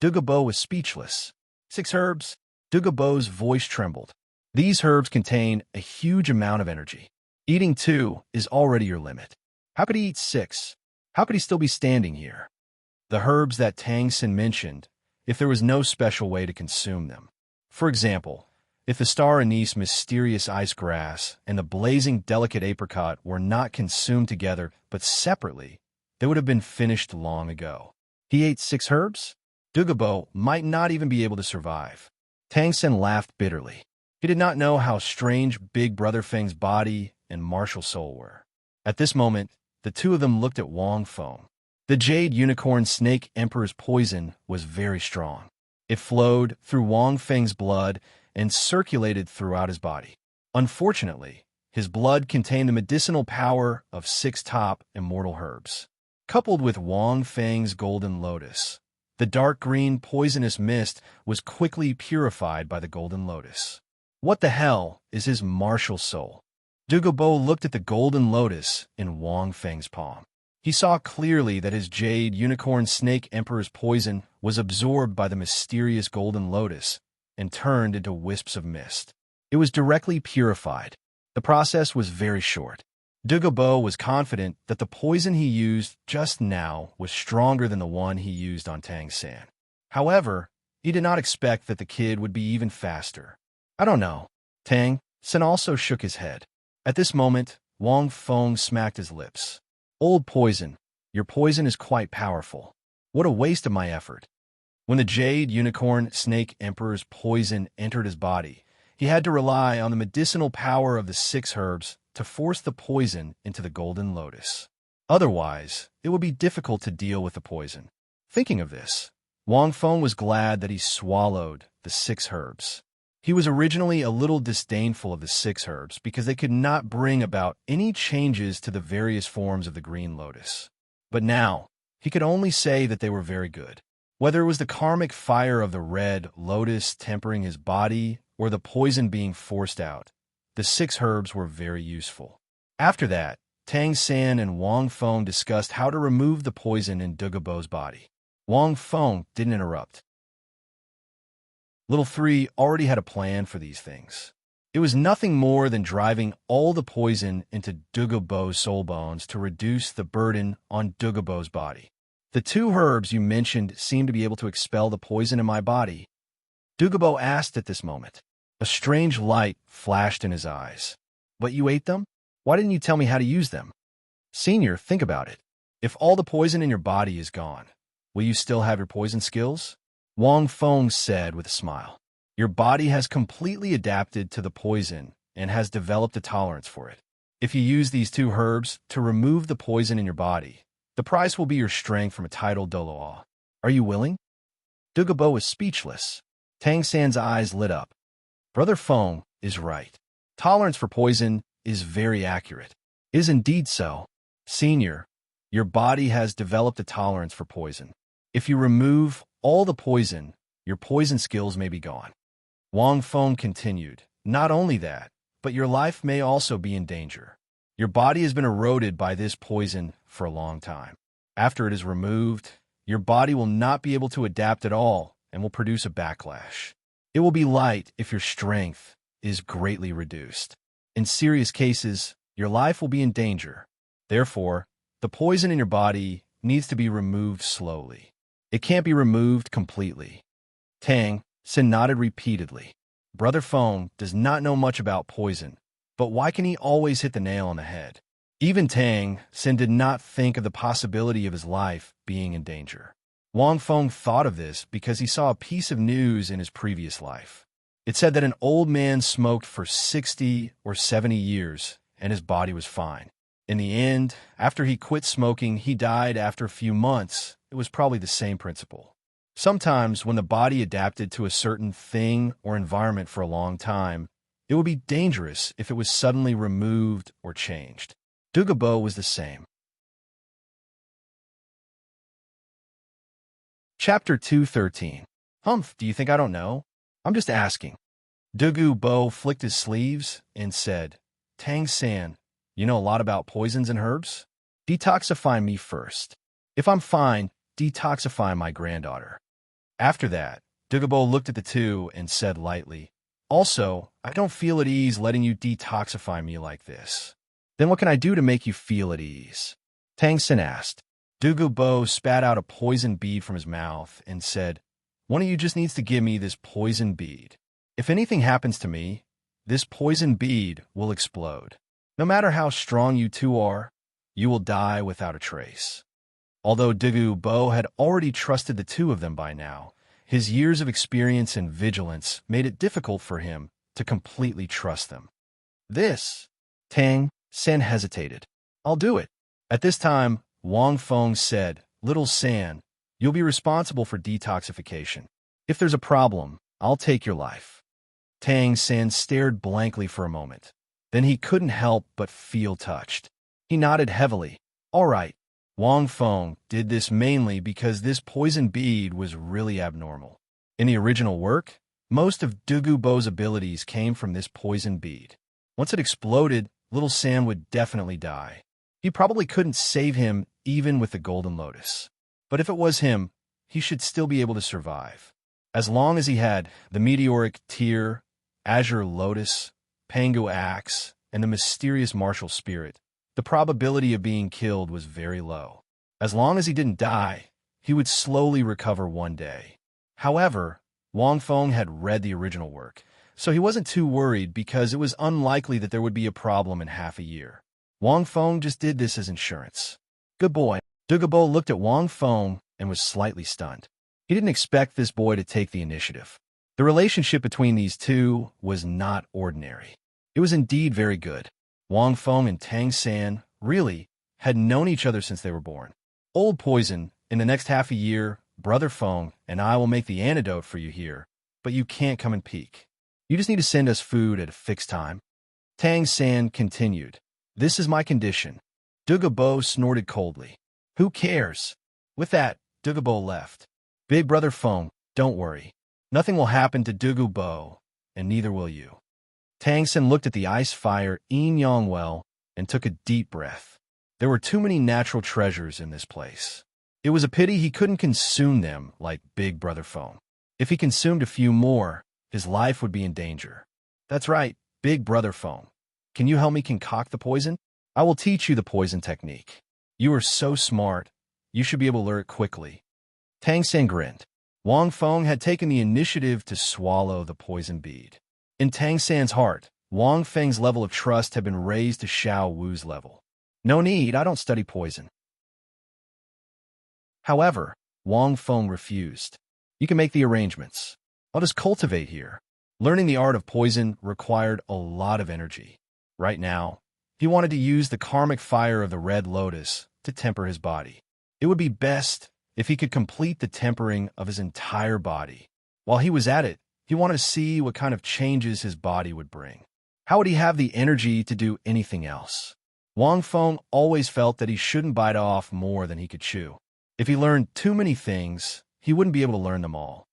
Douluo was speechless. 6 herbs? Douluo's voice trembled. These herbs contain a huge amount of energy. Eating 2 is already your limit. How could he eat 6? How could he still be standing here? The herbs that Tang Xin mentioned, if there was no special way to consume them. For example, if the star anise mysterious ice grass and the blazing delicate apricot were not consumed together but separately, they would have been finished long ago. He ate 6 herbs? Douluo might not even be able to survive. Tang Xin laughed bitterly. He did not know how strange Big Brother Feng's body and martial soul were. At this moment, the two of them looked at Wang Feng. The Jade Unicorn Snake Emperor's poison was very strong. It flowed through Wang Feng's blood and circulated throughout his body. Unfortunately, his blood contained the medicinal power of 6 top immortal herbs. Coupled with Wang Feng's golden lotus, the dark green poisonous mist was quickly purified by the golden lotus. What the hell is his martial soul? Douluo looked at the golden lotus in Wang Feng's palm. He saw clearly that his Jade Unicorn Snake Emperor's poison was absorbed by the mysterious golden lotus and turned into wisps of mist. It was directly purified. The process was very short. Douluo was confident that the poison he used just now was stronger than the one he used on Tang Xin. However, he did not expect that the kid would be even faster. I don't know. Tang Xin also shook his head. At this moment, Wang Feng smacked his lips. Old poison, your poison is quite powerful. What a waste of my effort. When the Jade Unicorn Snake Emperor's poison entered his body, he had to rely on the medicinal power of the 6 herbs to force the poison into the golden lotus. Otherwise, it would be difficult to deal with the poison. Thinking of this, Wang Feng was glad that he swallowed the 6 herbs. He was originally a little disdainful of the 6 herbs because they could not bring about any changes to the various forms of the green lotus. But now, he could only say that they were very good. Whether it was the karmic fire of the red lotus tempering his body or the poison being forced out, the 6 herbs were very useful. After that, Tang Xin and Wang Feng discussed how to remove the poison in Douluo's body. Wang Feng didn't interrupt. Little 3 already had a plan for these things. It was nothing more than driving all the poison into Douluo's soul bones to reduce the burden on Douluo's body. The 2 herbs you mentioned seem to be able to expel the poison in my body. Douluo asked at this moment. A strange light flashed in his eyes. But you ate them? Why didn't you tell me how to use them? Senior, think about it. If all the poison in your body is gone, will you still have your poison skills? Wang Feng said with a smile. Your body has completely adapted to the poison and has developed a tolerance for it. If you use these 2 herbs to remove the poison in your body, the price will be your strength from a titled Douluo. Are you willing? Douluo was speechless. Tang Xin's eyes lit up. Brother Feng is right. Tolerance for poison is very accurate. It is indeed so. Senior, your body has developed a tolerance for poison. If you remove all the poison, your poison skills may be gone. Wang Feng continued, not only that, but your life may also be in danger. Your body has been eroded by this poison for a long time. After it is removed, your body will not be able to adapt at all and will produce a backlash. It will be light if your strength is greatly reduced. In serious cases, your life will be in danger. Therefore, the poison in your body needs to be removed slowly. It can't be removed completely. Tang Xin nodded repeatedly. Brother Feng does not know much about poison, but why can he always hit the nail on the head? Even Tang Xin did not think of the possibility of his life being in danger. Wang Feng thought of this because he saw a piece of news in his previous life. It said that an old man smoked for 60 or 70 years and his body was fine. In the end, after he quit smoking, he died after a few months. It was probably the same principle. Sometimes when the body adapted to a certain thing or environment for a long time, it would be dangerous if it was suddenly removed or changed. Douluo was the same. Chapter 213. Humph, do you think I don't know? I'm just asking. Douluo flicked his sleeves and said, Tang San, you know a lot about poisons and herbs? Detoxify me first. If I'm fine, detoxify my granddaughter. After that, Douluo looked at the two and said lightly, also, I don't feel at ease letting you detoxify me like this. Then what can I do to make you feel at ease? Tang Xin asked. Douluo spat out a poison bead from his mouth and said, one of you just needs to give me this poison bead. If anything happens to me, this poison bead will explode. No matter how strong you two are, you will die without a trace. Although Douluo had already trusted the two of them by now, his years of experience and vigilance made it difficult for him to completely trust them. This, Tang Xin hesitated. I'll do it. At this time, Wang Feng said, Little San, you'll be responsible for detoxification. If there's a problem, I'll take your life. Tang Xin stared blankly for a moment. Then he couldn't help but feel touched. He nodded heavily. All right. Wang Feng did this mainly because this poison bead was really abnormal. In the original work, most of Douluo's abilities came from this poison bead. Once it exploded, little Sam would definitely die. He probably couldn't save him even with the Golden Lotus. But if it was him, he should still be able to survive. As long as he had the meteoric tear, azure lotus, Pangu axe, and the mysterious martial spirit, the probability of being killed was very low. As long as he didn't die, he would slowly recover one day. However, Wang Feng had read the original work, so he wasn't too worried because it was unlikely that there would be a problem in half a year. Wang Feng just did this as insurance. Good boy. Douluo looked at Wang Feng and was slightly stunned. He didn't expect this boy to take the initiative. The relationship between these two was not ordinary. It was indeed very good. Wang Feng and Tang San, really, had known each other since they were born. Old Poison, in the next half a year, Brother Feng and I will make the antidote for you here, but you can't come and peek. You just need to send us food at a fixed time. Tang San continued. This is my condition. Douluo snorted coldly. Who cares? With that, Douluo left. Big Brother Feng, don't worry. Nothing will happen to Douluo, and neither will you. Tang San looked at the ice fire yin yang well and took a deep breath. There were too many natural treasures in this place. It was a pity he couldn't consume them like Big Brother Feng. If he consumed a few more, his life would be in danger. That's right, Big Brother Feng. Can you help me concoct the poison? I will teach you the poison technique. You are so smart, you should be able to learn it quickly. Tang San grinned. Wang Feng had taken the initiative to swallow the poison bead. In Tang San's heart, Wang Feng's level of trust had been raised to Xiao Wu's level. No need, I don't study poison. However, Wang Feng refused. You can make the arrangements. I'll just cultivate here. Learning the art of poison required a lot of energy. Right now, he wanted to use the karmic fire of the Red Lotus to temper his body. It would be best if he could complete the tempering of his entire body. While he was at it, he wanted to see what kind of changes his body would bring. How would he have the energy to do anything else? Wang Feng always felt that he shouldn't bite off more than he could chew. If he learned too many things, he wouldn't be able to learn them all.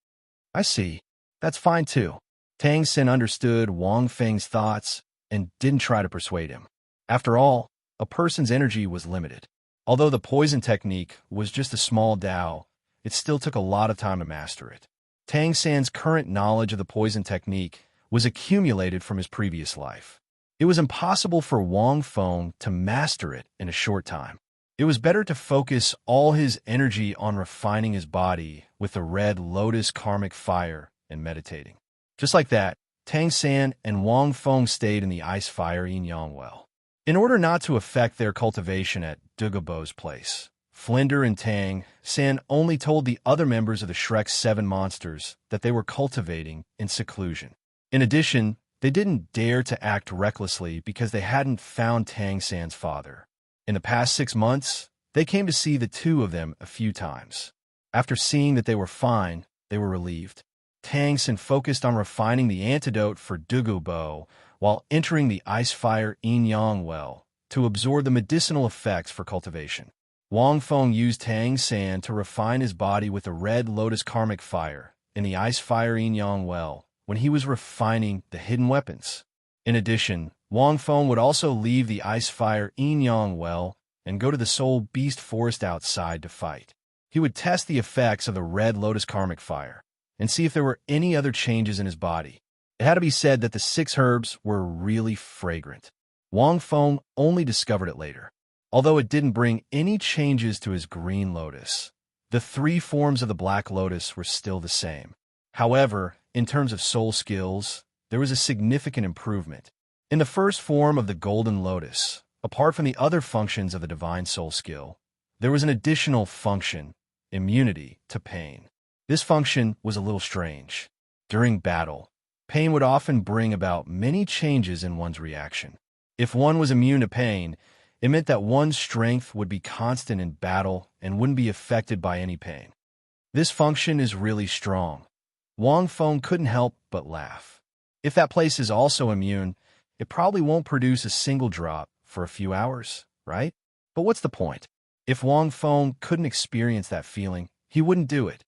I see. That's fine too. Tang Xin understood Wang Feng's thoughts and didn't try to persuade him. After all, a person's energy was limited. Although the poison technique was just a small Dao, it still took a lot of time to master it. Tang San's current knowledge of the poison technique was accumulated from his previous life. It was impossible for Wang Feng to master it in a short time. It was better to focus all his energy on refining his body with the Red Lotus karmic fire and meditating. Just like that, Tang San and Wang Feng stayed in the ice fire yin-yang well. In order not to affect their cultivation at Douluo's place, Flinder and Tang San only told the other members of the Shrek's 7 monsters that they were cultivating in seclusion. In addition, they didn't dare to act recklessly because they hadn't found Tang San's father. In the past 6 months, they came to see the two of them a few times. After seeing that they were fine, they were relieved. Tang San focused on refining the antidote for Douluo while entering the ice fire yin-yang well to absorb the medicinal effects for cultivation. Wang Feng used Tang San to refine his body with the Red Lotus karmic fire in the ice fire yin-yang well when he was refining the hidden weapons. In addition, Wang Feng would also leave the ice fire yin-yang well and go to the Soul Beast Forest outside to fight. he would test the effects of the red lotus karmic fire and see if there were any other changes in his body. It had to be said that the 6 herbs were really fragrant. Wang Feng only discovered it later. Although it didn't bring any changes to his green lotus, the 3 forms of the black lotus were still the same. However, in terms of soul skills, there was a significant improvement. In the first form of the golden lotus, apart from the other functions of the divine soul skill, there was an additional function, immunity to pain. This function was a little strange. During battle, pain would often bring about many changes in one's reaction. If one was immune to pain, it meant that one's strength would be constant in battle and wouldn't be affected by any pain. This function is really strong. Wang Feng couldn't help but laugh. If that place is also immune, it probably won't produce a single drop for a few hours, right? But what's the point? If Wang Feng couldn't experience that feeling, he wouldn't do it.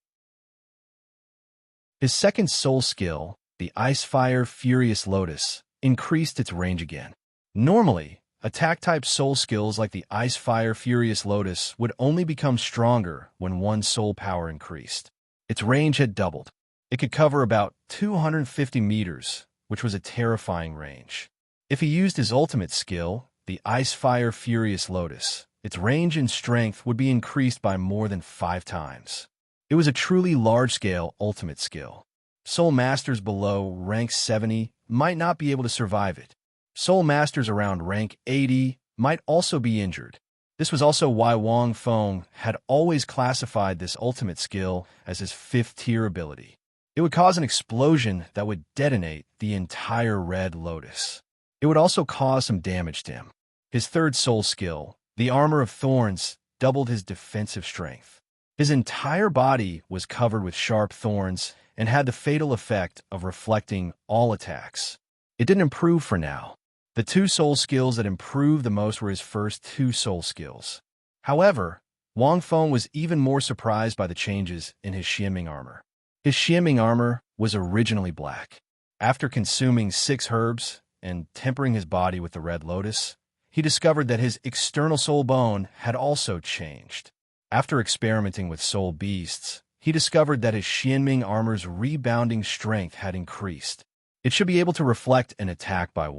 His second soul skill, the Ice-Fire Furious Lotus, increased its range again. Normally, attack-type soul skills like the Ice-Fire Furious Lotus would only become stronger when one's soul power increased. Its range had doubled. It could cover about 250 meters, which was a terrifying range. If he used his ultimate skill, the Ice-Fire Furious Lotus, its range and strength would be increased by more than 5 times. It was a truly large-scale ultimate skill. Soul Masters below rank 70 might not be able to survive it. Soul Masters around rank 80 might also be injured. This was also why Wang Feng had always classified this ultimate skill as his 5th-tier ability. It would cause an explosion that would detonate the entire red lotus. It would also cause some damage to him. His 3rd soul skill, the Armor of Thorns, doubled his defensive strength. His entire body was covered with sharp thorns and had the fatal effect of reflecting all attacks. It didn't improve for now. The 2 soul skills that improved the most were his first 2 soul skills. However, Wang Feng was even more surprised by the changes in his Xianming armor. His Xianming armor was originally black. After consuming 6 herbs and tempering his body with the red lotus, he discovered that his external soul bone had also changed. After experimenting with soul beasts, he discovered that his Xianming armor's rebounding strength had increased. It should be able to reflect an attack by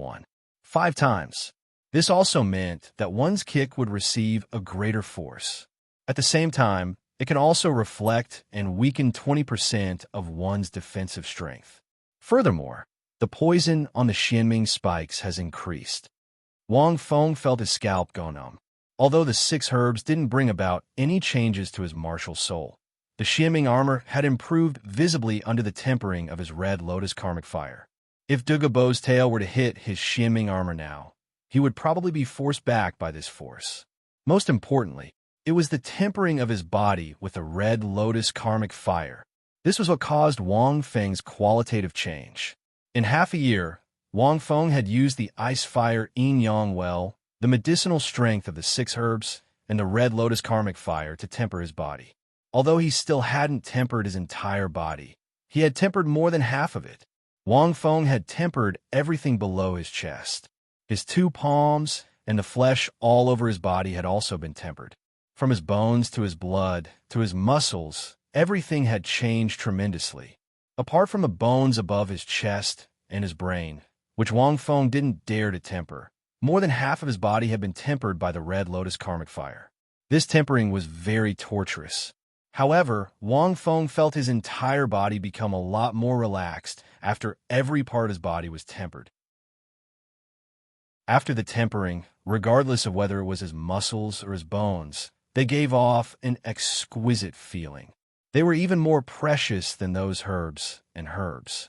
5 times. This also meant that one's kick would receive a greater force. At the same time, it can also reflect and weaken 20% of one's defensive strength. Furthermore, the poison on the Xianming spikes has increased. Wang Feng felt his scalp go numb. Although the 6 herbs didn't bring about any changes to his martial soul, the Xianming armor had improved visibly under the tempering of his red lotus karmic fire. If Douluo's tail were to hit his Xianming armor now, he would probably be forced back by this force. Most importantly, it was the tempering of his body with the red lotus karmic fire. This was what caused Wang Feng's qualitative change. In half a year, Wang Feng had used the Ice-Fire Yin-Yang Well, the medicinal strength of the 6 herbs, and the red lotus karmic fire to temper his body. Although he still hadn't tempered his entire body, he had tempered more than half of it. Wang Feng had tempered everything below his chest. His 2 palms and the flesh all over his body had also been tempered. From his bones to his blood to his muscles, everything had changed tremendously. Apart from the bones above his chest and his brain, which Wang Feng didn't dare to temper, more than half of his body had been tempered by the red lotus karmic fire. This tempering was very torturous. However, Wang Feng felt his entire body become a lot more relaxed after every part of his body was tempered. After the tempering, regardless of whether it was his muscles or his bones, they gave off an exquisite feeling. They were even more precious than those herbs and herbs.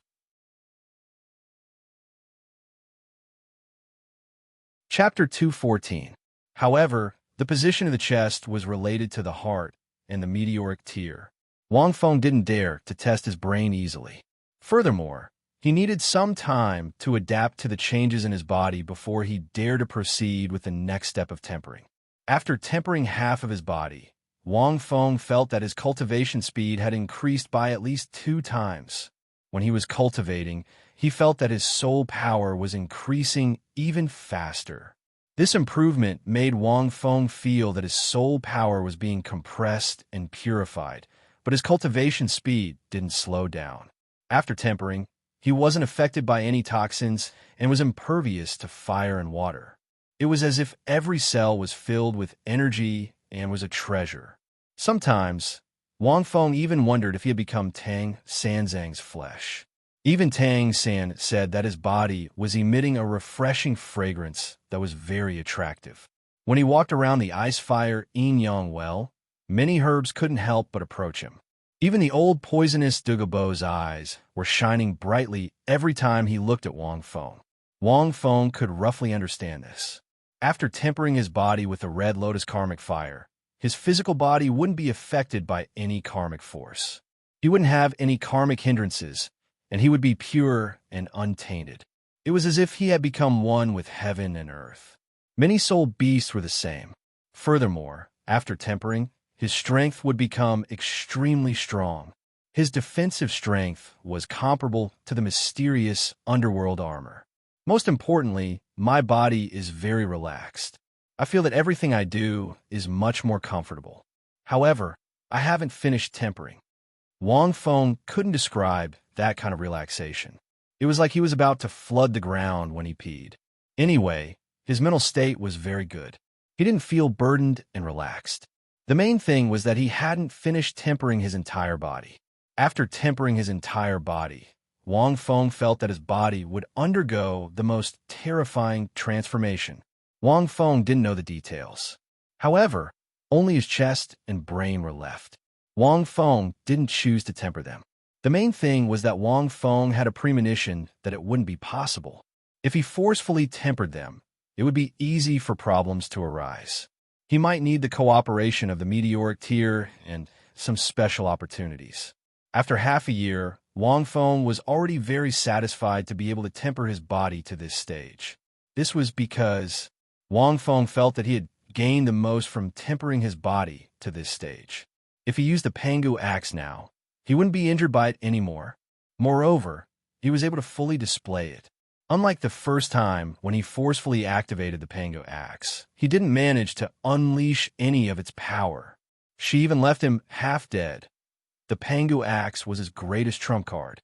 Chapter 214. However, the position of the chest was related to the heart and the meteoric tear. Wang Feng didn't dare to test his brain easily. Furthermore, he needed some time to adapt to the changes in his body before he dared to proceed with the next step of tempering. After tempering half of his body, Wang Feng felt that his cultivation speed had increased by at least 2 times. When he was cultivating, he felt that his soul power was increasing even faster. This improvement made Wang Feng feel that his soul power was being compressed and purified, but his cultivation speed didn't slow down. After tempering, he wasn't affected by any toxins and was impervious to fire and water. It was as if every cell was filled with energy and was a treasure. Sometimes, Wang Feng even wondered if he had become Tang Sanzang's flesh. Even Tang San said that his body was emitting a refreshing fragrance that was very attractive. When he walked around the ice fire yin yang well, many herbs couldn't help but approach him. Even the old poisonous Douluo's eyes were shining brightly every time he looked at Wang Feng. Wang Feng could roughly understand this. After tempering his body with the red lotus karmic fire, his physical body wouldn't be affected by any karmic force. He wouldn't have any karmic hindrances, and he would be pure and untainted. It was as if he had become one with heaven and earth. Many soul beasts were the same. Furthermore, after tempering, his strength would become extremely strong. His defensive strength was comparable to the mysterious underworld armor. Most importantly, my body is very relaxed. I feel that everything I do is much more comfortable. However, I haven't finished tempering. Wang Feng couldn't describe that kind of relaxation. It was like he was about to flood the ground when he peed. Anyway, his mental state was very good. He didn't feel burdened and relaxed. The main thing was that he hadn't finished tempering his entire body. After tempering his entire body, Wang Feng felt that his body would undergo the most terrifying transformation. Wang Feng didn't know the details. However, only his chest and brain were left. Wang Feng didn't choose to temper them. The main thing was that Wang Feng had a premonition that it wouldn't be possible. If he forcefully tempered them, it would be easy for problems to arise. He might need the cooperation of the meteoric tier and some special opportunities. After half a year, Wang Feng was already very satisfied to be able to temper his body to this stage. This was because Wang Feng felt that he had gained the most from tempering his body to this stage. If he used the Pangu axe now, he wouldn't be injured by it anymore. Moreover, he was able to fully display it. Unlike the first time when he forcefully activated the Pangu axe, he didn't manage to unleash any of its power. She even left him half dead. The Pangu axe was his greatest trump card.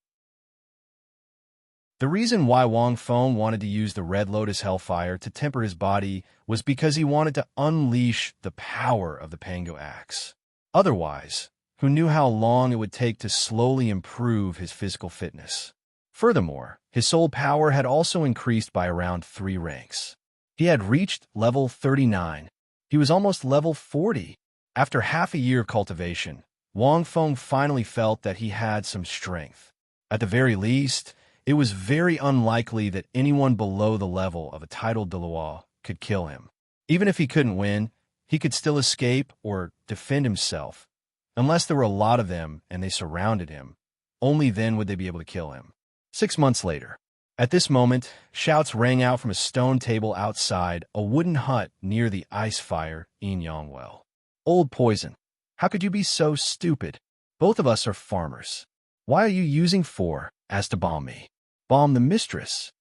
The reason why Wang Feng wanted to use the Red Lotus Hellfire to temper his body was because he wanted to unleash the power of the Pangu axe. Otherwise, who knew how long it would take to slowly improve his physical fitness? Furthermore, his soul power had also increased by around 3 ranks. He had reached level 39. He was almost level 40. After half a year of cultivation, Wang Feng finally felt that he had some strength. At the very least, it was very unlikely that anyone below the level of a titled Dalu could kill him. Even if he couldn't win, he could still escape or defend himself. Unless there were a lot of them and they surrounded him, only then would they be able to kill him. 6 months later. At this moment, shouts rang out from a stone table outside a wooden hut near the ice fire yin-yang well. Old poison. How could you be so stupid? Both of us are farmers. Why are you using 4 as to bomb me? Bomb the mistress.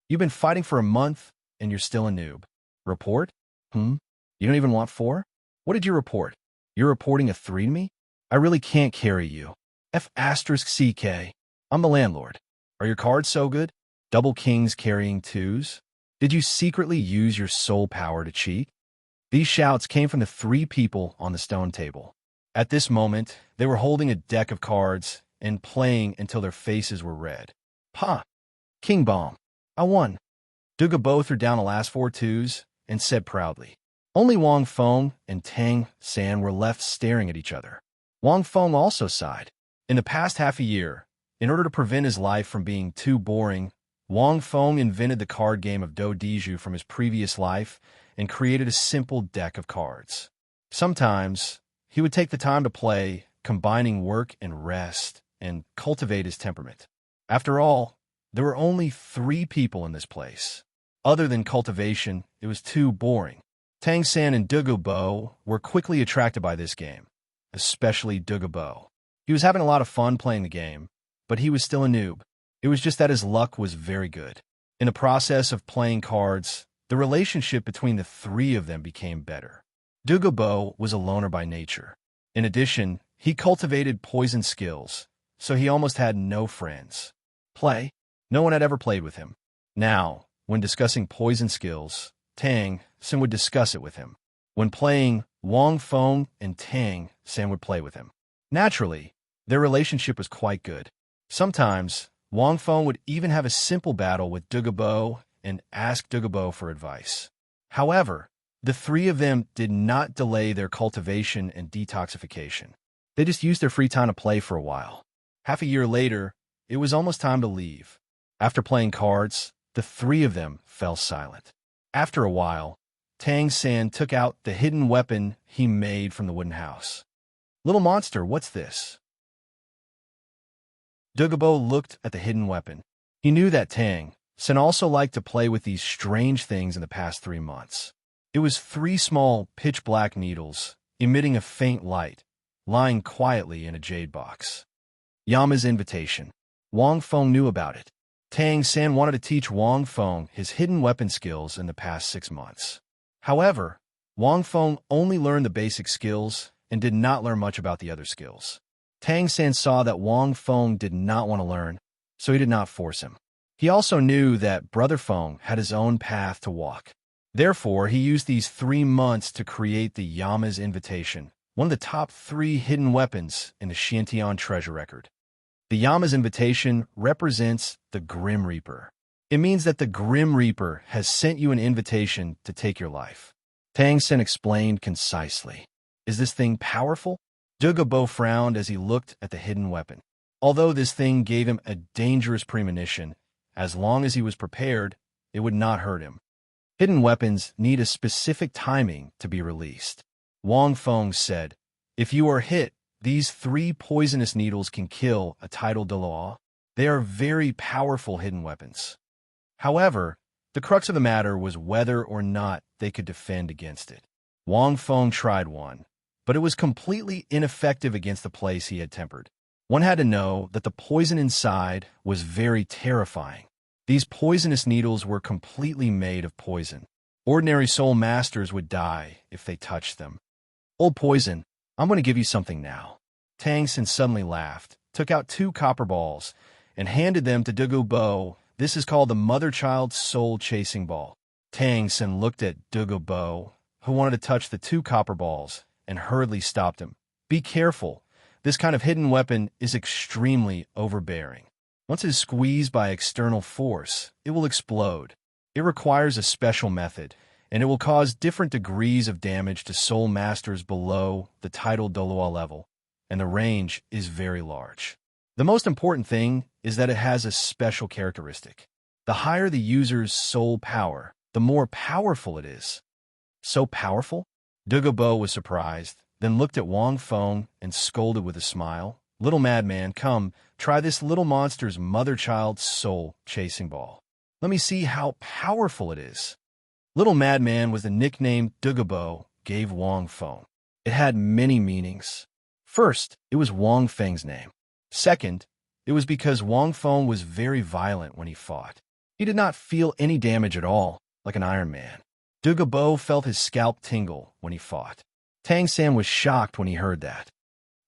You've been fighting for a month and you're still a noob. Report? You don't even want 4? What did you report? You're reporting a 3 to me? I really can't carry you. F***CK. I'm the landlord. Are your cards so good? Double kings carrying 2s? Did you secretly use your soul power to cheat? These shouts came from the 3 people on the stone table. At this moment, they were holding a deck of cards and playing until their faces were red. Pa! King Bomb. I won. Douluo threw down the last 4 2s and said proudly. Only Wang Feng and Tang San were left staring at each other. Wang Feng also sighed. In the past half a year, in order to prevent his life from being too boring, Wang Feng invented the card game of Douluo from his previous life and created a simple deck of cards. Sometimes, he would take the time to play, combining work and rest, and cultivate his temperament. After all, there were only 3 people in this place. Other than cultivation, it was too boring. Tang San and Douluo were quickly attracted by this game, especially Douluo. He was having a lot of fun playing the game, but he was still a noob. It was just that his luck was very good. In the process of playing cards, the relationship between the three of them became better. Douluo was a loner by nature. In addition, he cultivated poison skills, so he almost had no friends. No one had ever played with him. Now, when discussing poison skills, Tang Sen would discuss it with him. When playing, Wang Feng and Tang Sen would play with him. Naturally, their relationship was quite good. Sometimes, Wang Feng would even have a simple battle with Douluo and ask Douluo for advice. However, the three of them did not delay their cultivation and detoxification. They just used their free time to play for a while. Half a year later, it was almost time to leave. After playing cards, the three of them fell silent. After a while, Tang Sen took out the hidden weapon he made from the wooden house. "Little monster, what's this?" Douluo looked at the hidden weapon. He knew that Tang Sen also liked to play with these strange things in the past 3 months. It was 3 small, pitch-black needles, emitting a faint light, lying quietly in a jade box. Yama's invitation. Wang Feng knew about it. Tang Sen wanted to teach Wang Feng his hidden weapon skills in the past 6 months. However, Wang Feng only learned the basic skills and did not learn much about the other skills. Tang Sen saw that Wang Feng did not want to learn, so he did not force him. He also knew that Brother Feng had his own path to walk. Therefore, he used these 3 months to create the Yama's Invitation, one of the top 3 hidden weapons in the Xiantian treasure record. The Yama's Invitation represents the Grim Reaper. It means that the Grim Reaper has sent you an invitation to take your life. Tang Sen explained concisely. "Is this thing powerful?" Douluo frowned as he looked at the hidden weapon. Although this thing gave him a dangerous premonition, as long as he was prepared, it would not hurt him. Hidden weapons need a specific timing to be released. Wang Feng said, "If you are hit, these 3 poisonous needles can kill a tidal Douluo. They are very powerful hidden weapons." However, the crux of the matter was whether or not they could defend against it. Wang Feng tried one, but it was completely ineffective against the place he had tempered. One had to know that the poison inside was very terrifying. These poisonous needles were completely made of poison. Ordinary soul masters would die if they touched them. "Old poison, I'm going to give you something now." Tang Sen suddenly laughed, took out 2 copper balls, and handed them to Douluo. "This is called the Mother-Child Soul-Chasing Ball." Tang Sen looked at Douluo, who wanted to touch the 2 copper balls, and hurriedly stopped him. "Be careful. This kind of hidden weapon is extremely overbearing. Once it is squeezed by external force, it will explode. It requires a special method, and it will cause different degrees of damage to soul masters below the tidal Douluo level, and the range is very large. The most important thing is that it has a special characteristic. The higher the user's soul power, the more powerful it is." "So powerful?" Douluo was surprised, then looked at Wang Feng and scolded with a smile. "Little madman, come, try this little monster's mother-child soul-chasing ball. Let me see how powerful it is." Little Madman was the nickname Douluo gave Wang Feng. It had many meanings. First, it was Wang Feng's name. Second, it was because Wang Feng was very violent when he fought. He did not feel any damage at all, like an Iron Man. Douluo felt his scalp tingle when he fought. Tang Sen was shocked when he heard that.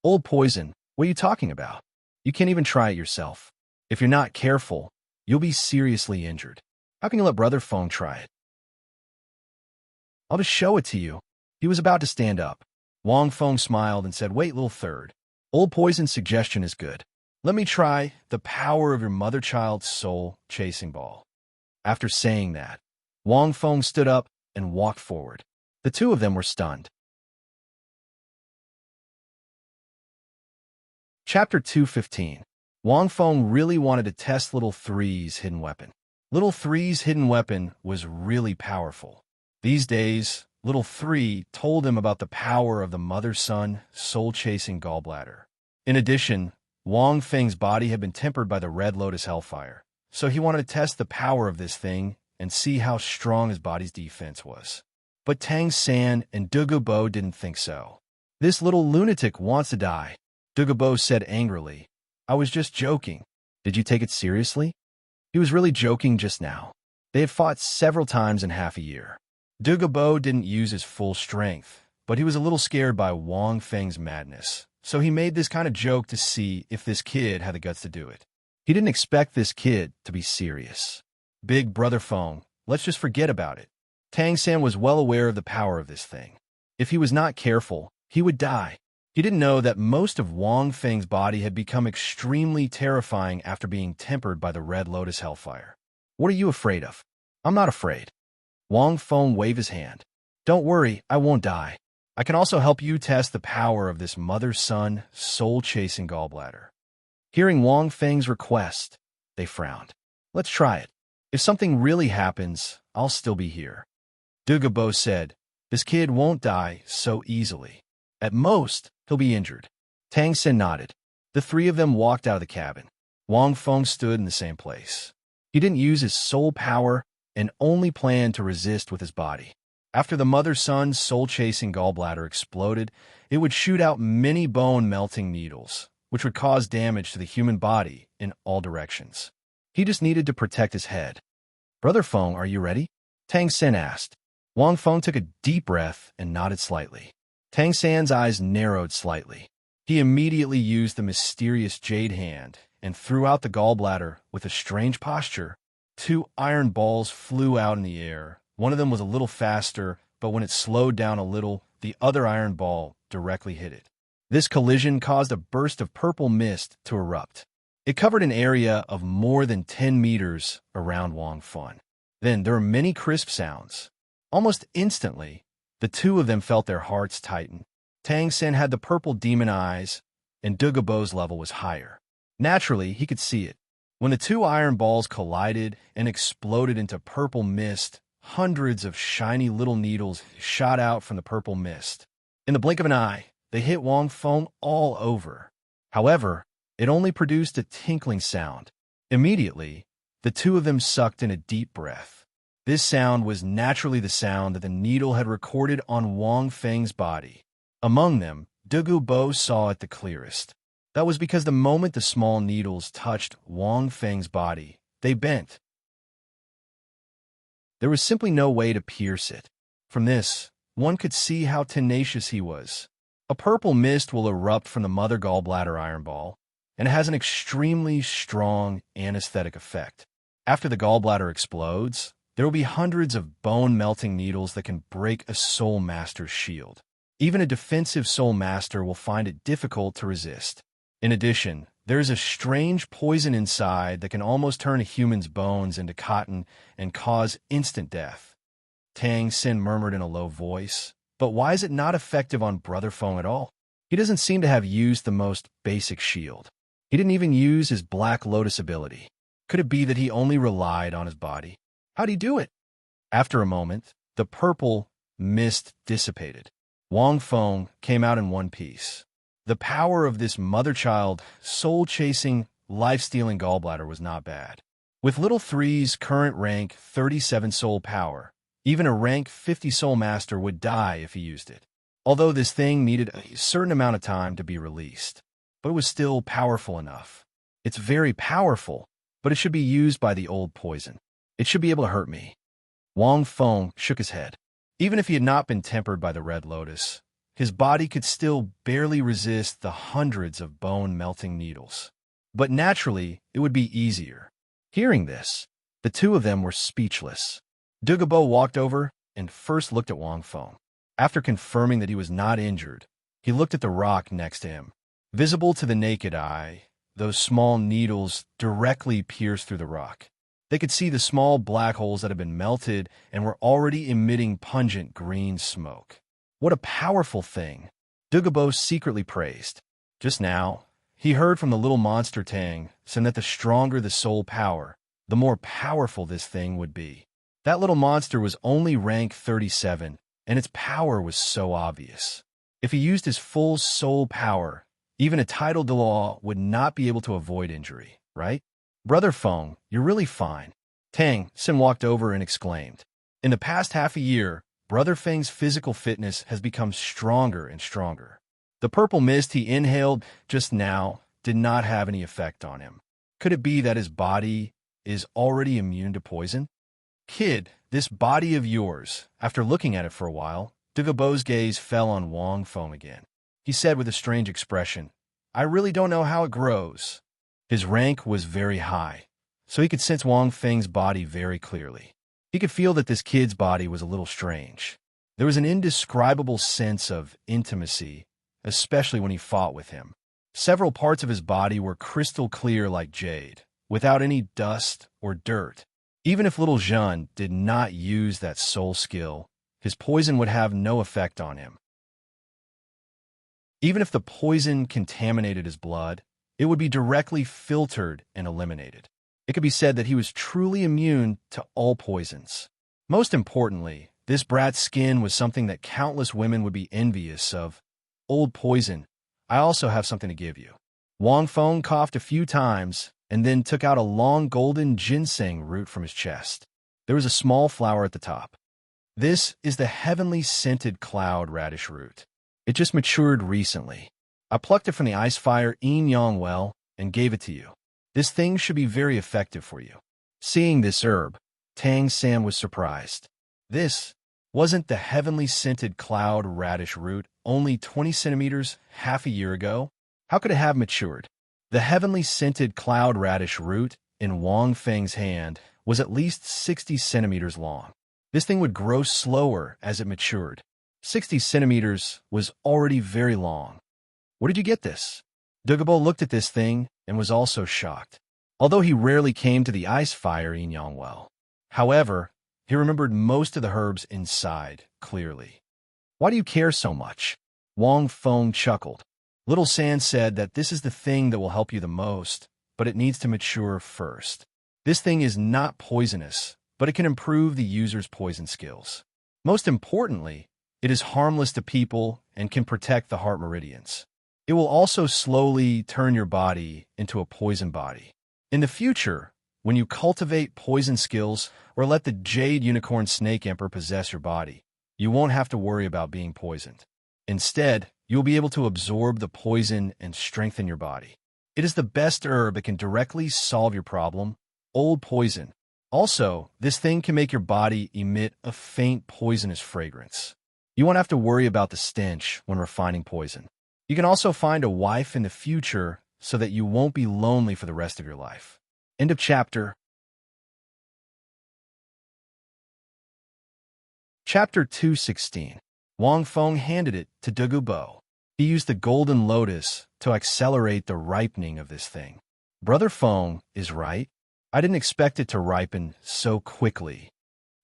"Old poison, what are you talking about? You can't even try it yourself. If you're not careful, you'll be seriously injured. How can you let Brother Feng try it?" "I'll just show it to you." He was about to stand up. Wang Feng smiled and said, "Wait, little third. Old Poison's suggestion is good. Let me try the power of your mother-child soul-chasing ball." After saying that, Wang Feng stood up and walked forward. The 2 of them were stunned. Chapter 215. Wang Feng really wanted to test Little Three's hidden weapon. Little Three's hidden weapon was really powerful. These days, Little Three told him about the power of the mother-son, soul-chasing gallbladder. In addition, Wang Feng's body had been tempered by the Red Lotus Hellfire, so he wanted to test the power of this thing and see how strong his body's defense was. But Tang Sen and Douluo didn't think so. "This little lunatic wants to die," Douluo said angrily. "I was just joking. Did you take it seriously?" He was really joking just now. They had fought several times in half a year. Douluo didn't use his full strength, but he was a little scared by Wang Feng's madness, so he made this kind of joke to see if this kid had the guts to do it. He didn't expect this kid to be serious. Big Brother Feng, let's just forget about it. Tang San was well aware of the power of this thing. If he was not careful, he would die. He didn't know that most of Wang Feng's body had become extremely terrifying after being tempered by the Red Lotus Hellfire. What are you afraid of? I'm not afraid. Wang Feng waved his hand. Don't worry, I won't die. I can also help you test the power of this mother-son, soul-chasing gallbladder. Hearing Wang Feng's request, they frowned. Let's try it. If something really happens, I'll still be here. Douluo said, this kid won't die so easily. At most, he'll be injured. Tang Sen nodded. The three of them walked out of the cabin. Wang Feng stood in the same place. He didn't use his soul power and only planned to resist with his body. After the mother-son soul-chasing gallbladder exploded, it would shoot out many bone-melting needles, which would cause damage to the human body in all directions. He just needed to protect his head. Brother Feng, are you ready? Tang Sen asked. Wang Feng took a deep breath and nodded slightly. Tang San's eyes narrowed slightly. He immediately used the mysterious jade hand and threw out the gallbladder with a strange posture. 2 iron balls flew out in the air. One of them was a little faster, but when it slowed down a little, the other iron ball directly hit it. This collision caused a burst of purple mist to erupt. It covered an area of more than 10 meters around Wang Feng. Then there were many crisp sounds. Almost instantly, the two of them felt their hearts tighten. Tang Sen had the purple demon eyes, and Douluo's level was higher. Naturally, he could see it. When the 2 iron balls collided and exploded into purple mist, hundreds of shiny little needles shot out from the purple mist. In the blink of an eye, they hit Wang Feng all over. However, it only produced a tinkling sound. Immediately, the two of them sucked in a deep breath. This sound was naturally the sound that the needle had recorded on Wang Feng's body. Among them, Douluo saw it the clearest. That was because the moment the small needles touched Wang Feng's body, they bent. There was simply no way to pierce it. From this, one could see how tenacious he was. A purple mist will erupt from the mother gallbladder iron ball, and it has an extremely strong anesthetic effect. After the gallbladder explodes, there will be hundreds of bone-melting needles that can break a Soul Master's shield. Even a defensive Soul Master will find it difficult to resist. In addition, there is a strange poison inside that can almost turn a human's bones into cotton and cause instant death. Tang Sen murmured in a low voice, but why is it not effective on Brother Feng at all? He doesn't seem to have used the most basic shield. He didn't even use his Black Lotus ability. Could it be that he only relied on his body? How'd he do it? After a moment, the purple mist dissipated. Wang Feng came out in one piece. The power of this mother-child, soul-chasing, life-stealing gallbladder was not bad. With Little Three's current rank 37 soul power, even a rank 50 soul master would die if he used it. Although this thing needed a certain amount of time to be released, but it was still powerful enough. It's very powerful, but it should be used by the old poison. It should be able to hurt me. Wang Feng shook his head. Even if he had not been tempered by the Red Lotus, his body could still barely resist the hundreds of bone-melting needles. But naturally, it would be easier. Hearing this, the two of them were speechless. Douluo walked over and first looked at Wang Feng. After confirming that he was not injured, he looked at the rock next to him. Visible to the naked eye, those small needles directly pierced through the rock. They could see the small black holes that had been melted and were already emitting pungent green smoke. What a powerful thing! Douluo secretly praised. Just now, he heard from the little monster Tang saying that the stronger the soul power, the more powerful this thing would be. That little monster was only rank 37, and its power was so obvious. If he used his full soul power, even a titled Dalu would not be able to avoid injury, right? Brother Feng, you're really fine. Tang Sen walked over and exclaimed. In the past half a year, Brother Feng's physical fitness has become stronger and stronger. The purple mist he inhaled just now did not have any effect on him. Could it be that his body is already immune to poison? Kid, this body of yours. After looking at it for a while, Dalu's gaze fell on Wang Feng again. He said with a strange expression, I really don't know how it grows. His rank was very high, so he could sense Wang Feng's body very clearly. He could feel that this kid's body was a little strange. There was an indescribable sense of intimacy, especially when he fought with him. Several parts of his body were crystal clear like jade, without any dust or dirt. Even if little Jean did not use that soul skill, his poison would have no effect on him. Even if the poison contaminated his blood, it would be directly filtered and eliminated. It could be said that he was truly immune to all poisons. Most importantly, this brat's skin was something that countless women would be envious of. Old poison, I also have something to give you. Wang Feng coughed a few times and then took out a long golden ginseng root from his chest. There was a small flower at the top. This is the heavenly scented cloud radish root. It just matured recently. I plucked it from the ice fire Yang well and gave it to you. This thing should be very effective for you. Seeing this herb, Tang San was surprised. This wasn't the heavenly scented cloud radish root only 20 centimeters half a year ago? How could it have matured? The heavenly scented cloud radish root in Wang Feng's hand was at least 60 centimeters long. This thing would grow slower as it matured. 60 centimeters was already very long. Where did you get this? Dalu looked at this thing and was also shocked, although he rarely came to the ice fire Yang well. However, he remembered most of the herbs inside clearly. Why do you care so much? Wang Feng chuckled. Little San said that this is the thing that will help you the most, but it needs to mature first. This thing is not poisonous, but it can improve the user's poison skills. Most importantly, it is harmless to people and can protect the heart meridians. It will also slowly turn your body into a poison body. In the future, when you cultivate poison skills or let the Jade Unicorn Snake Emperor possess your body, you won't have to worry about being poisoned. Instead, you'll be able to absorb the poison and strengthen your body. It is the best herb that can directly solve your problem, old poison. Also, this thing can make your body emit a faint poisonous fragrance. You won't have to worry about the stench when refining poison. You can also find a wife in the future so that you won't be lonely for the rest of your life. End of chapter. Chapter 216. Wang Feng handed it to Dalu. He used the golden lotus to accelerate the ripening of this thing. Brother Feng is right. I didn't expect it to ripen so quickly.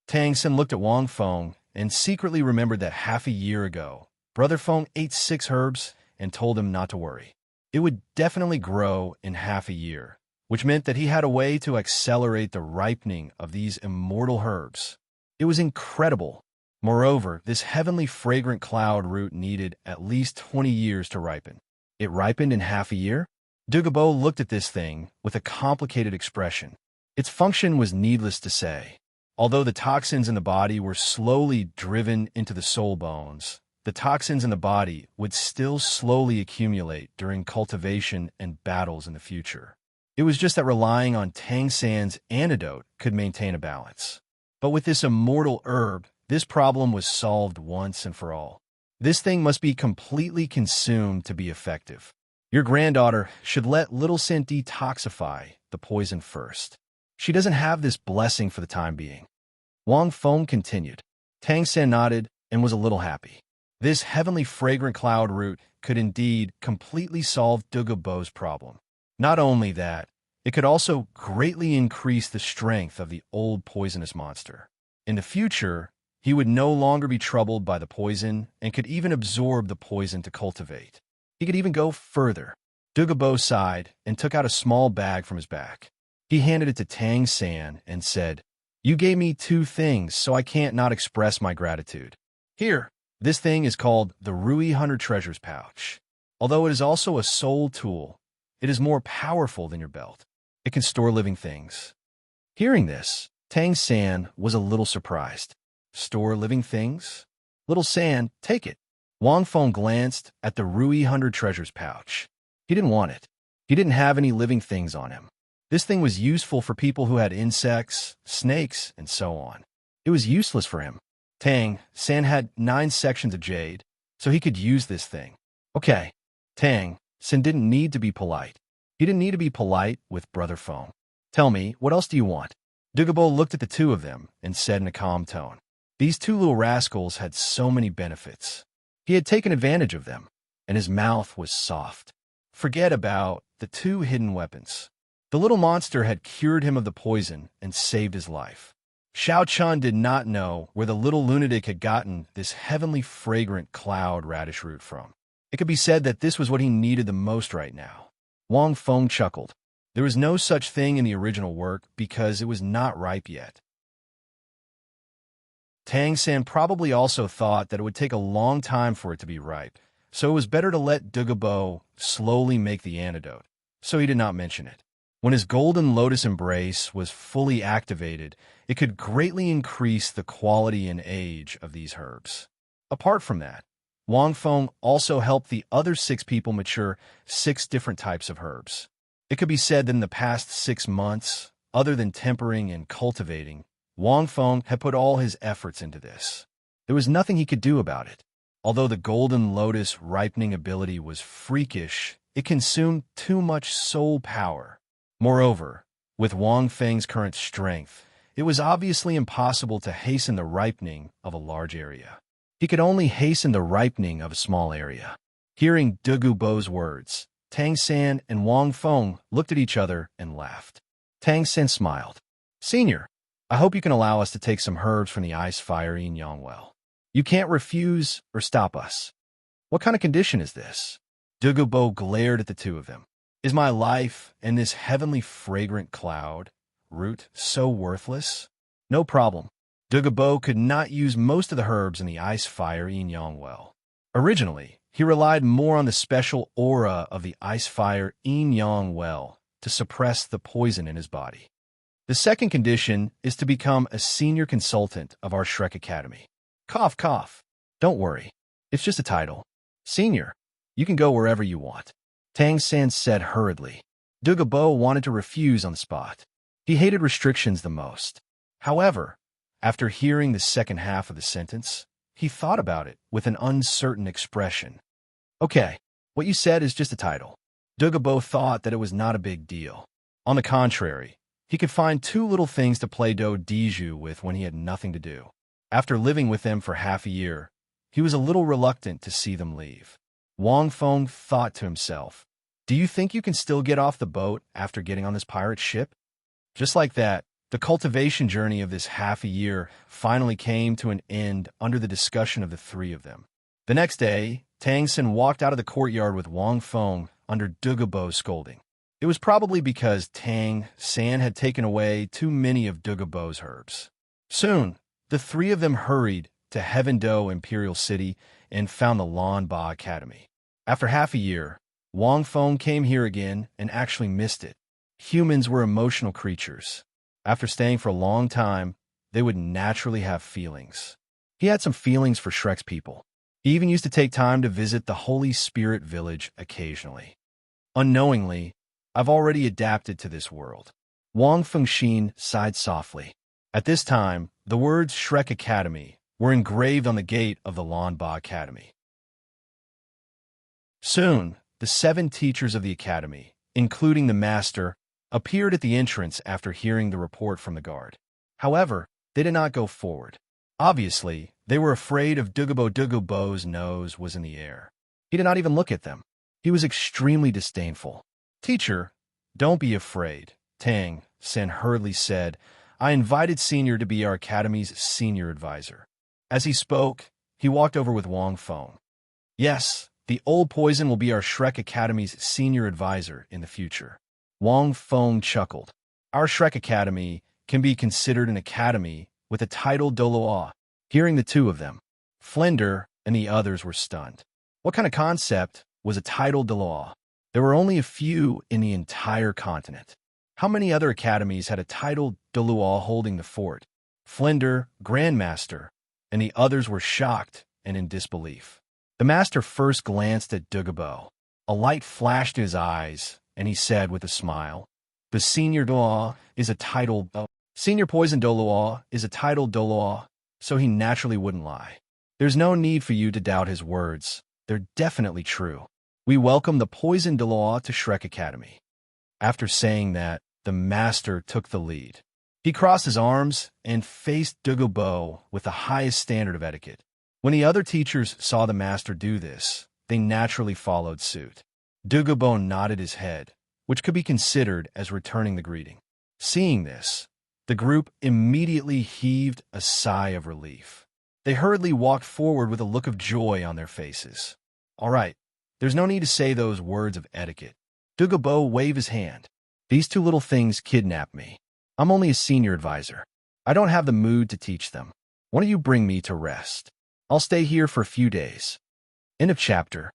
Tang San looked at Wang Feng and secretly remembered that half a year ago, Brother Feng ate 6 herbs and told him not to worry. It would definitely grow in half a year, which meant that he had a way to accelerate the ripening of these immortal herbs. It was incredible. Moreover, this heavenly fragrant cloud root needed at least 20 years to ripen. It ripened in half a year? Dalu looked at this thing with a complicated expression. Its function was needless to say. Although the toxins in the body were slowly driven into the soul bones, the toxins in the body would still slowly accumulate during cultivation and battles in the future. It was just that relying on Tang San's antidote could maintain a balance. But with this immortal herb, this problem was solved once and for all. This thing must be completely consumed to be effective. Your granddaughter should let Little Sin detoxify the poison first. She doesn't have this blessing for the time being. Wang Feng continued. Tang San nodded and was a little happy. This heavenly fragrant cloud root could indeed completely solve Dalu's problem. Not only that, it could also greatly increase the strength of the old poisonous monster. In the future, he would no longer be troubled by the poison and could even absorb the poison to cultivate. He could even go further. Dalu sighed and took out a small bag from his back. He handed it to Tang San and said, You gave me 2 things, so I can't not express my gratitude. Here, this thing is called the Rui 100 Treasures Pouch. Although it is also a soul tool, it is more powerful than your belt. It can store living things. Hearing this, Tang San was a little surprised. Store living things? Little San, take it. Wang Feng glanced at the Rui 100 Treasures Pouch. He didn't want it. He didn't have any living things on him. This thing was useful for people who had insects, snakes, and so on. It was useless for him. Tang San had 9 sections of jade, so he could use this thing. Okay, Tang San didn't need to be polite. He didn't need to be polite with Brother Feng. Tell me, what else do you want? Douluo looked at the two of them and said in a calm tone. These two little rascals had so many benefits. He had taken advantage of them, and his mouth was soft. Forget about the 2 hidden weapons. The little monster had cured him of the poison and saved his life. Xiao Chun did not know where the little lunatic had gotten this heavenly fragrant cloud radish root from. It could be said that this was what he needed the most right now. Wang Feng chuckled. There was no such thing in the original work because it was not ripe yet. Tang San probably also thought that it would take a long time for it to be ripe, so it was better to let Douluo slowly make the antidote, so he did not mention it. When his golden lotus embrace was fully activated, it could greatly increase the quality and age of these herbs. Apart from that, Wang Feng also helped the other 6 people mature 6 different types of herbs. It could be said that in the past 6 months, other than tempering and cultivating, Wang Feng had put all his efforts into this. There was nothing he could do about it. Although the golden lotus ripening ability was freakish, it consumed too much soul power. Moreover, with Wang Feng's current strength, it was obviously impossible to hasten the ripening of a large area. He could only hasten the ripening of a small area. Hearing Douluo's words, Tang San and Wang Feng looked at each other and laughed. Tang San smiled. Senior, I hope you can allow us to take some herbs from the ice fire yin yang well. You can't refuse or stop us. What kind of condition is this? Douluo glared at the two of them. Is my life and this heavenly fragrant cloud root so worthless? No problem. Douluo could not use most of the herbs in the ice fire yin yang well. Originally, he relied more on the special aura of the ice fire yin yang well to suppress the poison in his body. The second condition is to become a senior consultant of our Shrek Academy. Cough, cough. Don't worry. It's just a title. Senior, you can go wherever you want. Tang San said hurriedly. Douluo wanted to refuse on the spot. He hated restrictions the most. However, after hearing the second half of the sentence, he thought about it with an uncertain expression. Okay, what you said is just a title. Douluo thought that it was not a big deal. On the contrary, he could find 2 little things to play do diju with when he had nothing to do. After living with them for half a year, he was a little reluctant to see them leave. Wang Feng thought to himself, do you think you can still get off the boat after getting on this pirate ship? Just like that, the cultivation journey of this half a year finally came to an end under the discussion of the 3 of them. The next day, Tang San walked out of the courtyard with Wang Feng under Douluo's scolding. It was probably because Tang San had taken away too many of Douluo's herbs. Soon, the 3 of them hurried to Heaven Do Imperial City and found the Lanba Academy. After half a year, Wang Feng came here again and actually missed it. Humans were emotional creatures. After staying for a long time, they would naturally have feelings. He had some feelings for Shrek's people. He even used to take time to visit the Holy Spirit Village occasionally. Unknowingly, I've already adapted to this world. Wang Fengxin sighed softly. At this time, the words Shrek Academy were engraved on the gate of the Lanba Academy. Soon, the 7 teachers of the academy, including the master, appeared at the entrance after hearing the report from the guard. However, they did not go forward. Obviously, they were afraid of Douluo. Douluo's nose was in the air. He did not even look at them. He was extremely disdainful. Teacher, don't be afraid, Tang San hurriedly said. I invited Senior to be our academy's senior advisor. As he spoke, he walked over with Wang Feng. Yes, the old poison will be our Shrek Academy's senior advisor in the future. Wang Feng chuckled. Our Shrek Academy can be considered an academy with a title Douluo. Hearing the 2 of them, Flender and the others were stunned. What kind of concept was a title Douluo? There were only a few in the entire continent. How many other academies had a title Douluo holding the fort? Flender, Grandmaster, and the others were shocked and in disbelief. The master first glanced at Douluo. A light flashed in his eyes, and he said with a smile, but Senior Douluo is a titled Senior Poison Douluo is a titled Douluo, so he naturally wouldn't lie. There's no need for you to doubt his words. They're definitely true. We welcome the Poison Douluo to Shrek Academy. After saying that, the master took the lead. He crossed his arms and faced Douluo with the highest standard of etiquette. When the other teachers saw the master do this, they naturally followed suit. Douluo nodded his head, which could be considered as returning the greeting. Seeing this, the group immediately heaved a sigh of relief. They hurriedly walked forward with a look of joy on their faces. All right, there's no need to say those words of etiquette. Douluo waved his hand. These two little things kidnapped me. I'm only a senior advisor. I don't have the mood to teach them. Why don't you bring me to rest? I'll stay here for a few days. End of chapter.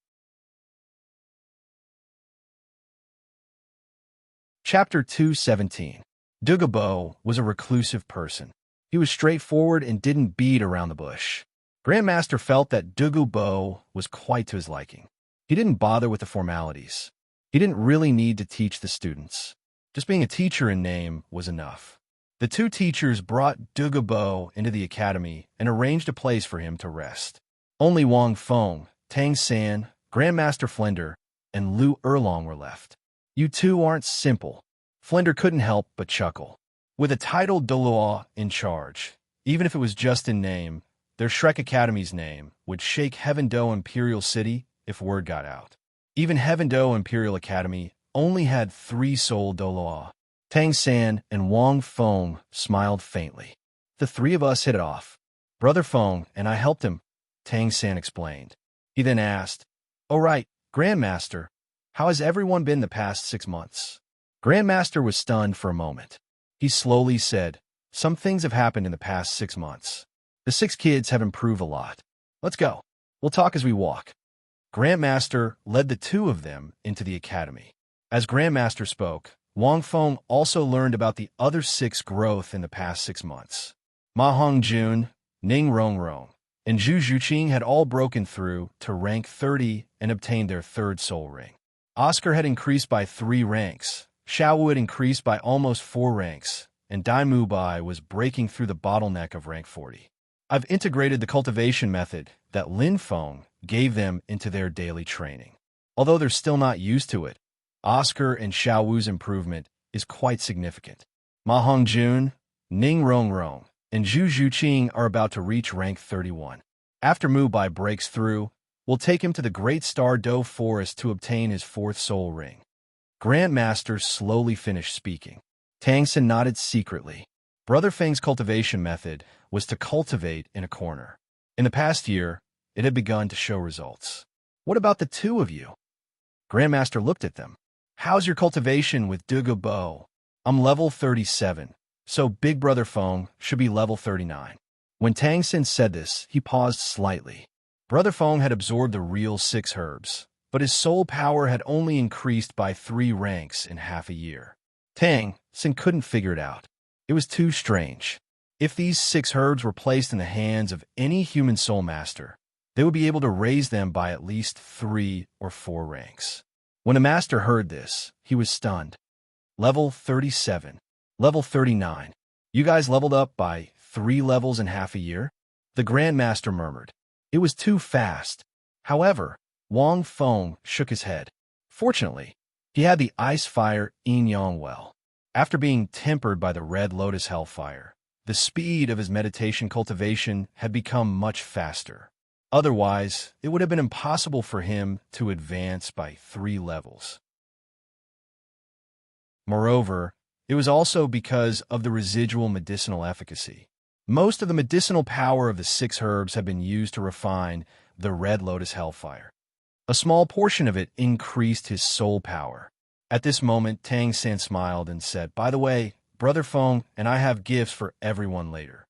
Chapter 217. Douluo was a reclusive person. He was straightforward and didn't beat around the bush. Grandmaster felt that Douluo was quite to his liking. He didn't bother with the formalities. He didn't really need to teach the students. Just being a teacher in name was enough. The two teachers brought Douluo into the academy and arranged a place for him to rest. Only Wang Feng, Tang San, Grandmaster Flender, and Lu Erlong were left. You two aren't simple. Flender couldn't help but chuckle. With a titled Douluo in charge, even if it was just in name, their Shrek Academy's name would shake Heavendoe Imperial City if word got out. Even Heavendoe Imperial Academy only had 3 sole Douluo. Tang San and Wang Feng smiled faintly. The 3 of us hit it off. Brother Feng and I helped him, Tang San explained. He then asked, "Oh right, Grandmaster, how has everyone been the past 6 months?" Grandmaster was stunned for a moment. He slowly said, "Some things have happened in the past 6 months. The 6 kids have improved a lot. Let's go. We'll talk as we walk." Grandmaster led the 2 of them into the academy. As Grandmaster spoke, Wang Feng also learned about the other 6 growth in the past 6 months. Ma Hongjun, Ning Rongrong, and Zhu Zhuqing had all broken through to rank 30 and obtained their 3rd soul ring. Oscar had increased by 3 ranks, Xiaowu had increased by almost 4 ranks, and Dai Mubai was breaking through the bottleneck of rank 40. I've integrated the cultivation method that Lin Feng gave them into their daily training. Although they're still not used to it, Oscar and Xiaowu's improvement is quite significant. Ma Hongjun, Ning Rongrong, and Zhu Zhuqing are about to reach rank 31. After Mubai breaks through, we'll take him to the Great Star Doe Forest to obtain his 4th soul ring. Grandmaster slowly finished speaking. Tangsen nodded secretly. Brother Feng's cultivation method was to cultivate in a corner. In the past year, it had begun to show results. What about the 2 of you? Grandmaster looked at them. How's your cultivation with Douluo? I'm level 37, so Big Brother Feng should be level 39. When Tangsen said this, he paused slightly. Brother Feng had absorbed the real 6 herbs, but his soul power had only increased by 3 ranks in half a year. Tangsen couldn't figure it out. It was too strange. If these 6 herbs were placed in the hands of any human soul master, they would be able to raise them by at least 3 or 4 ranks. When the master heard this, he was stunned. Level 37, level 39. You guys leveled up by 3 levels in half a year? The Grandmaster murmured. It was too fast. However, Wang Feng shook his head. Fortunately, he had the ice fire Yin Yang well. After being tempered by the red lotus hellfire, the speed of his meditation cultivation had become much faster. Otherwise, it would have been impossible for him to advance by 3 levels. Moreover, it was also because of the residual medicinal efficacy. Most of the medicinal power of the 6 herbs had been used to refine the red lotus hellfire. A small portion of it increased his soul power. At this moment, Tang San smiled and said, "By the way, Brother Feng and I have gifts for everyone later."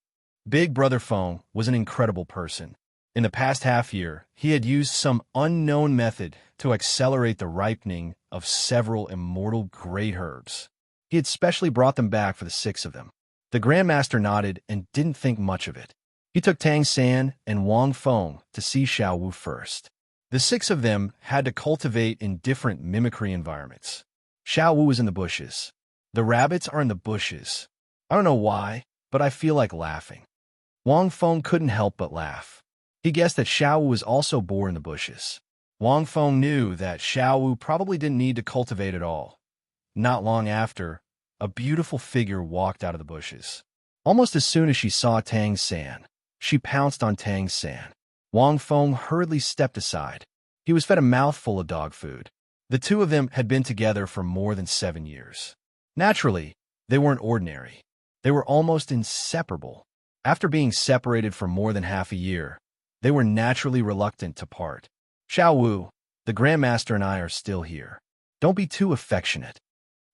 Big Brother Feng was an incredible person. In the past half year, he had used some unknown method to accelerate the ripening of several immortal great herbs. He had specially brought them back for the 6 of them. The Grandmaster nodded and didn't think much of it. He took Tang San and Wang Feng to see Xiaowu first. The 6 of them had to cultivate in different mimicry environments. Xiaowu was in the bushes. The rabbits are in the bushes. I don't know why, but I feel like laughing. Wang Feng couldn't help but laugh. He guessed that Xiao Wu was also bored in the bushes. Wang Feng knew that Xiao Wu probably didn't need to cultivate at all. Not long after, a beautiful figure walked out of the bushes. Almost as soon as she saw Tang San, she pounced on Tang San. Wang Feng hurriedly stepped aside. He was fed a mouthful of dog food. The two of them had been together for more than 7 years. Naturally, they weren't ordinary. They were almost inseparable. After being separated for more than half a year, they were naturally reluctant to part. Xiao Wu, the Grandmaster and I are still here. Don't be too affectionate.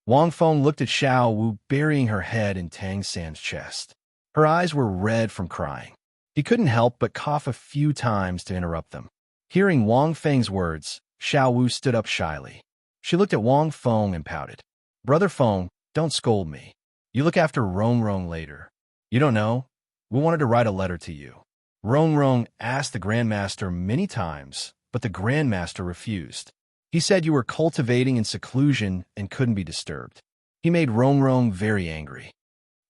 Wang Feng looked at Xiao Wu burying her head in Tang San's chest. Her eyes were red from crying. He couldn't help but cough a few times to interrupt them. Hearing Wang Feng's words, Xiao Wu stood up shyly. She looked at Wang Feng and pouted. Brother Feng, don't scold me. You look after Rong Rong later. You don't know? We wanted to write a letter to you. Rong Rong asked the Grandmaster many times, but the Grandmaster refused. He said you were cultivating in seclusion and couldn't be disturbed. He made Rong Rong very angry.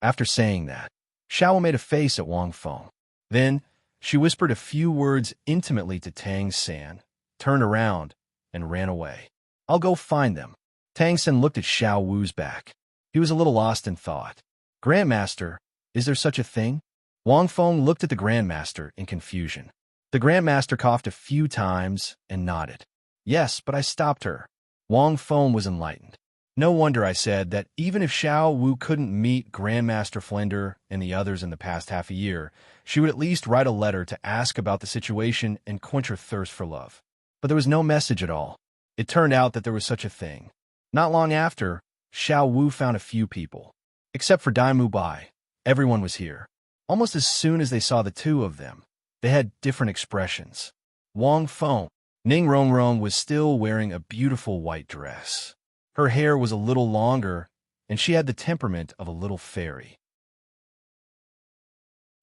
After saying that, Xiao made a face at Wang Feng. Then, she whispered a few words intimately to Tang San, turned around, and ran away. I'll go find them. Tang San looked at Xiao Wu's back. He was a little lost in thought. Grandmaster, is there such a thing? Wang Feng looked at the Grandmaster in confusion. The Grandmaster coughed a few times and nodded. Yes, but I stopped her. Wang Feng was enlightened. No wonder I said that even if Xiao Wu couldn't meet Grandmaster Flender and the others in the past half a year, she would at least write a letter to ask about the situation and quench her thirst for love. But there was no message at all. It turned out that there was such a thing. Not long after, Xiao Wu found a few people. Except for Dai Mu Bai, everyone was here. Almost as soon as they saw the two of them, they had different expressions. Wang Feng, Ning Rongrong was still wearing a beautiful white dress. Her hair was a little longer, and she had the temperament of a little fairy.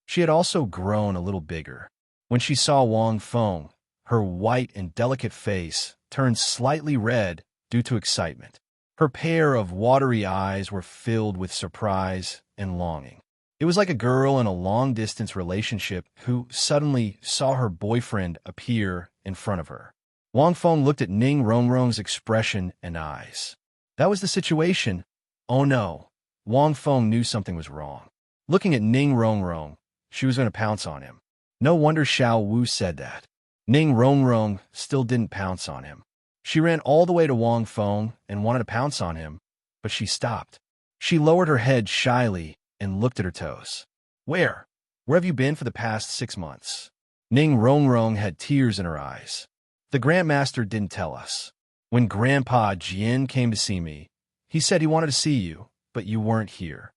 She had also grown a little bigger. When she saw Wang Feng, her white and delicate face turned slightly red due to excitement. Her pair of watery eyes were filled with surprise and longing. It was like a girl in a long-distance relationship who suddenly saw her boyfriend appear in front of her. Wang Feng looked at Ning Rongrong's expression and eyes. That was the situation. Oh no. Wang Feng knew something was wrong. Looking at Ning Rongrong, she was going to pounce on him. No wonder Xiao Wu said that. Ning Rongrong still didn't pounce on him. She ran all the way to Wang Feng and wanted to pounce on him, but she stopped. She lowered her head shyly and looked at her toes. Where have you been for the past 6 months? Ning Rongrong had tears in her eyes. The Grandmaster didn't tell us. When Grandpa Jian came to see me, he said he wanted to see you, but you weren't here.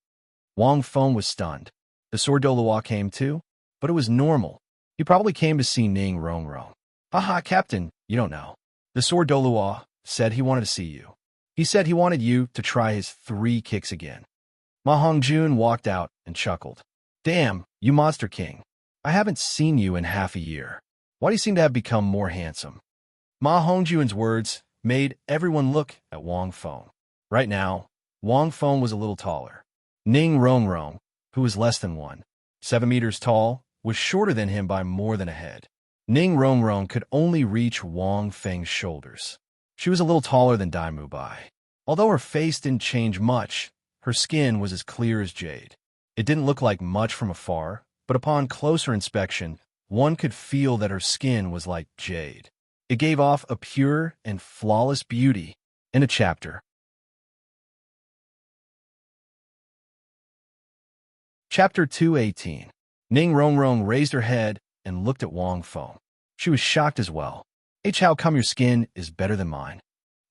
Wang Feng was stunned. The sword Douluo came too, but it was normal. He probably came to see Ning Rongrong. Haha, Captain, you don't know. The sword Douluo said he wanted to see you. He said he wanted you to try his 3 kicks again. Ma Hongjun walked out and chuckled. Damn, you monster king. I haven't seen you in half a year. Why do you seem to have become more handsome? Ma Hongjun's words made everyone look at Wang Feng. Right now, Wang Feng was a little taller. Ning Rongrong, who was less than 7 meters tall, was shorter than him by more than a head. Ning Rongrong could only reach Wang Feng's shoulders. She was a little taller than Dai Mu Bai. Although her face didn't change much, her skin was as clear as jade. It didn't look like much from afar, but upon closer inspection, one could feel that her skin was like jade. It gave off a pure and flawless beauty. In a chapter. Chapter 218. Ning Rongrong raised her head and looked at Wang Feng. She was shocked as well. How come your skin is better than mine?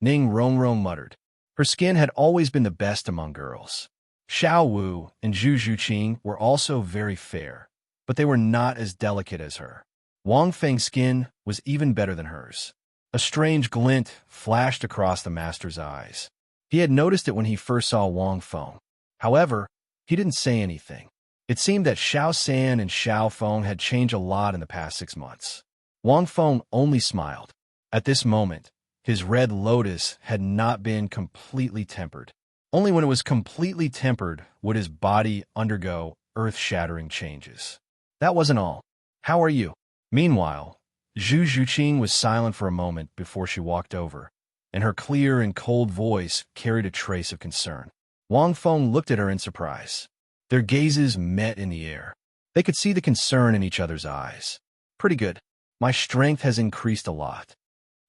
Ning Rongrong muttered. Her skin had always been the best among girls. Xiao Wu and Zhu Zhuqing were also very fair, but they were not as delicate as her. Wang Feng's skin was even better than hers. A strange glint flashed across the master's eyes. He had noticed it when he first saw Wang Feng. However, he didn't say anything. It seemed that Xiao San and Xiao Feng had changed a lot in the past 6 months. Wang Feng only smiled. At this moment, his red lotus had not been completely tempered. Only when it was completely tempered would his body undergo earth-shattering changes. That wasn't all. How are you? Meanwhile, Zhu Zhuqing was silent for a moment before she walked over, and her clear and cold voice carried a trace of concern. Wang Feng looked at her in surprise. Their gazes met in the air. They could see the concern in each other's eyes. Pretty good. My strength has increased a lot.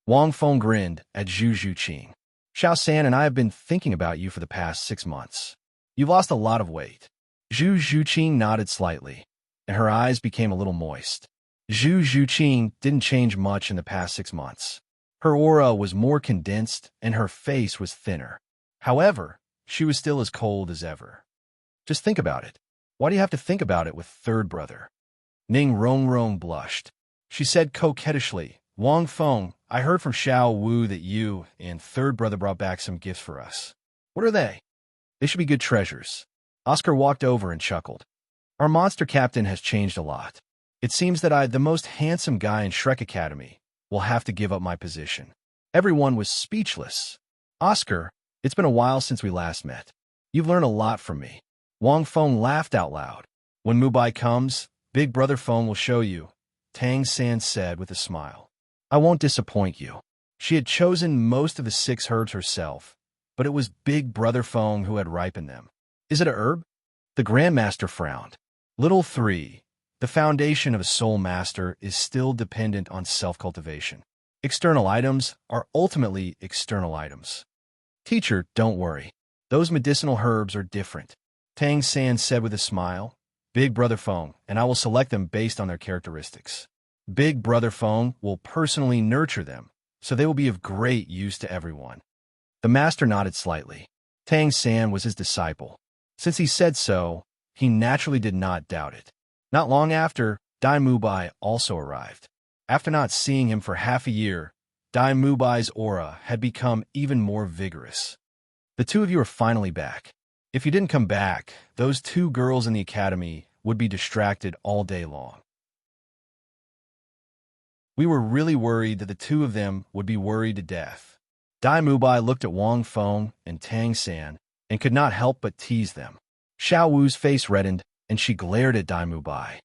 Wang Feng grinned at Zhu Zhuqing. Xiao San and I have been thinking about you for the past 6 months. You've lost a lot of weight. Zhu Zhuqing nodded slightly, and her eyes became a little moist. Zhu Zhuqing didn't change much in the past 6 months. Her aura was more condensed, and her face was thinner. However, she was still as cold as ever. Just think about it. Why do you have to think about it with third brother? Ning Rongrong blushed. She said coquettishly, Wang Feng, I heard from Xiao Wu that you and third brother brought back some gifts for us. What are they? They should be good treasures. Oscar walked over and chuckled. Our monster captain has changed a lot. It seems that I, the most handsome guy in Shrek Academy, will have to give up my position. Everyone was speechless. Oscar, it's been a while since we last met. You've learned a lot from me. Wang Feng laughed out loud. When Mubai comes, Big Brother Feng will show you, Tang San said with a smile. I won't disappoint you. She had chosen most of the 6 herbs herself, but it was Big Brother Feng who had ripened them. Is it a herb? The Grandmaster frowned. Little 3. The foundation of a soul master is still dependent on self-cultivation. External items are ultimately external items. Teacher, don't worry. Those medicinal herbs are different. Tang San said with a smile. Big Brother Feng, and I will select them based on their characteristics. Big Brother Feng will personally nurture them, so they will be of great use to everyone. The master nodded slightly. Tang San was his disciple. Since he said so, he naturally did not doubt it. Not long after, Dai Mubai also arrived. After not seeing him for half a year, Dai Mubai's aura had become even more vigorous. The 2 of you are finally back. If you didn't come back, those 2 girls in the academy would be distracted all day long. We were really worried that the 2 of them would be worried to death. Dai Mubai looked at Wang Feng and Tang San and could not help but tease them. Xiao Wu's face reddened, and she glared at Dai Mubai.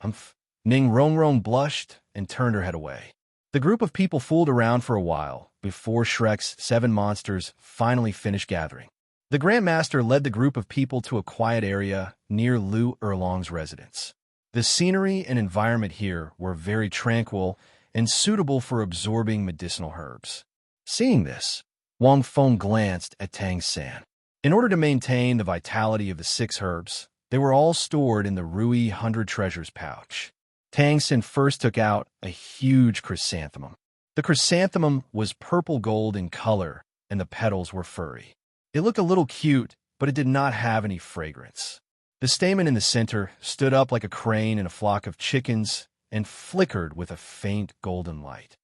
Humph. Ning Rongrong blushed and turned her head away. The group of people fooled around for a while before Shrek's 7 monsters finally finished gathering. The Grandmaster led the group of people to a quiet area near Lu Erlong's residence. The scenery and environment here were very tranquil and suitable for absorbing medicinal herbs. Seeing this, Wang Feng glanced at Tang San. In order to maintain the vitality of the 6 herbs, they were all stored in the Rui 100 Treasures pouch. Tang San first took out a huge chrysanthemum. The chrysanthemum was purple gold in color, and the petals were furry. It looked a little cute, but it did not have any fragrance. The stamen in the center stood up like a crane in a flock of chickens and flickered with a faint golden light.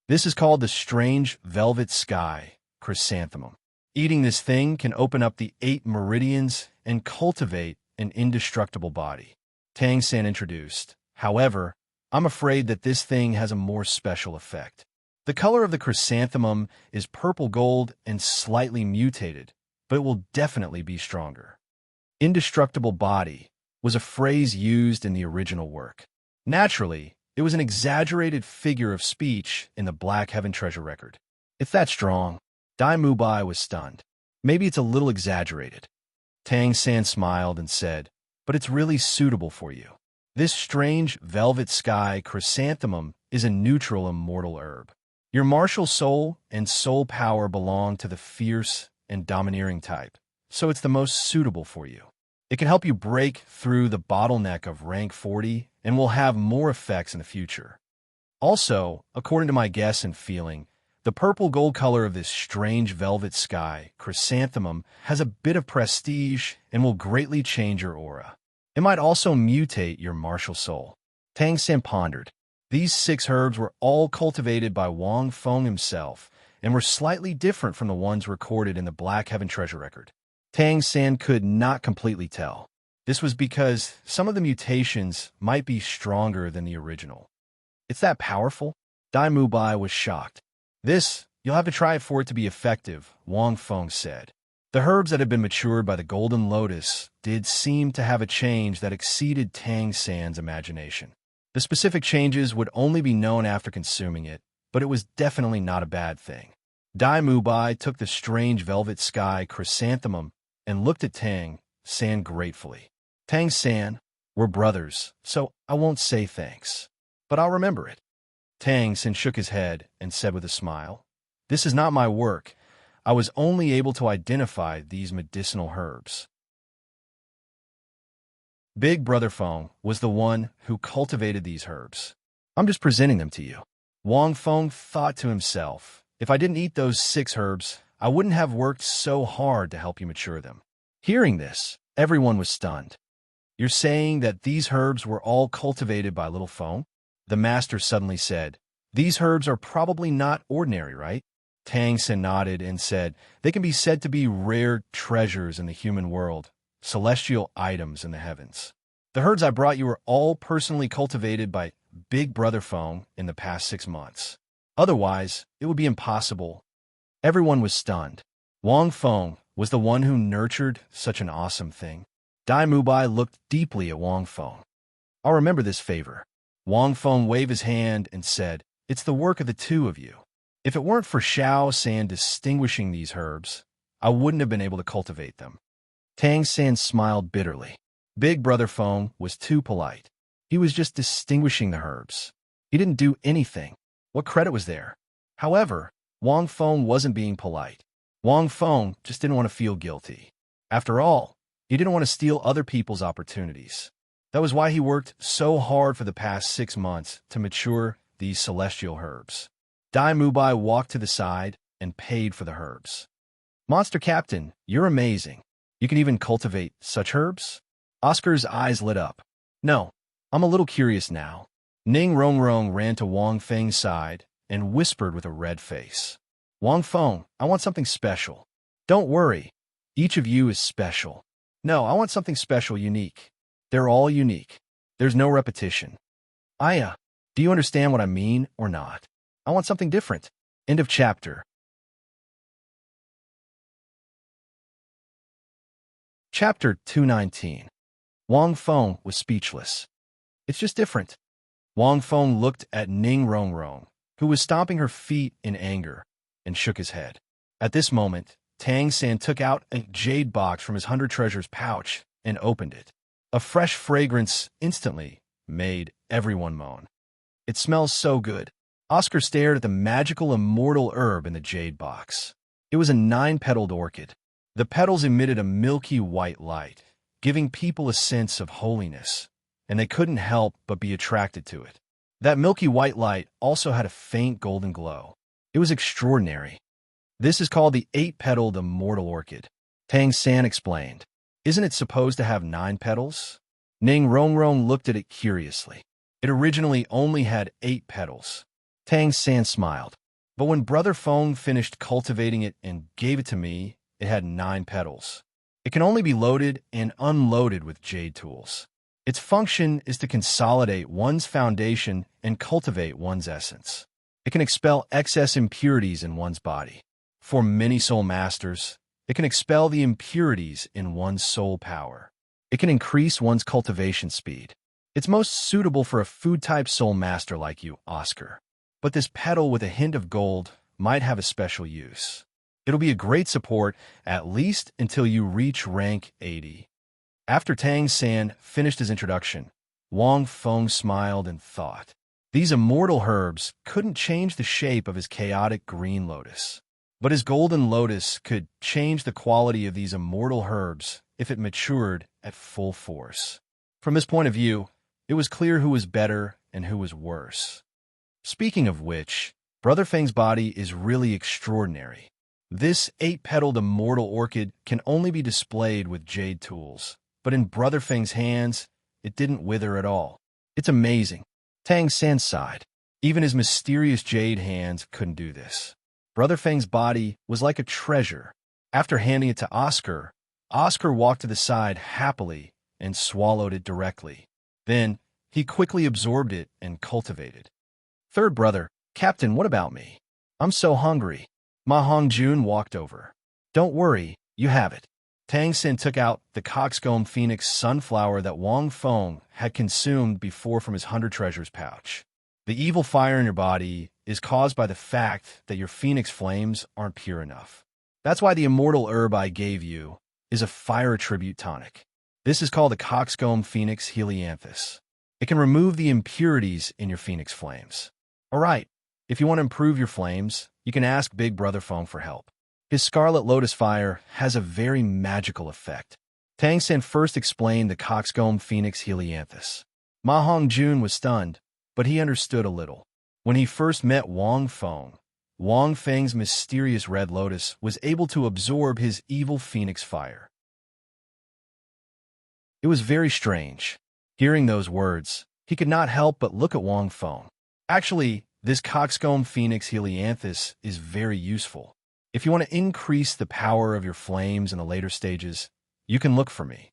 This is called the strange velvet sky chrysanthemum. Eating this thing can open up the 8 meridians and cultivate an indestructible body. Tang San introduced. However, I'm afraid that this thing has a more special effect. The color of the chrysanthemum is purple gold and slightly mutated, but it will definitely be stronger. Indestructible body was a phrase used in the original work. Naturally, it was an exaggerated figure of speech in the Black Heaven treasure record. It's that strong. Dai Mubai was stunned. Maybe it's a little exaggerated. Tang San smiled and said, but it's really suitable for you. This strange velvet sky chrysanthemum is a neutral immortal herb. Your martial soul and soul power belong to the fierce and domineering type, so it's the most suitable for you. It can help you break through the bottleneck of rank 40 and will have more effects in the future. Also, according to my guess and feeling, the purple gold color of this strange velvet sky chrysanthemum has a bit of prestige and will greatly change your aura. It might also mutate your martial soul. Tang San pondered. These 6 herbs were all cultivated by Wang Feng himself and were slightly different from the ones recorded in the Black Heaven treasure record. Tang San could not completely tell. This was because some of the mutations might be stronger than the original. It's that powerful? Dai Mubai was shocked. You'll have to try it for it to be effective, Wang Feng said. The herbs that had been matured by the golden lotus did seem to have a change that exceeded Tang San's imagination. The specific changes would only be known after consuming it, but it was definitely not a bad thing. Dai Mubai took the strange velvet sky chrysanthemum and looked at Tang San gratefully. Tang San, we're brothers, so I won't say thanks, but I'll remember it. Tang San shook his head and said with a smile, "This is not my work. I was only able to identify these medicinal herbs." Big Brother Feng was the one who cultivated these herbs. I'm just presenting them to you. Wang Feng thought to himself, if I didn't eat those 6 herbs, I wouldn't have worked so hard to help you mature them. Hearing this, everyone was stunned. You're saying that these herbs were all cultivated by little Feng? The master suddenly said, these herbs are probably not ordinary, right? Tang San nodded and said, they can be said to be rare treasures in the human world, celestial items in the heavens. The herbs I brought you were all personally cultivated by Big Brother Feng in the past 6 months. Otherwise, it would be impossible. Everyone was stunned. Wang Feng was the one who nurtured such an awesome thing. Dai Mubai looked deeply at Wang Feng. I'll remember this favor. Wang Feng waved his hand and said, it's the work of the 2 of you. If it weren't for Xiao San distinguishing these herbs, I wouldn't have been able to cultivate them. Tang San smiled bitterly. Big Brother Feng was too polite. He was just distinguishing the herbs. He didn't do anything. What credit was there? However, Wang Feng wasn't being polite. Wang Feng just didn't want to feel guilty. After all, he didn't want to steal other people's opportunities. That was why he worked so hard for the past 6 months to mature these celestial herbs. Dai Mubai walked to the side and paid for the herbs. Monster Captain, you're amazing. You can even cultivate such herbs? Oscar's eyes lit up. No, I'm a little curious now. Ning Rongrong ran to Wang Feng's side and whispered with a red face. Wang Feng, I want something special. Don't worry. Each of you is special. No, I want something special, unique. They're all unique. There's no repetition. Aya, do you understand what I mean or not? I want something different. End of chapter. Chapter 219. Wang Feng was speechless. It's just different. Wang Feng looked at Ning Rongrong, who was stomping her feet in anger, and shook his head. At this moment, Tang San took out a jade box from his 100 treasures pouch and opened it. A fresh fragrance instantly made everyone moan. It smells so good. Oscar stared at the magical immortal herb in the jade box. It was a 9-petaled orchid. The petals emitted a milky white light, giving people a sense of holiness, and they couldn't help but be attracted to it. That milky white light also had a faint golden glow. It was extraordinary. This is called the 8-petaled immortal orchid. Tang San explained. Isn't it supposed to have 9 petals? Ning Rongrong looked at it curiously. It originally only had 8 petals. Tang San smiled. But when Brother Feng finished cultivating it and gave it to me, it had 9 petals. It can only be loaded and unloaded with jade tools. Its function is to consolidate one's foundation and cultivate one's essence. It can expel excess impurities in one's body. For many soul masters, it can expel the impurities in one's soul power. It can increase one's cultivation speed. It's most suitable for a food-type soul master like you, Oscar. But this petal with a hint of gold might have a special use. It'll be a great support, at least until you reach rank 80. After Tang San finished his introduction, Wang Feng smiled and thought. These immortal herbs couldn't change the shape of his chaotic green lotus. But his golden lotus could change the quality of these immortal herbs if it matured at full force. From this point of view, it was clear who was better and who was worse. Speaking of which, Brother Feng's body is really extraordinary. This 8-petaled immortal orchid can only be displayed with jade tools, but in Brother Feng's hands, it didn't wither at all. It's amazing. Tang San sighed. Even his mysterious jade hands couldn't do this. Brother Feng's body was like a treasure. After handing it to Oscar, Oscar walked to the side happily and swallowed it directly. Then, he quickly absorbed it and cultivated. Third brother, Captain, what about me? I'm so hungry. Ma Hongjun walked over. Don't worry, You have it. Tang Xin took out the coxcomb phoenix sunflower that Wang Feng had consumed before from his 100 treasures pouch. The evil fire in your body is caused by the fact that your phoenix flames aren't pure enough. That's why the immortal herb I gave you is a fire tribute tonic. This is called the coxcomb phoenix helianthus. It can remove the impurities in your phoenix flames. All right, if you want to improve your flames, you can ask Big Brother Feng for help. His scarlet lotus fire has a very magical effect. Tang Xin first explained the coxcomb phoenix helianthus. Ma Hongjun was stunned, but he understood a little. When he first met Wang Feng, Wang Feng's mysterious red lotus was able to absorb his evil phoenix fire. It was very strange. Hearing those words, he could not help but look at Wang Feng. Actually, this coxcomb phoenix helianthus is very useful. If you want to increase the power of your flames in the later stages, you can look for me.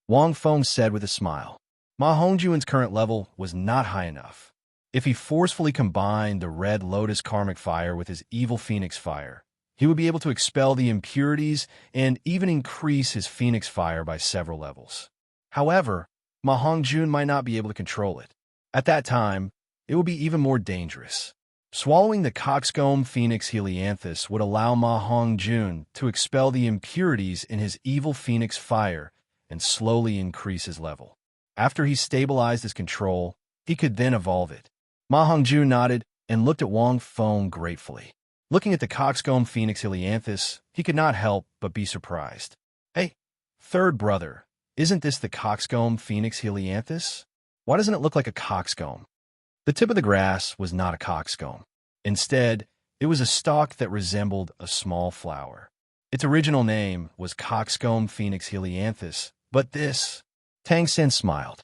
Wang Feng said with a smile. Ma Hongjuan's current level was not high enough. If he forcefully combined the red lotus karmic fire with his evil phoenix fire, he would be able to expel the impurities and even increase his phoenix fire by several levels. However, Ma Hongjun might not be able to control it. At that time, it would be even more dangerous. Swallowing the coxcomb phoenix helianthus would allow Ma Hongjun to expel the impurities in his evil phoenix fire and slowly increase his level. After he stabilized his control, he could then evolve it. Ma Hongjun nodded and looked at Wang Feng gratefully. Looking at the coxcomb phoenix helianthus, he could not help but be surprised. Hey, third brother, isn't this the coxcomb phoenix helianthus? Why doesn't it look like a coxcomb? The tip of the grass was not a coxcomb. Instead, it was a stalk that resembled a small flower. Its original name was coxcomb phoenix helianthus, but this... Tang Xin smiled.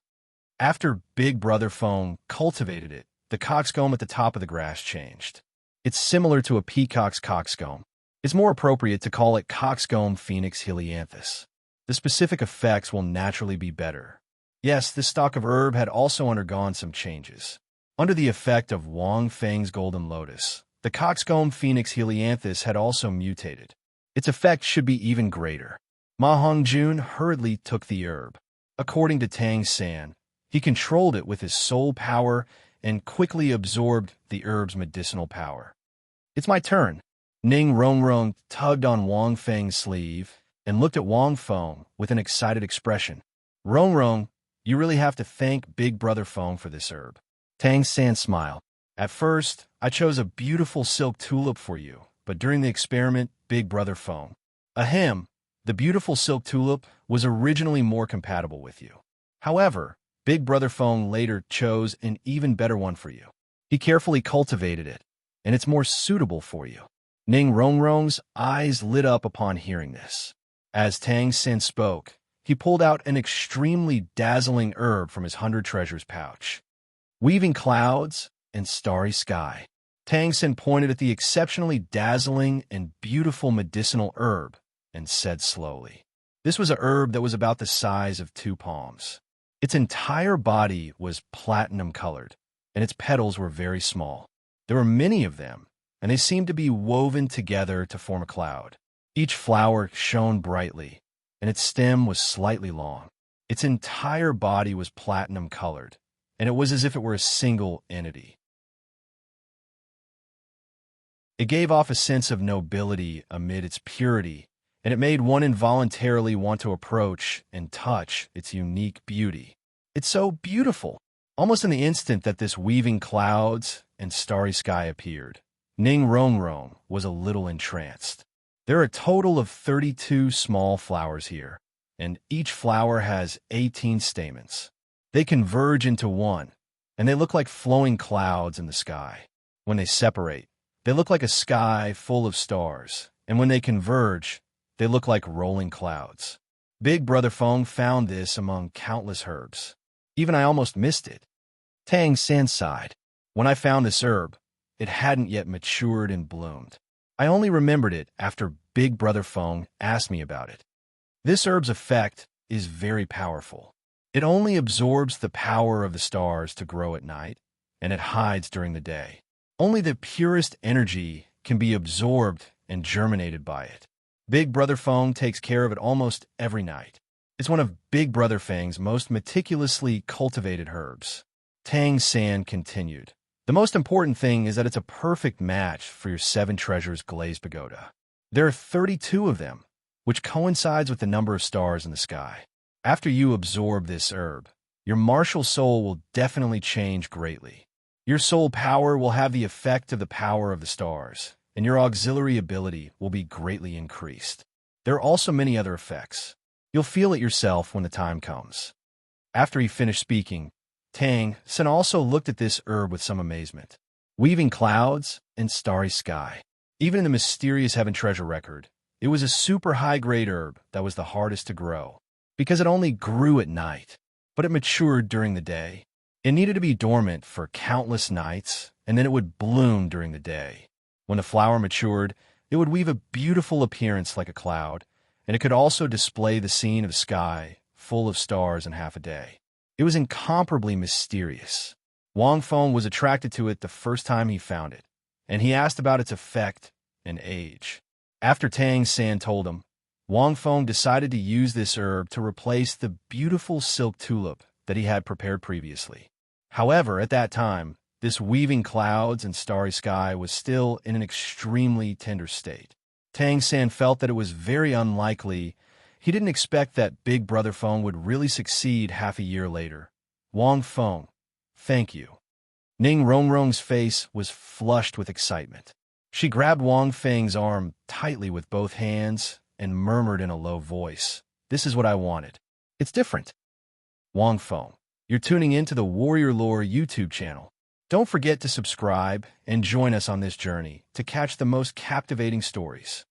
After Big Brother Feng cultivated it, the coxcomb at the top of the grass changed. It's similar to a peacock's coxcomb. It's more appropriate to call it coxcomb phoenix helianthus. The specific effects will naturally be better. Yes, this stalk of herb had also undergone some changes. Under the effect of Wang Feng's golden lotus, the coxcomb phoenix helianthus had also mutated. Its effect should be even greater. Ma Hongjun hurriedly took the herb. According to Tang San, he controlled it with his soul power and quickly absorbed the herb's medicinal power. It's my turn. Ning Rongrong tugged on Wang Feng's sleeve and looked at Wang Feng with an excited expression. Rongrong, you really have to thank Big Brother Feng for this herb. Tang San smiled. At first, I chose a beautiful silk tulip for you, but during the experiment, Big Brother Feng. Ahem, the beautiful silk tulip was originally more compatible with you. However, Big Brother Feng later chose an even better one for you. He carefully cultivated it, and it's more suitable for you. Ning Rongrong's eyes lit up upon hearing this. As Tang Xin spoke, he pulled out an extremely dazzling herb from his 100 treasures pouch. Weaving clouds and starry sky. Tang Xin pointed at the exceptionally dazzling and beautiful medicinal herb and said slowly, this was a herb that was about the size of 2 palms. Its entire body was platinum-colored, and its petals were very small. There were many of them, and they seemed to be woven together to form a cloud. Each flower shone brightly, and its stem was slightly long. Its entire body was platinum-colored, and it was as if it were a single entity. It gave off a sense of nobility amid its purity, and it made one involuntarily want to approach and touch its unique beauty. It's so beautiful. Almost in the instant that this weaving clouds and starry sky appeared, Ning Rongrong was a little entranced. There are a total of 32 small flowers here, and each flower has 18 stamens. They converge into one, and they look like flowing clouds in the sky. When they separate, they look like a sky full of stars, and when they converge, they look like rolling clouds. Big Brother Feng found this among countless herbs. Even I almost missed it. Tang San sighed. When I found this herb, it hadn't yet matured and bloomed. I only remembered it after Big Brother Feng asked me about it. This herb's effect is very powerful. It only absorbs the power of the stars to grow at night, and it hides during the day. Only the purest energy can be absorbed and germinated by it. Big Brother Feng takes care of it almost every night. It's one of Big Brother Feng's most meticulously cultivated herbs. Tang San continued. The most important thing is that it's a perfect match for your 7 treasures glazed pagoda. There are 32 of them, which coincides with the number of stars in the sky. After you absorb this herb, your martial soul will definitely change greatly. Your soul power will have the effect of the power of the stars, and your auxiliary ability will be greatly increased. There are also many other effects. You'll feel it yourself when the time comes. After he finished speaking, Tang San also looked at this herb with some amazement. Weaving clouds and starry sky. Even in the mysterious Heaven Treasure record, it was a super high-grade herb that was the hardest to grow, because it only grew at night, but it matured during the day. It needed to be dormant for countless nights, and then it would bloom during the day. When the flower matured, it would weave a beautiful appearance like a cloud, and it could also display the scene of sky full of stars in half a day. It was incomparably mysterious. Wang Feng was attracted to it the first time he found it, and he asked about its effect and age. After Tang San told him, Wang Feng decided to use this herb to replace the beautiful silk tulip that he had prepared previously. However, at that time, this weaving clouds and starry sky was still in an extremely tender state. Tang San felt that it was very unlikely. He didn't expect that Big Brother Feng would really succeed half a year later. Wang Feng, thank you. Ning Rongrong's face was flushed with excitement. She grabbed Wang Feng's arm tightly with both hands and murmured in a low voice, "This is what I wanted. It's different." Wang Feng, you're tuning into the Warrior Lore YouTube channel. Don't forget to subscribe and join us on this journey to catch the most captivating stories.